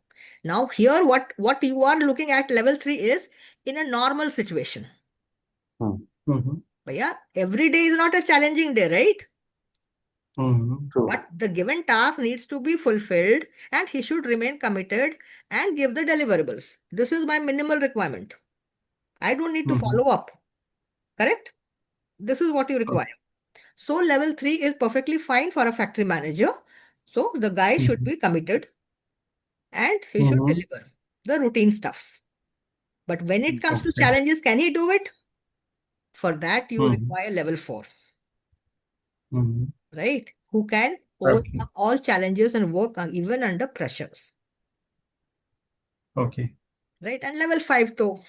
Now here what you are looking at level 3 is in a normal situation. But yeah, every day is not a challenging day, right? But the given task needs to be fulfilled and he should remain committed and give the deliverables. This is my minimal requirement. I don't need to follow up. Correct? This is what you require. So level 3 is perfectly fine for a factory manager. So the guy should be committed and he should deliver the routine stuffs. But when it comes to challenges, can he do it? For that, you require level 4. Right? Who can overcome all challenges and work even under pressures. Okay. Right? And level 5, though,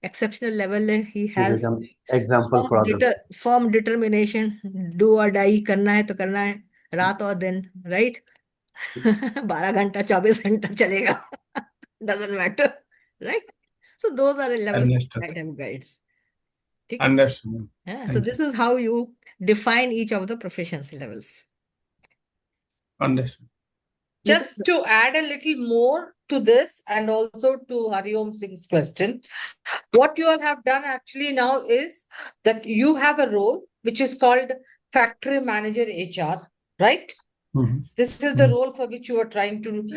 exceptional level, he has example firm determination. Do or die, करना है तो करना है, रात और दिन, right? 12 घंटा 24 घंटा चलेगा. Doesn't matter, right? So those are the levels of academic guides. Understood. Yeah, so this is how you define each of the proficiency levels. Understood. Just to add a little more to this and also to Hariom Singh's question, what you all have done actually now is that you have a role which is called Factory Manager HR, right? This is the role for which you are trying to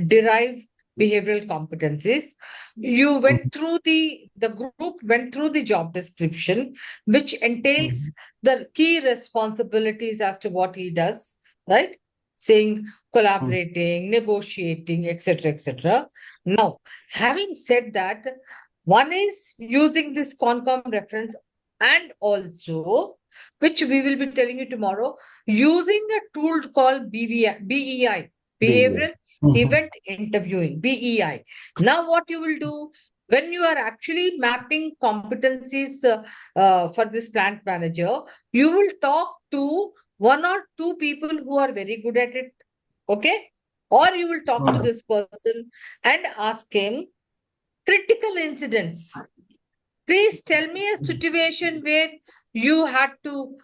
derive behavioral competencies. You went through the group went through the job description, which entails the key responsibilities as to what he does, right? Saying collaborating, negotiating, etc., etc. Now, having said that, one is using this Concom reference, and also, which we will be telling you tomorrow, using a tool called BEI, behavioral event interviewing, BEI. Now, what you will do when you are actually mapping competencies for this plant manager, you will talk to one or two people who are very good at it, okay? Or you will talk to this person and ask him critical incidents. Please tell me a situation where you had to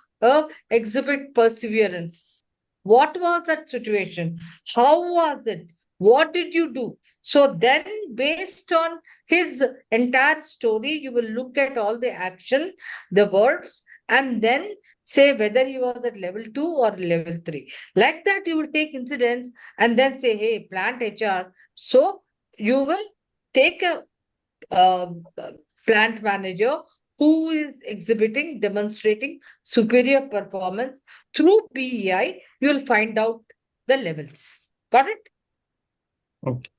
exhibit perseverance. What was that situation? How was it? What did you do? So then, based on his entire story, you will look at all the action, the verbs, and then say whether he was at level 2 or level 3. Like that, you will take incidents and then say, hey, plant HR. So you will take a uh, plant manager who is exhibiting, demonstrating superior performance through PEI, you'll find out the levels. Got it? Okay.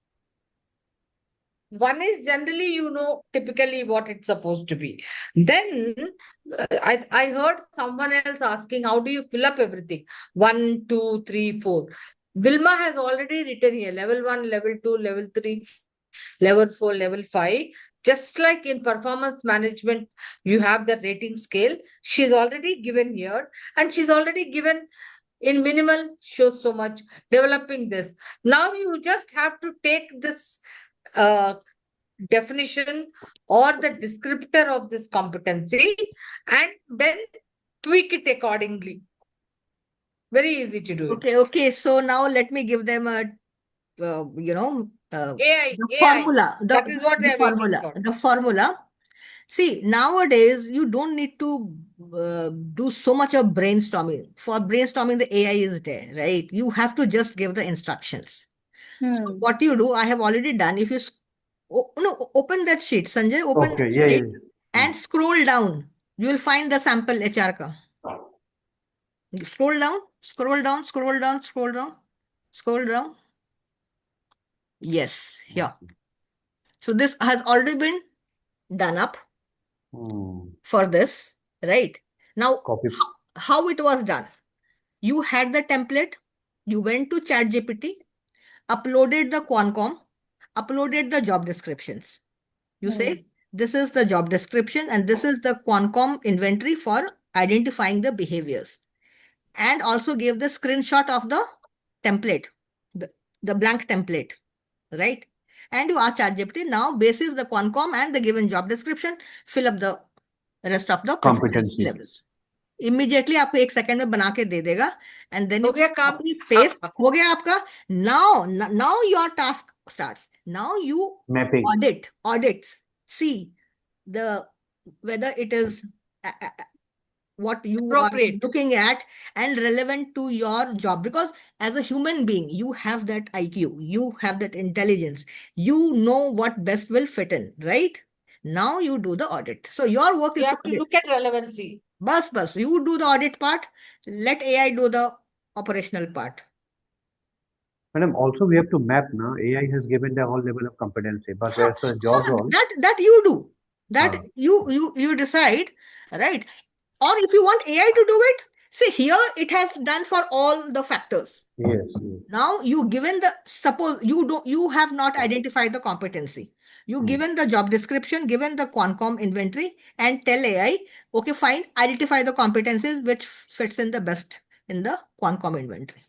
One is generally, typically what it's supposed to be. Then I heard someone else asking, how do you fill up everything? 1, 2, 3, 4. Vilma has already written here level 1, level 2, level 3, level 4, level 5. Just like in performance management, you have the rating scale. She's already given here, and she's already given in minimal shows so much, developing this. Now you just have to take this definition or the descriptor of this competency and then tweak it accordingly. Very easy to do it. Okay. So now let me give them a, AI, the AI. formula. That is what they are waiting for. The formula. See, nowadays you don't need to do so much of brainstorming. For brainstorming, the AI is there, right? You have to just give the instructions. So what you do, I have already done. If you open that sheet, Sanjay, open that sheet and scroll down. You will find the sample HR ka. Scroll down, scroll down, scroll down, scroll down, scroll down. Yes, here. So this has already been done up for this, right? Now, how it was done? You had the template, you went to ChatGPT, uploaded the Qualcomm, uploaded the job descriptions. You say, this is the job description and this is the Qualcomm inventory for identifying the behaviors. And also gave the screenshot of the template, the blank template, right? And you ask ChatGPT, now basis the Qualcomm and the given job description, fill up the rest of the competency levels. Immediately आपको 1 second में बना के दे देगा, and then you copy paste, हो गया आपका. Now your task starts. Now you audits, see whether it is what you are looking at and relevant to your job, because as a human being you have that IQ, you have that intelligence, you know what best will fit in, right? Now you do the audit. So your work is to look at relevancy. Bus, you do the audit part, let AI do the operational part. Madam, also we have to map now. AI has given the whole level of competency, but as a job role, that you do, that you decide, right? Or if you want AI to do it, see here it has done for all the factors. Yes. Now you given the, suppose you have not identified the competency. You given the job description, given the Qualcomm inventory, and tell AI, okay, fine, identify the competencies which fits in the best in the Qualcomm inventory.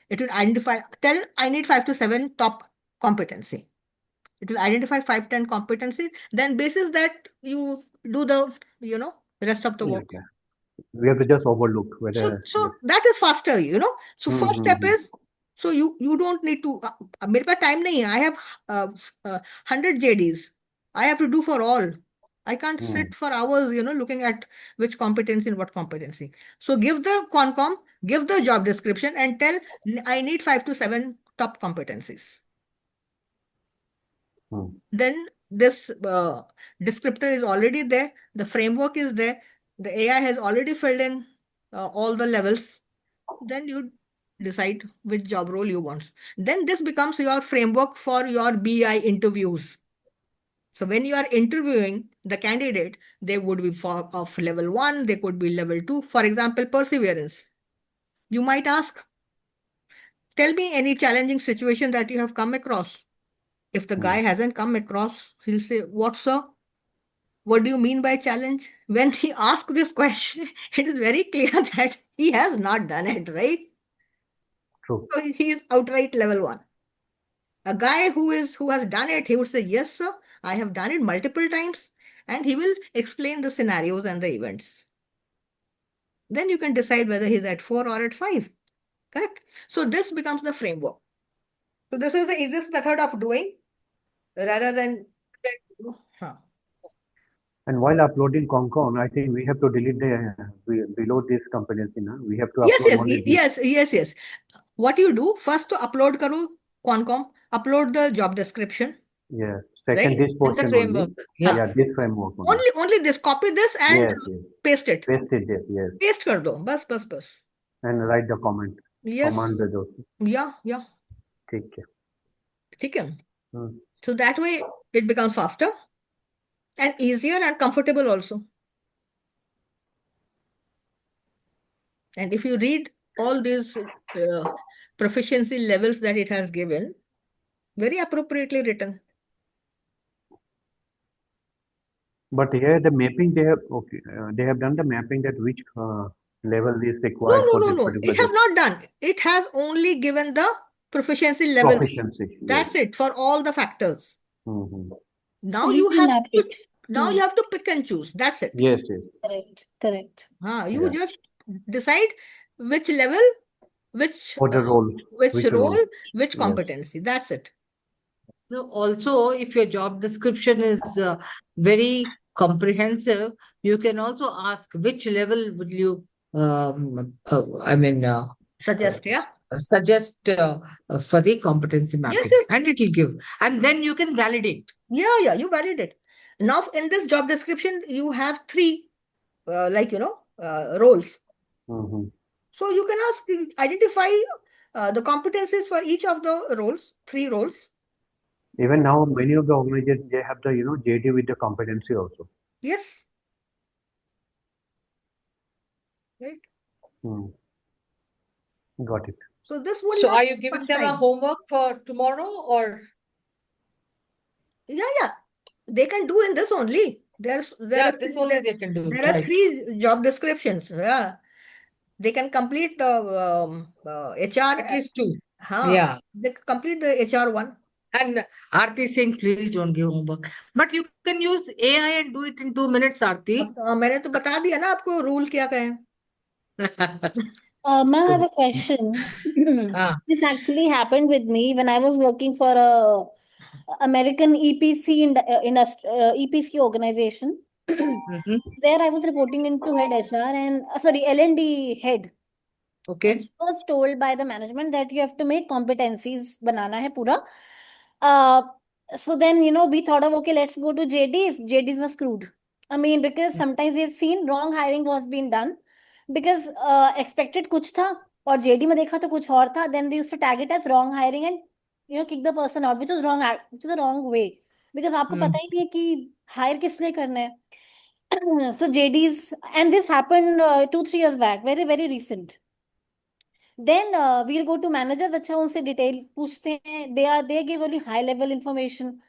It will identify, tell I need 5 to 7 top competency. It will identify 5, 10 competencies. Then basis that you do the, rest of the work. Yeah. We have to just overlook whether. So that is faster, So first step is, so you don't need to, मेरे पास time नहीं है. I have 100 JDs. I have to do for all. I can't sit for hours, looking at which competency and what competency. So give the Qualcomm, give the job description and tell I need 5 to 7 top competencies. Then this descriptor is already there, the framework is there, the AI has already filled in all the levels. Then you decide which job role you want. Then this becomes your framework for your BI interviews. So when you are interviewing the candidate, they would be of level 1, they could be level 2. For example, perseverance. You might ask, tell me any challenging situation that you have come across. If the guy hasn't come across, he'll say, what, sir? What do you mean by challenge? When he asks this question, it is very clear that he has not done it, right? True. So he is outright level 1. A guy who has done it, he would say, yes, sir, I have done it multiple times, and he will explain the scenarios and the events. Then you can decide whether he's at 4 or at 5. Correct? So this becomes the framework. So this is the easiest method of doing rather than And while uploading Concon, I think we have to delete the below this competency. Na? We have to yes, upload yes, only this. yes, yes, yes. What you do first to upload karo Concom, upload the job description. Yeah. Second, Right? this portion framework. only. Yeah. Yeah, this framework only. Only this. Copy this and Yes, yes. paste it. Paste it there. Yes. Paste kar do. Bas. And write the comment. Yes. Command the those. Yeah. Take care. Okay. So that way it becomes faster and easier and comfortable also. And if you read all these proficiency levels that it has given, very appropriately written. But here the mapping they have done the mapping that which level is required for this No. particular It has job. not done. It has only given the proficiency levels. Proficiency. That's it for all the factors. Now Only you to have map to, it. you have to pick and choose. That's it. Yes. Correct. You just decide which level, which For the role. which role, which Yes. competency. That's it. No, also, if your job description is very comprehensive, you can also ask which level would you, Suggest, yeah. suggest for the competency mapping, Yes. and it will give, and then you can validate. Yeah, you validate. Now in this job description, you have 3, roles. So you can ask, identify the competencies for each of the roles, 3 roles. Even now, many of the organizations, they have the, JD with the competency also. Yes. Right. Got it. So this would So not are you take giving much them a time. homework for tomorrow, or? Yeah. They can do in this only. This only they can do. There are 3 job descriptions. Yeah. They can complete the HR. At least 2. Yeah. They complete the HR one. And Aarti is saying, please don't give homework. But you can use AI and do it in 2 minutes, Aarti. मैंने तो बता दिया ना आपको rule क्या कहें. Ma'am, I have a question. This actually happened with me when I was working for a American EPC EPC organization. There I was reporting into head HR and L&D head. Okay. And she was told by the management that you have to make competencies banana hai pura. So then, we thought of, okay, let's go to JDs. JDs were screwed. I mean, because sometimes we've seen wrong hiring was being done because expected kuch tha और JD में देखा तो कुछ और था. Then they used to tag it as wrong hiring and kick the person out, which is the wrong way because आपको पता ही नहीं है कि hire किस लिए करना है. So JDs, and this happened 2-3 years back, very very recent. Then we'll go to managers. अच्छा उनसे detail पूछते हैं. They give only high level information.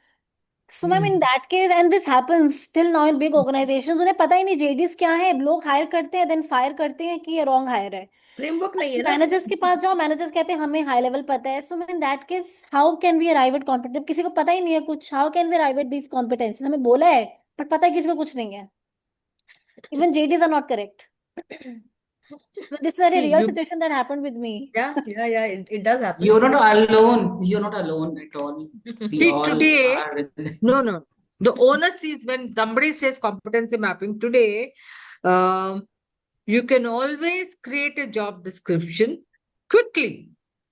So ma'am, in that case, and this happens still now in big organizations, उन्हें पता ही नहीं JDs क्या है. लोग hire करते हैं, then fire करते हैं कि ये wrong hire है. Framework नहीं है ना. Managers के पास जाओ, managers कहते हैं हमें high level पता है. So in that case, how can we arrive at competence? जब किसी को पता ही नहीं है कुछ, how can we arrive at these competencies? हमें बोला है, but पता है किसी को कुछ नहीं है. Even JDs are not correct. This is a real situation that happened with me. Yeah, it does happen. You're not alone. You're not alone at all. See, today, no. The onus is when somebody says competency mapping today, you can always create a job description quickly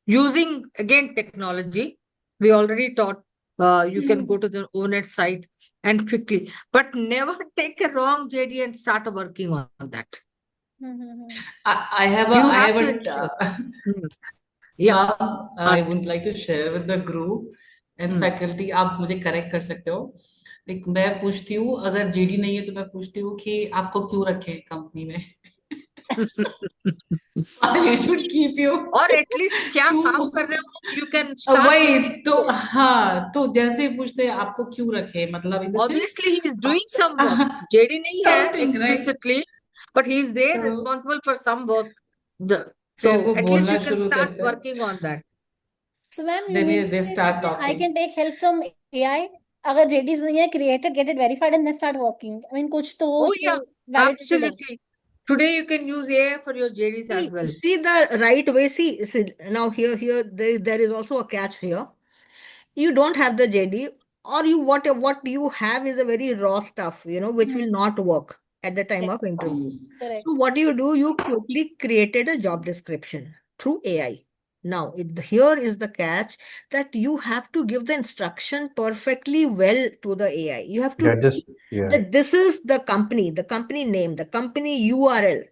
using, again, technology. We already taught You can go to the ONET site and quickly, but never take a wrong JD and start working on that. I have a, You I have have to a, ensure. Hmm. Yeah. ma'am, I would like to share with the group and faculty. आप मुझे correct कर सकते हो. Like मैं पूछती हूँ, अगर JD नहीं है तो मैं पूछती हूँ कि आपको क्यों रखें कंपनी में? Why should keep you? और एटलीस्ट क्या क्यों? काम कर रहे हो, you can start वही making तो, हाँ, तो जैसे ही पूछते हैं आपको क्यों रखे, मतलब in the sense obviously he is doing some work. JD नहीं है something, right? explicitly, but he is there तो responsible for some work. फिर So वो at least बोलना you can शुरू start करते हैं. working on that. So, ma'am, you Then mean they to say start that I talking. can take help from AI? अगर JDs नहीं है created, get it verified, and then start working. I mean, कुछ तो हो Oh जो yeah, validated हो. absolutely. Today you can use AI for your JDs as well. See the right way. See now here there is also a catch here. You don't have the JD, or what you have is a very raw stuff, which will not work at the time of interview. Correct. So what do? You quickly created a job description through AI. Now, here is the catch that you have to give the instruction perfectly well to the AI. You have to that this is the company name, the company URL.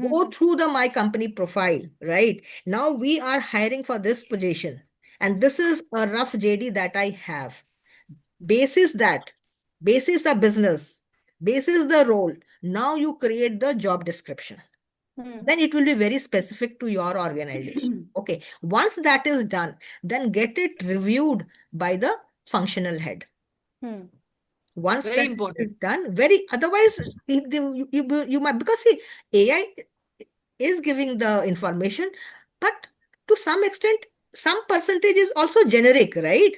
Go through the my company profile, right? Now we are hiring for this position, and this is a rough JD that I have. Basis the business, basis the role. Now you create the job description. Then it will be very specific to your organization. Okay. Once that is done, then get it reviewed by the functional head. Once Very that important. is done, otherwise you might, because see, AI is giving the information, but to some extent, some percentage is also generic, right?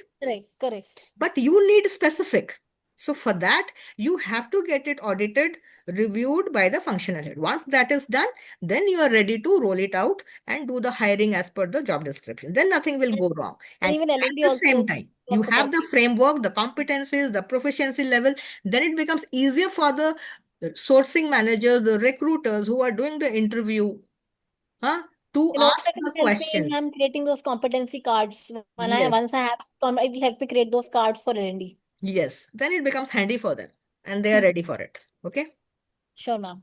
Correct. But you need specific. So for that, you have to get it audited, reviewed by the functional head. Once that is done, then you are ready to roll it out and do the hiring as per the job description. Then nothing will go wrong. And even at L&D the also same time, you talk have about the framework, the competencies, the proficiency level. Then it becomes easier for the sourcing managers, the recruiters who are doing the interview, to And also ask it will the help me questions. in creating those competency cards. Yes. Once I have, it will help me create those cards for L&D. Yes. Then it becomes handy for them and they are ready for it. Okay. Sure, ma'am.